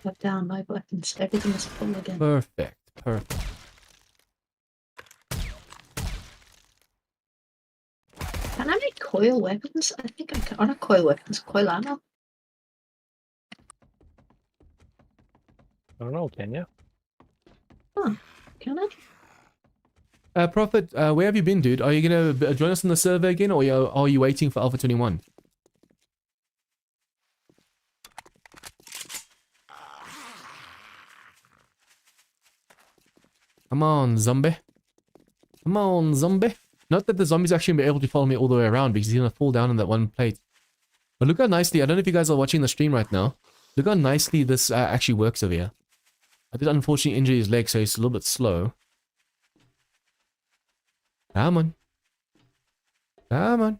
Put down my weapons. Everything is full again. Perfect, perfect. Can I make coil weapons? I think I can. Or not coil weapons, coil ammo. I don't know, can you? Can I? Prophet, where have you been, dude? Are you gonna join us on the server again, or are you waiting for Alpha 21? Come on, zombie. Come on, zombie. Not that the zombies actually be able to follow me all the way around because he's gonna fall down in that one plate. But look how nicely, I don't know if you guys are watching the stream right now. Look how nicely this actually works over here. I did unfortunately injure his leg, so he's a little bit slow. Come on. Come on.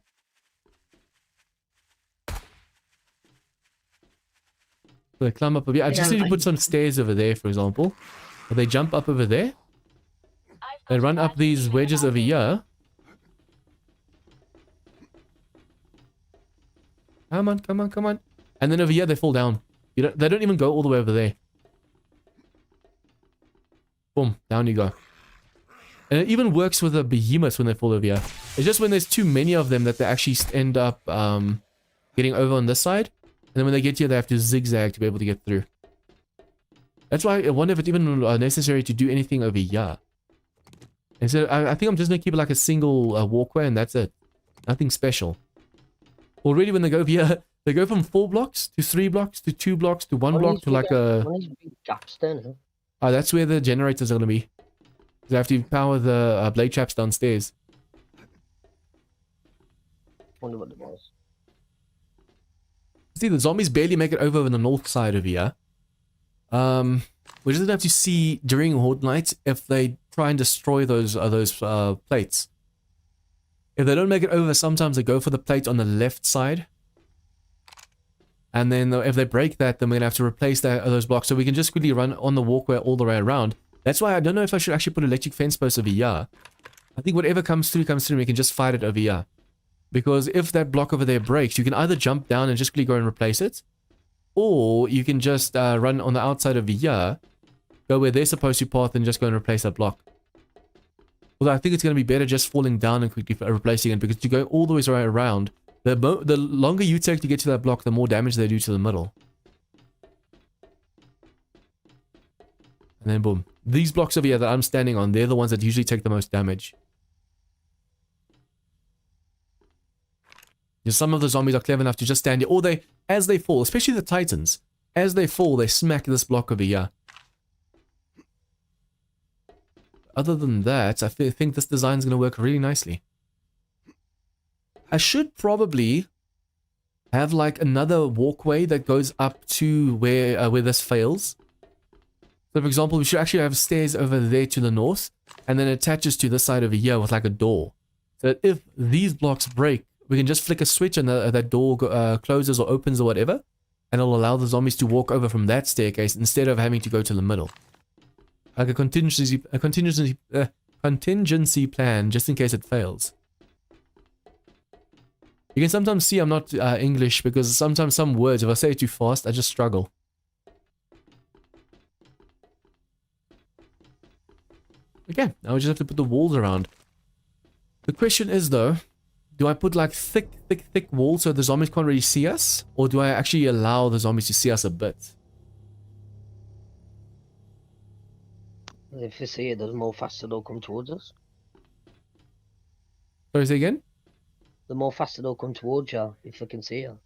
So they climb up over here. I just need to put some stairs over there, for example. But they jump up over there. They run up these wedges over here. Come on, come on, come on. And then over here they fall down. They don't even go all the way over there. Boom, down you go. And it even works with the behemoths when they fall over here. It's just when there's too many of them that they actually end up getting over on this side. And then when they get here, they have to zigzag to be able to get through. That's why I wonder if it's even necessary to do anything over here. And so I think I'm just going to keep it like a single walkway and that's it. Nothing special. Already when they go over here, they go from 4 blocks to 3 blocks to 2 blocks to 1 block to like a... One of these big gaps there, no? Oh, that's where the generators are going to be. They have to power the blade traps downstairs. Wonder what it was. See, the zombies barely make it over on the north side of here. We just have to see during Horde night if they try and destroy those plates. If they don't make it over, sometimes they go for the plate on the left side. And then if they break that, then we're going to have to replace those blocks. So we can just quickly run on the walkway all the way around. That's why I don't know if I should actually put electric fence posts over here. I think whatever comes through, we can just fight it over here. Because if that block over there breaks, you can either jump down and just quickly go and replace it. Or you can just run on the outside over here. Go where they're supposed to path and just go and replace that block. Although I think it's going to be better just falling down and quickly replacing it. Because to go all the way around, the longer you take to get to that block, the more damage they do to the middle. And then boom. These blocks over here that I'm standing on, they're the ones that usually take the most damage. Some of the zombies are clever enough to just stand here. Or they, as they fall, especially the titans, as they fall, they smack this block over here. Other than that, I think this design is going to work really nicely. I should probably have like another walkway that goes up to where this fails. So for example, we should actually have stairs over there to the north, and then it attaches to this side over here with like a door. So that if these blocks break, we can just flick a switch and that door closes or opens or whatever, and it'll allow the zombies to walk over from that staircase instead of having to go to the middle. Like a contingency plan just in case it fails. You can sometimes see I'm not English because sometimes some words, if I say it too fast, I just struggle. Okay, now we just have to put the walls around. The question is though, do I put like thick walls so the zombies can't really see us? Or do I actually allow the zombies to see us a bit? If you see it, there's more faster they'll come towards us. Sorry, say again? The more faster they'll come towards you if they can see you.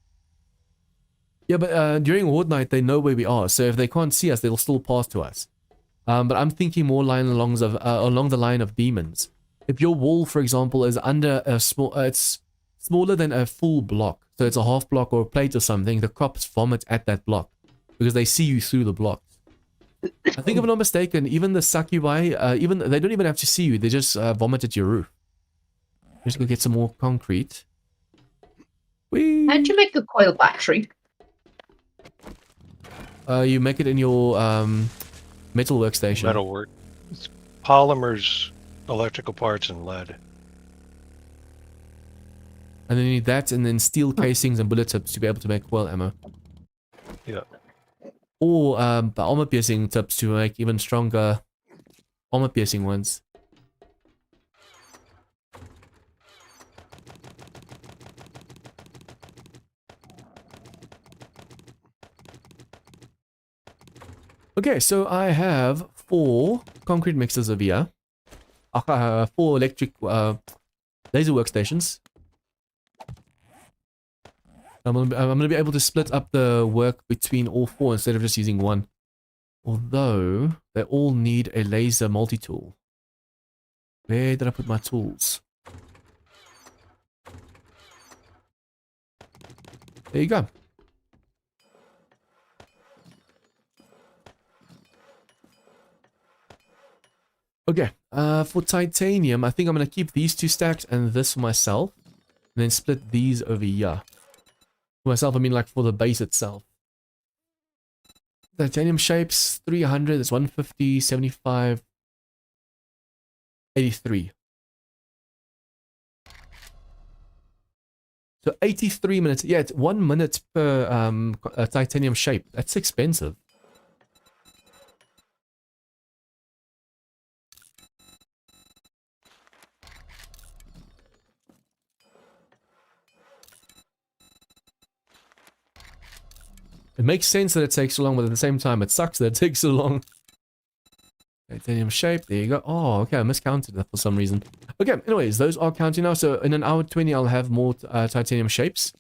Yeah, but during Horde night, they know where we are. So if they can't see us, they'll still pass to us. But I'm thinking more along the line of demons. If your wall, for example, is under a it's smaller than a full block, so it's a half block or a plate or something, the cops vomit at that block because they see you through the block. I think if I'm not mistaken, even the succubi, they don't even have to see you, they just vomit at your roof. Just go get some more concrete. Whee! How'd you make a coil battery? You make it in your metal workstation. Metalwork. It's polymers, electrical parts, and lead. And then you need that, and then steel casings and bullet tips to be able to make coil ammo. Yeah. Or the armor piercing tips to make even stronger armor piercing ones. Okay, so I have 4 concrete mixers over here. 4 electric laser workstations. I'm gonna be able to split up the work between all 4 instead of just using one. Although they all need a laser multi-tool. Where did I put my tools? There you go. Okay, for titanium, I think I'm going to keep these 2 stacked and this for myself. And then split these over here. For myself, I mean like for the base itself. Titanium shapes, 300, that's 150, 75, 83. So 83 minutes, yeah, it's 1 minute per titanium shape. That's expensive. It makes sense that it takes so long, but at the same time, it sucks that it takes so long. Titanium shape, there you go. Oh, okay, I miscounted that for some reason. Okay, anyways, those are counting now. So in an hour 20, I'll have more titanium shapes.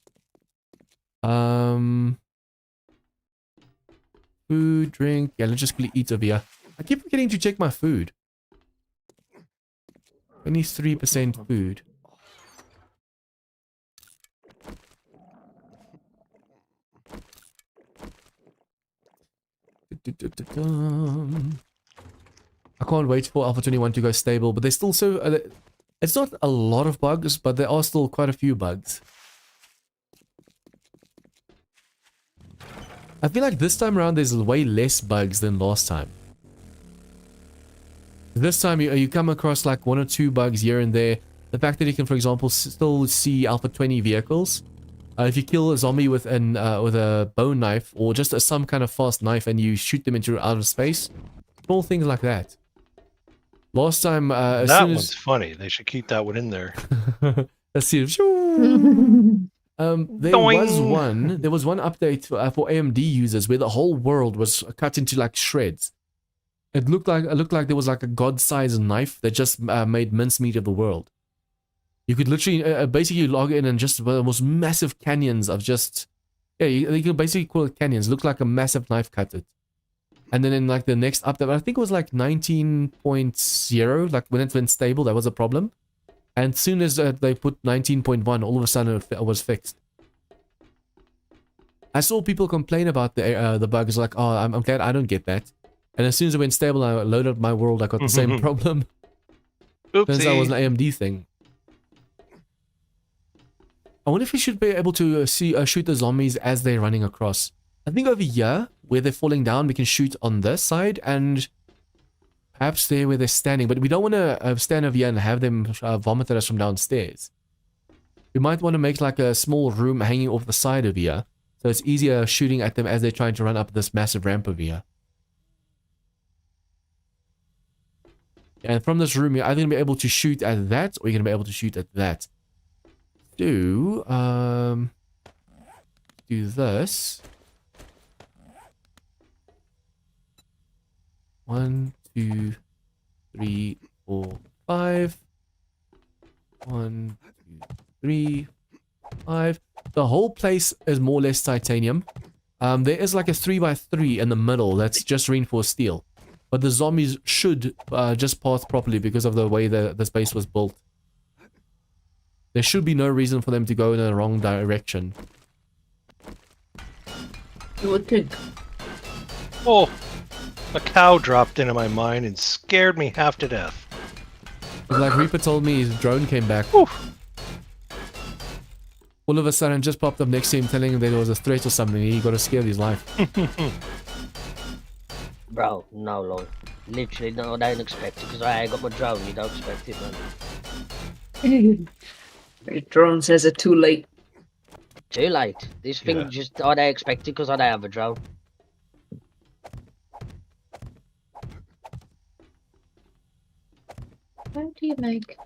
Food, drink. Yeah, let's just quickly eat over here. I keep forgetting to check my food. 23% food. I can't wait for Alpha 21 to go stable, but there's still so... it's not a lot of bugs, but there are still quite a few bugs. I feel like this time around there's way less bugs than last time. This time you come across like 1 or 2 bugs here and there. The fact that you can, for example, still see Alpha 20 vehicles. If you kill a zombie with a bone knife or just some kind of fast knife and you shoot them into outer space, small things like that. Last time, as That soon one's funny. They should keep that one in there. let's see. There Doing. was one update for AMD users where the whole world was cut into like shreds. It looked like there was like a god-sized knife that just made mincemeat of the world. You could literally basically log in and just the most massive canyons of just you could basically call it canyons. Looked like a massive knife cut it. And then in like the next update, I think it was like 19.0, like when it went stable, that was a problem. And as soon as they put 19.1, all of a sudden it was fixed. I saw people complain about the bugs, like, oh, I'm glad I don't get that. And as soon as it went stable, I loaded up my world, I got the same problem. Turns out it was an AMD thing. I wonder if we should be able to shoot the zombies as they're running across. I think over here, where they're falling down, we can shoot on this side, and perhaps there where they're standing. But we don't want to stand over here and have them vomit at us from downstairs. We might want to make like a small room hanging off the side over here, so it's easier shooting at them as they're trying to run up this massive ramp over here. And from this room, you're either going to be able to shoot at that, or you're going to be able to shoot at that. Do this. 1, 2, 3, 4, 5. 1, 2, 3, 5. The whole place is more or less titanium. There is like a 3x3 in the middle that's just reinforced steel. But the zombies should just pass properly because of the way the space was built. There should be no reason for them to go in the wrong direction. You would think. Oh, a cow dropped into my mind and scared me half to death. Like Reaper told me his drone came back. Oof. All of a sudden just popped up next to him telling him that there was a threat or something. He got scared his life. Bro, no, Lord. Literally, no, I didn't expect it because I got my drone. You don't expect it, man. Your drone says it too late. Too late. This thing just, I didn't expect it because I don't have a drone. How do you make?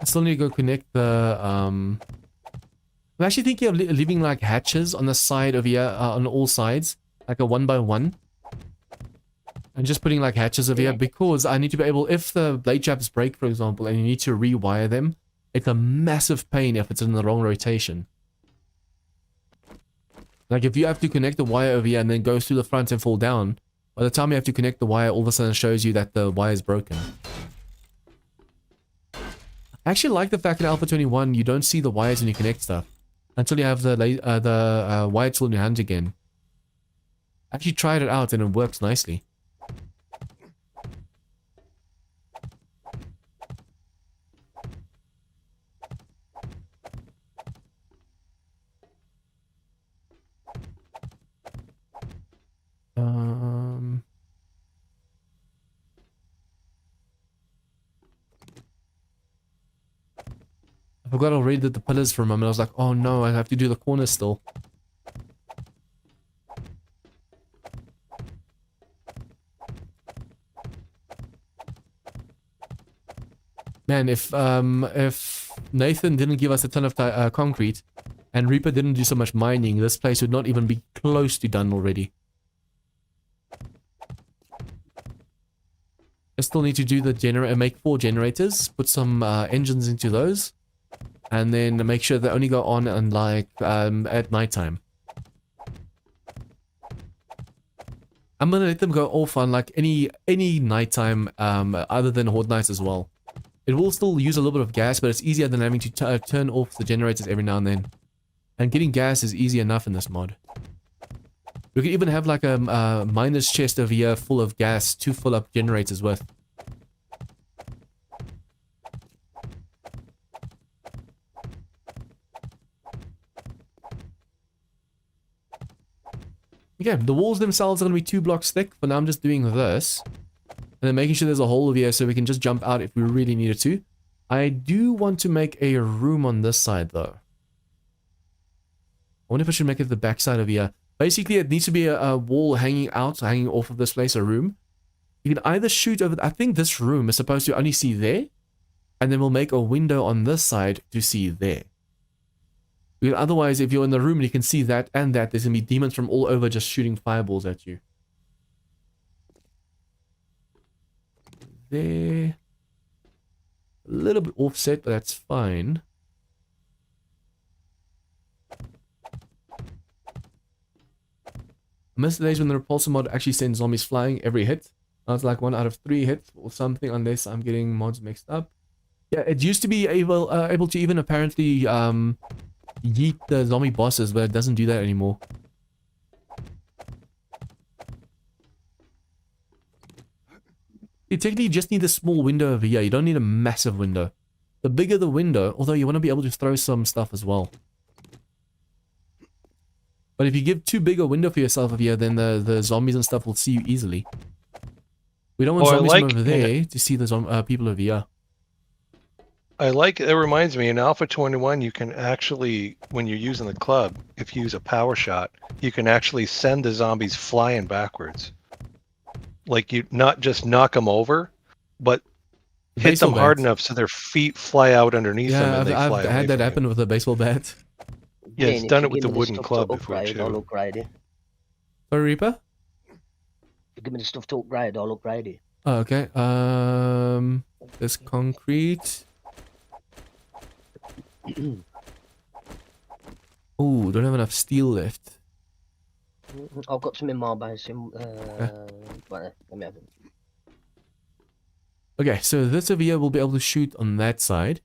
I still need to go connect the, I'm actually thinking of leaving like hatches on the side over here, on all sides, like a 1x1. And just putting like hatches over here because I need to be able, if the blade traps break, for example, and you need to rewire them, it's a massive pain if it's in the wrong rotation. Like if you have to connect the wire over here and then goes through the front and fall down, by the time you have to connect the wire, all of a sudden it shows you that the wire is broken. I actually like the fact in Alpha 21 you don't see the wires when you connect stuff until you have the wire tool in your hand again. I actually tried it out and it works nicely. I forgot already did the pillars for a moment. I was like, oh no, I have to do the corners still. Man, if Nathan didn't give us a ton of concrete, and Reaper didn't do so much mining, this place would not even be close to done already. I still need to do the make 4 generators, put some engines into those, and then make sure they only go on and like at nighttime. I'm gonna let them go off on like any nighttime other than Horde nights as well. It will still use a little bit of gas, but it's easier than having to turn off the generators every now and then. And getting gas is easy enough in this mod. We could even have like a miner's chest over here full of gas to fill up generators with. Okay, the walls themselves are going to be 2 blocks thick, but now I'm just doing this. And then making sure there's a hole over here so we can just jump out if we really needed to. I do want to make a room on this side though. I wonder if I should make it the back side of here. Basically, it needs to be a wall hanging out, hanging off of this place, a room. You can either shoot over... I think this room is supposed to only see there. And then we'll make a window on this side to see there. Because otherwise, if you're in the room and you can see that and that, there's going to be demons from all over just shooting fireballs at you. There. A little bit offset, but that's fine. I miss the days when the repulsor mod actually sends zombies flying every hit. Now it's like 1 out of 3 hits or something, unless I'm getting mods mixed up. Yeah, it used to be able to even apparently yeet the zombie bosses, but it doesn't do that anymore. You technically just need a small window over here. You don't need a massive window. The bigger the window, although you want to be able to throw some stuff as well. But if you give too big a window for yourself over here, then the zombies and stuff will see you easily. We don't want zombies from over there to see the people over here. I like, it reminds me, in Alpha 21, you can actually, when you're using the club, if you use a power shot, you can actually send the zombies flying backwards. Like, you not just knock them over, but hit them hard enough so their feet fly out underneath them and they fly away. I've had that happen with a baseball bat. Yeah, it's done it with the wooden club before too. I'll upgrade it. Sorry, Reaper? Give me the stuff to upgrade, I'll upgrade it. Oh, okay. There's concrete. Oh, don't have enough steel left. I've got some in my base. Well, let me have it. Okay, so this over here will be able to shoot on that side.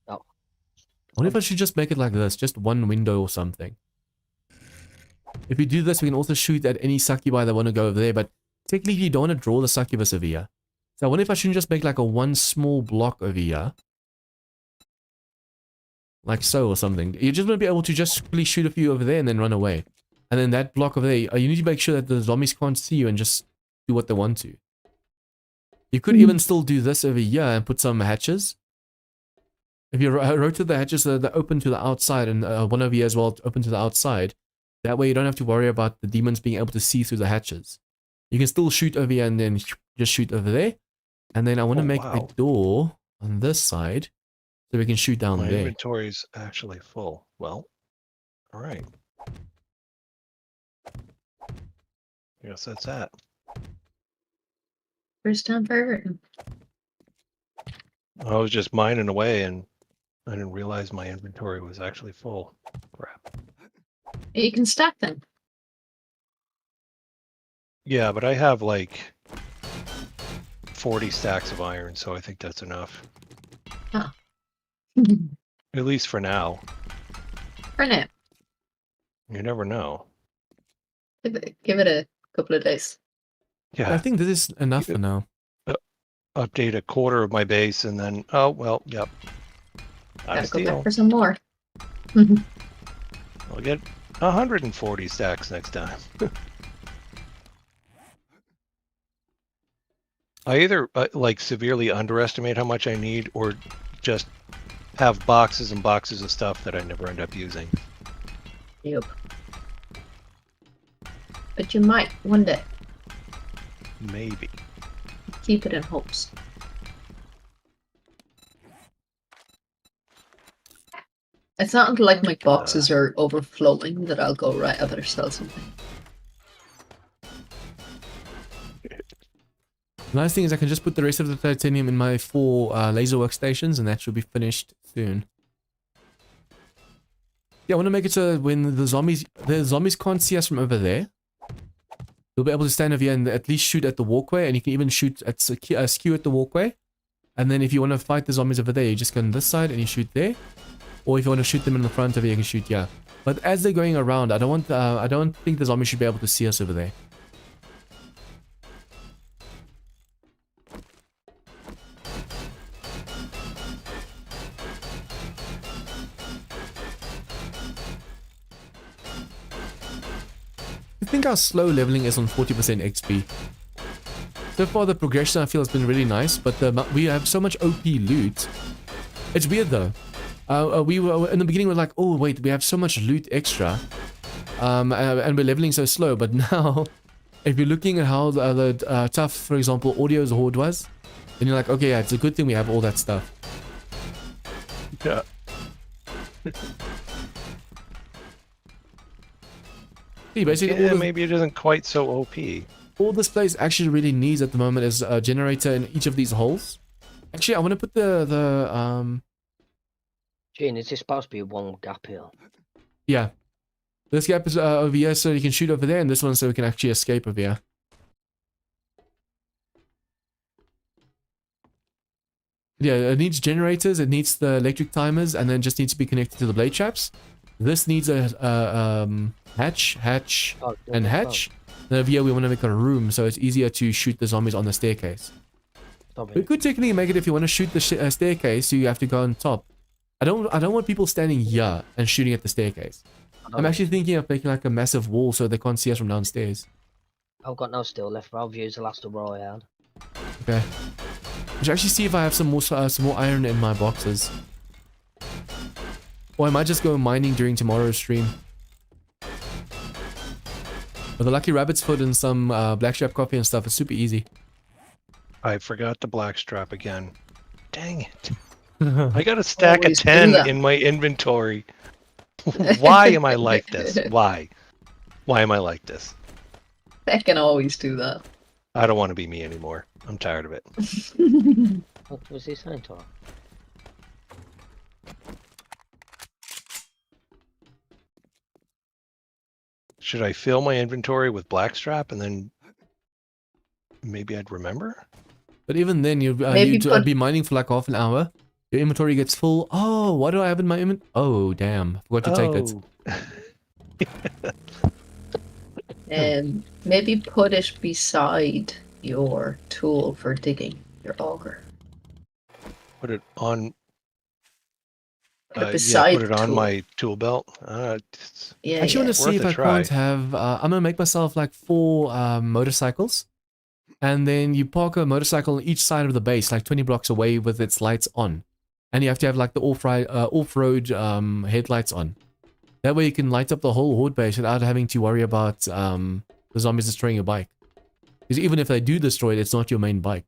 Oh. I wonder if I should just make it like this, just one window or something. If we do this, we can also shoot at any succubi that want to go over there, but technically you don't want to draw the succubus over here. So I wonder if I shouldn't just make like a one small block over here. Like so or something. You're just going to be able to just quickly shoot a few over there and then run away. And then that block over there, you need to make sure that the zombies can't see you and just do what they want to. You could even still do this over here and put some hatches. If you rotate the hatches so that they're open to the outside and one over here as well open to the outside, that way you don't have to worry about the demons being able to see through the hatches. You can still shoot over here and then just shoot over there. And then I want to make a door on this side so we can shoot down there. My inventory's actually full. Well, all right. I guess that's that. First time for everything. I was just mining away and I didn't realize my inventory was actually full. Crap. You can stack them. Yeah, but I have like 40 stacks of iron, so I think that's enough. Oh. At least for now. For now. You never know. Give it a couple of days. Yeah. I think this is enough for now. Update a quarter of my base and then, oh, well, yep. Gotta go back for some more. I'll get 140 stacks next time. I either like severely underestimate how much I need or just have boxes and boxes of stuff that I never end up using. Yep. But you might one day. Maybe. Keep it in hopes. It's not until like my boxes are overflowing that I'll go, right, I better sell something. The nice thing is I can just put the rest of the titanium in my 4 laser workstations, and that should be finished soon. Yeah, I want to make it so when the zombies can't see us from over there. You'll be able to stand over here and at least shoot at the walkway, and you can even shoot at skew at the walkway. And then if you want to fight the zombies over there, you just go on this side and you shoot there. Or if you want to shoot them in the front of it, you can shoot here. But as they're going around, I don't think the zombies should be able to see us over there. I think our slow leveling is on 40% XP. So far the progression I feel has been really nice, but we have so much OP loot. It's weird though. We were in the beginning we were like, oh wait, we have so much loot extra. And we're leveling so slow, but now if you're looking at how the tough, for example, Audio's Horde was, then you're like, okay, yeah, it's a good thing we have all that stuff. Yeah. See, basically Yeah, maybe it isn't quite so OP. all this place actually really needs at the moment is a generator in each of these holes. Actually, I want to put the Gene, is this supposed to be one gap here? yeah. This gap is over here so you can shoot over there, and this one so we can actually escape over here. Yeah, it needs generators, it needs the electric timers, and then just needs to be connected to the blade traps. This needs a hatch, Oh, and hatch. Then over here we want to make a room so it's easier to shoot the zombies on the staircase. Stop We it. could technically make it if you want to shoot the staircase, so you have to go on top. I don't want people standing here and shooting at the staircase. I'm actually thinking of making like a massive wall so they can't see us from downstairs. I've got no steel left, but I've used the last of what I had. Okay. I should actually see if I have some more iron in my boxes. Or I might just go mining during tomorrow's stream. With a lucky rabbit's foot and some blackstrap coffee and stuff, it's super easy. I forgot the blackstrap again. Dang it. I got a stack of Always do 10 that. in my inventory. Why am I like this? Why? Why am I like this? I can always do that. I don't want to be me anymore. I'm tired of it. What was he saying to her? Should I fill my inventory with blackstrap and then maybe I'd remember? But even then, Maybe you'd put- be mining for like half an hour. Your inventory gets full. Oh, what do I have in my inventory? Oh, damn. Forgot to take it. And maybe put it beside your tool for digging, your auger. Put it on. Put it Yeah, beside put it on tool. my tool belt. Yeah, I actually want to see Worth if a I try. can't have... I'm going to make myself like 4 motorcycles. And then you park a motorcycle on each side of the base, like 20 blocks away with its lights on. And you have to have like the off-road headlights on. That way you can light up the whole Horde base without having to worry about the zombies destroying your bike. Because even if they do destroy it, it's not your main bike.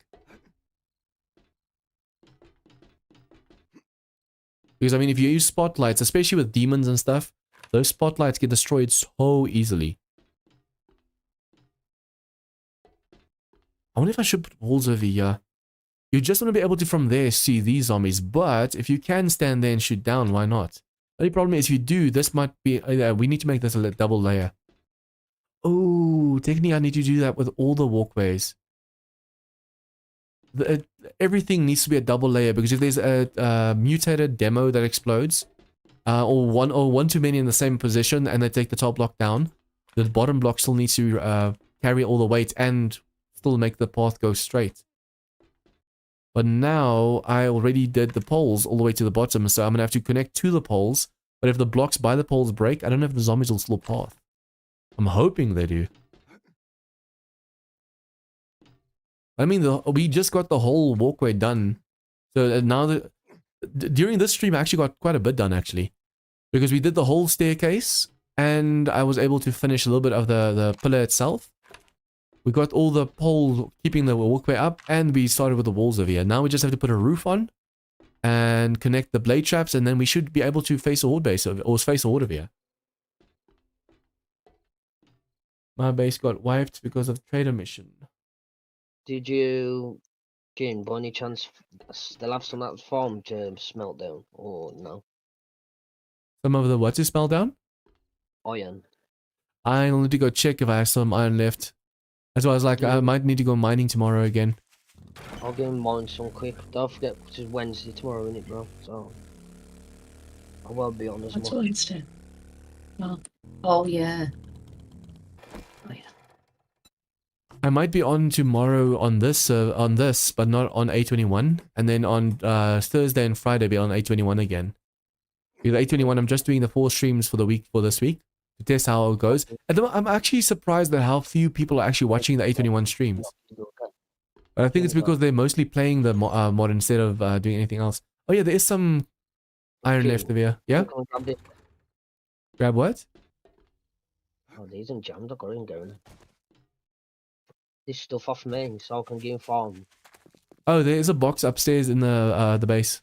Because I mean, if you use spotlights, especially with demons and stuff, those spotlights get destroyed so easily. I wonder if I should put walls over here. You just want to be able to from there see these zombies, but if you can stand there and shoot down, why not? The only problem is if you do, this might be... we need to make this a double layer. Oh, technically I need to do that with all the walkways. Everything needs to be a double layer, because if there's a mutated demo that explodes, or one too many in the same position and they take the top block down, the bottom block still needs to carry all the weight and still make the path go straight. But now I already did the poles all the way to the bottom, so I'm gonna have to connect to the poles. But if the blocks by the poles break, I don't know if the zombies will still path. I'm hoping they do. I mean, we just got the whole walkway done. So now during this stream, I actually got quite a bit done actually, because we did the whole staircase, and I was able to finish a little bit of the pillar itself. We got all the poles keeping the walkway up, and we started with the walls over here. Now we just have to put a roof on, and connect the blade traps, and then we should be able to face a horde base or face a horde over here. My base got wiped because of the trader mission. Did you, June, by any chance, still have some of that farm to smelt down, or no? Some of the what to smell down? Iron. I'll need to go check if I have some iron left. That's why I was like, I might need to go mining tomorrow again. I'll go and mine some quick. Don't forget, it's Wednesday tomorrow, isn't it, bro? So I won't be on as What's much. Wednesday? Oh yeah. Oh yeah. I might be on tomorrow on this, but not on A21, and then on Thursday and Friday be on A21 again. Because A21, I'm just doing the 4 streams for the week for this week to test how it goes. And I'm actually surprised at how few people are actually watching the A21 streams. But I think it's because they're mostly playing the mod instead of doing anything else. Oh yeah, there is some iron left over here. Yeah? Come grab this. Grab what? Oh, these ain't jammed. I got in going. This stuff off me, so I can get in farm. Oh, there is a box upstairs in the base.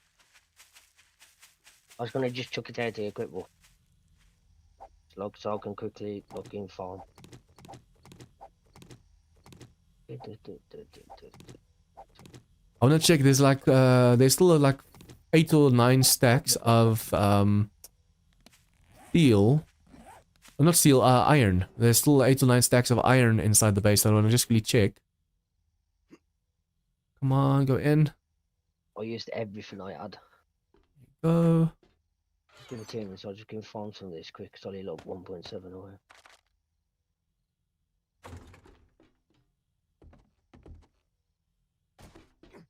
I was gonna just chuck it out here, quick, look, so I can quickly look in farm. I want to check. There's like there's still like 8 or 9 stacks of steel. Not steel, iron. There's still 8 or 9 stacks of iron inside the base. I want to just quickly check. Come on, go in. I used everything I had. Go. Give it to me, so I just can farm some of this quick. So I look 1.7 away.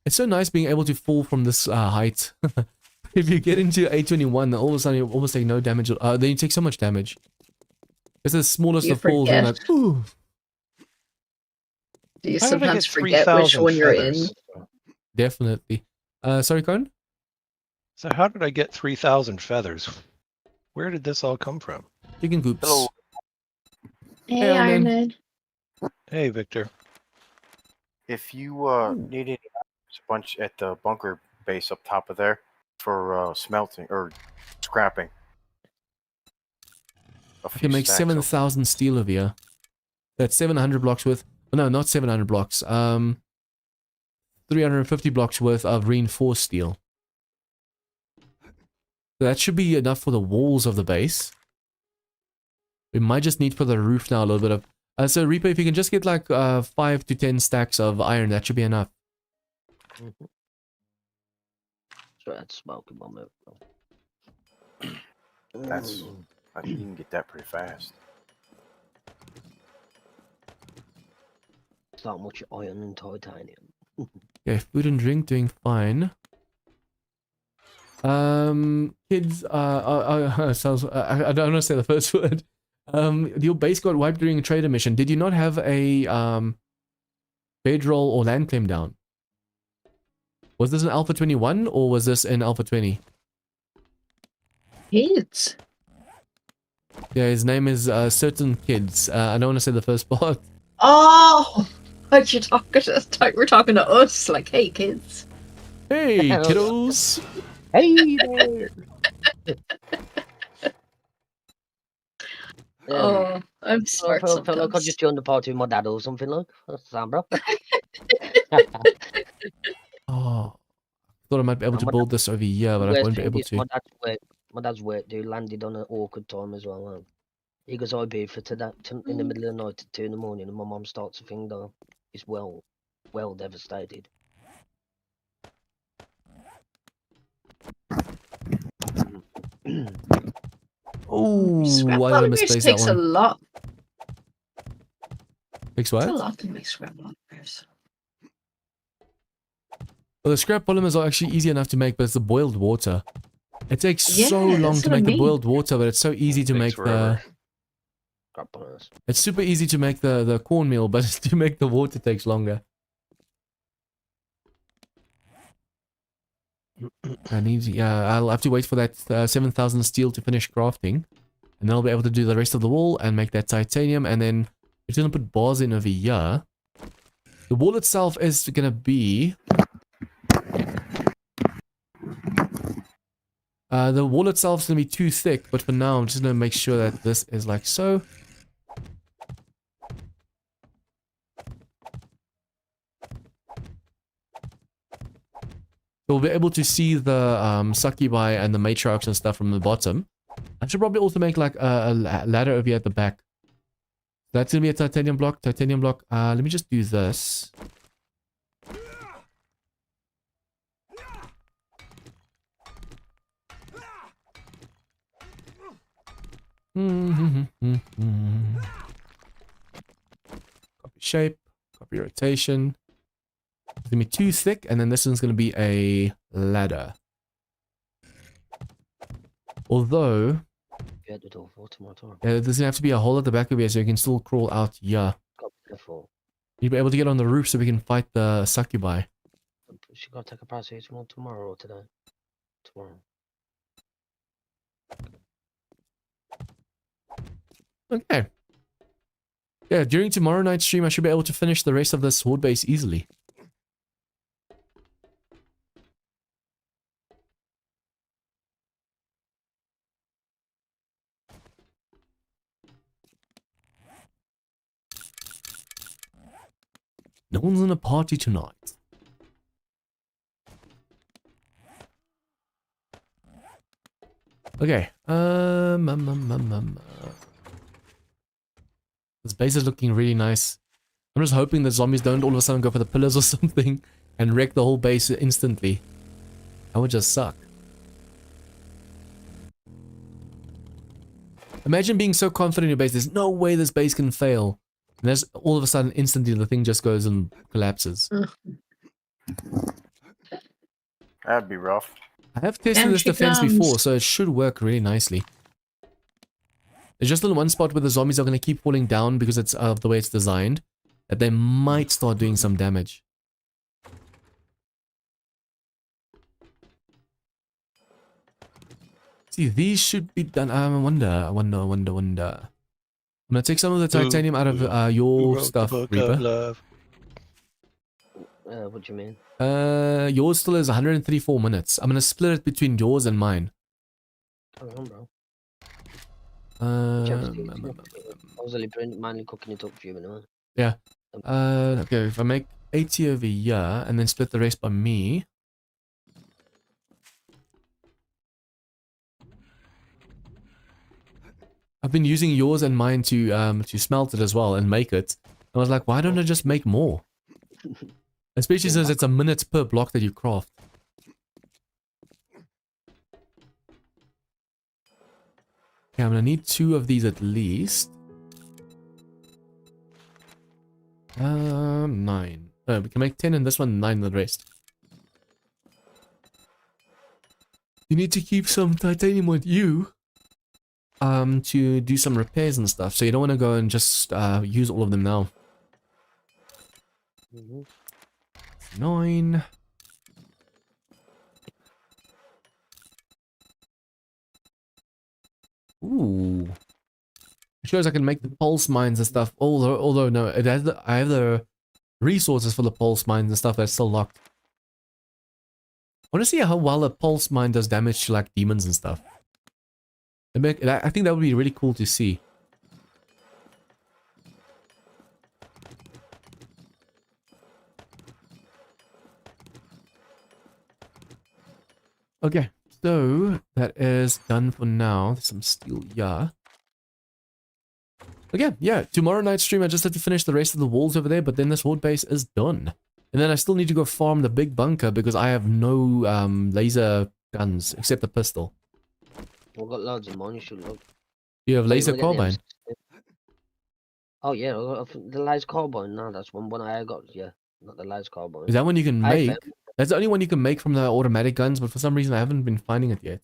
It's so nice being able to fall from this height. If you get into A21, all of a sudden you almost take no damage. Then you take so much damage. It's the smallest You of falls. And forget. like, ooh. Do you How did I sometimes get forget which 3,000 one you're feathers? in? Definitely. Sorry, Cohen? So how did I get 3,000 feathers? Where did this all come from? Chicken coops. Hello. Hey, Iron Iron Man. Man. Hey, Victor. If you need any, there's a bunch at the bunker base up top of there for smelting or scrapping. I can make 7,000 steel over here. That's 700 blocks worth. Oh, no, not 700 blocks. 350 blocks worth of reinforced steel. So that should be enough for the walls of the base. We might just need for the roof now a little bit of... so Reaper, if you can just get like 5 to 10 stacks of iron, that should be enough. So that's smoking my move. That's I think you can get that pretty fast. It's not much iron and titanium. Okay, food and drink doing fine. Kids, sounds, I don't want to say the first word. Your base got wiped during a trader mission. Did you not have a bedroll or land claim down? Was this in Alpha 21 or was this in Alpha 20? Kids. Yeah, his name is Certain Kids. I don't want to say the first part. Oh, what you talking to? We're talking to us. Like, hey, kids. Hey, kiddos! Hey there! Oh, I'm smart I felt like I sometimes. just joined the party with my dad or something like. That's the sound, bro. Oh, thought I might be able to build this over here, but I won't be able to. My dad's work dude landed on an awkward time as well. Man. He goes IB for today in the middle of the night at 2 in the morning, and my mum starts a thing though. He's well devastated. Oh, Scrap I polymers misplaced that takes a one. lot. Takes It's a what? lot to make scrap polymers. Well, the scrap polymers are actually easy enough to make, but it's the boiled water. It takes Yeah, so long that's to what I make the mean. boiled water, but it's so easy to make Takes the... forever. Crap on us. It's super easy to make the cornmeal, but to make the water takes longer. I'll have to wait for that 7,000 steel to finish crafting. And then I'll be able to do the rest of the wall and make that titanium. And then we're going to put bars in over here. The wall itself is going to be... The wall itself is going to be too thick, but for now I'm just going to make sure that this is like so. We'll be able to see the succubi and the matriarchs and stuff from the bottom. I should probably also make like a ladder over here at the back. That's going to be a titanium block. Let me just do this. Copy shape, copy rotation. It's gonna be too thick, and then this one's gonna be a ladder. Although, Yeah, the door for tomorrow. there's gonna have to be a hole at the back of here so you can still crawl out here. Got careful. You'll be able to get on the roof so we can fight the succubi. She got to take a paracetamol tomorrow or today. Tomorrow. Okay. Yeah, during tomorrow night's stream, I should be able to finish the rest of this horde base easily. No one's in a party tonight. Okay. This base is looking really nice. I'm just hoping the zombies don't all of a sudden go for the pillars or something and wreck the whole base instantly. That would just suck. Imagine being so confident in your base, there's no way this base can fail. And there's all of a sudden, instantly, the thing just goes and collapses. That'd be rough. I have tested this defense before, so it should work really nicely. There's just in one spot where the zombies are going to keep falling down because it's of the way it's designed, that they might start doing some damage. See, these should be done. I wonder. I'm gonna take some of the titanium out of your stuff, Reaper. What do you mean? Yours still is 134 minutes. I'm gonna split it between yours and mine. Carry on, bro. Uh, I was only mainly cooking it up for you anyway. Yeah. Okay, if I make 80 over here and then split the rest by me. I've been using yours and mine to smelt it as well and make it. I was like, why don't I just make more? Especially since it's a minute per block that you craft. Okay, I'm gonna need 2 of these at least. 9. Oh, we can make 10 in this one, 9 in the rest. You need to keep some titanium with you. To do some repairs and stuff, so you don't want to go and just use all of them now. 9. Ooh. It shows I can make the pulse mines and stuff, although no, it has I have the resources for the pulse mines and stuff that's still locked. I want to see how well a pulse mine does damage to like demons and stuff. I think that would be really cool to see. Okay, so that is done for now. There's some steel, yeah. Okay, yeah, tomorrow night stream I just have to finish the rest of the walls over there, but then this horde base is done. And then I still need to go farm the big bunker because I have no laser guns except the pistol. We've got loads of money, you should look. You have laser carbine? Oh yeah, the laser carbine. No, that's one I got. Yeah, not the laser carbine. Is that one you can make? That's the only one you can make from the automatic guns, but for some reason I haven't been finding it yet.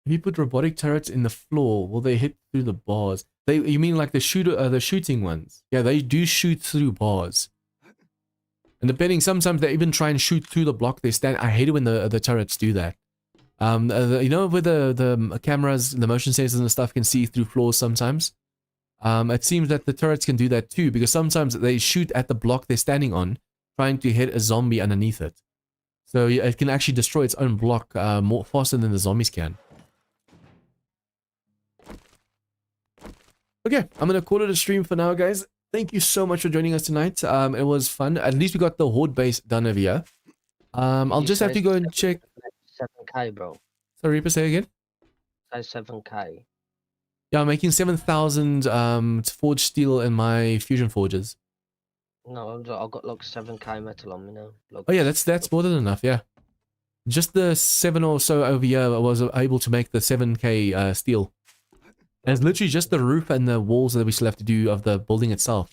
If you put robotic turrets in the floor, will they hit through the bars? You mean like the shooting ones? Yeah, they do shoot through bars. And depending, sometimes they even try and shoot through the block they stand. I hate it when the turrets do that. You know, where the cameras, the motion sensors and stuff can see through floors sometimes. It seems that the turrets can do that too, because sometimes they shoot at the block they're standing on, trying to hit a zombie underneath it. So it can actually destroy its own block more faster than the zombies can. Okay, I'm gonna call it a stream for now, guys. Thank you so much for joining us tonight. It was fun. At least we got the Horde base done over here. I'll just have to go and check. 7k, bro. Sorry, Reaper, say again. Say 7k. Yeah, I'm making 7,000 forged steel in my fusion forges. No, I've got like 7k metal on me now. Like, Oh yeah, that's more than enough. Yeah, just the 7 or so over here I was able to make the 7k steel. And it's literally just the roof and the walls that we still have to do of the building itself.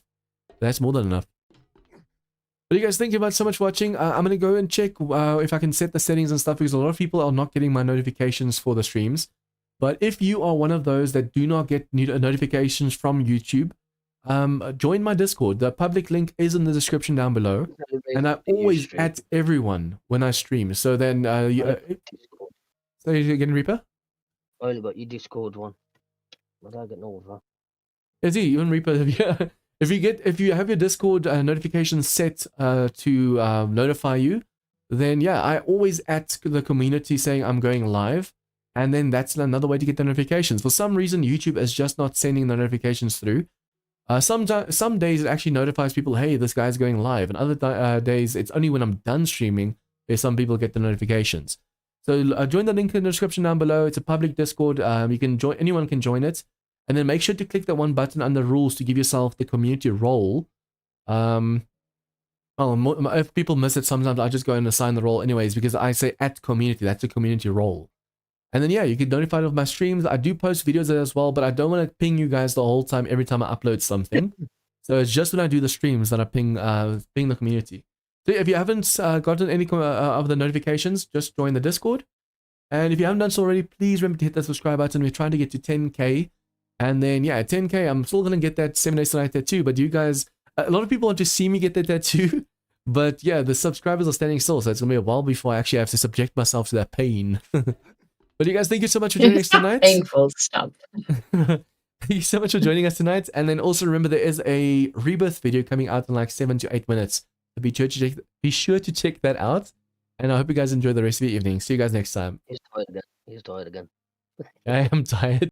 That's more than enough. But you guys, thank you very much so much for watching. I'm gonna go and check if I can set the settings and stuff, because a lot of people are not getting my notifications for the streams. But if you are one of those that do not get notifications from YouTube, join my Discord. The public link is in the description down below, and I always at everyone when I stream. So then, say it again, Reaper. I only got your Discord one. I don't get no other. Is he even Reaper? If you have your Discord notifications set to notify you, then yeah, I always at the community saying I'm going live, and then that's another way to get the notifications. For some reason, YouTube is just not sending the notifications through. Some days it actually notifies people, hey, this guy's going live, and other days it's only when I'm done streaming where some people get the notifications. So join the link in the description down below. It's a public Discord. You can join. Anyone can join it. And then make sure to click that one button under rules to give yourself the community role. If people miss it, sometimes I just go and assign the role anyways, because I say at community, that's a community role. And then yeah, you get notified of my streams. I do post videos there as well, but I don't want to ping you guys the whole time every time I upload something. So it's just when I do the streams that I ping the community. So if you haven't gotten any of the notifications, just join the Discord. And if you haven't done so already, please remember to hit that subscribe button. We're trying to get to 10k. And then, yeah, 10k, I'm still going to get that 7 days tonight tattoo. But you guys, a lot of people want to see me get that tattoo. But yeah, the subscribers are standing still. So it's going to be a while before I actually have to subject myself to that pain. But you guys, thank you so much for joining us tonight. Painful stuff. Thank you so much for joining us tonight. And then also remember, there is a rebirth video coming out in like 7 to 8 minutes. So be sure to check that out. And I hope you guys enjoy the rest of your evening. See you guys next time. He's tired again. He's tired again. I am tired.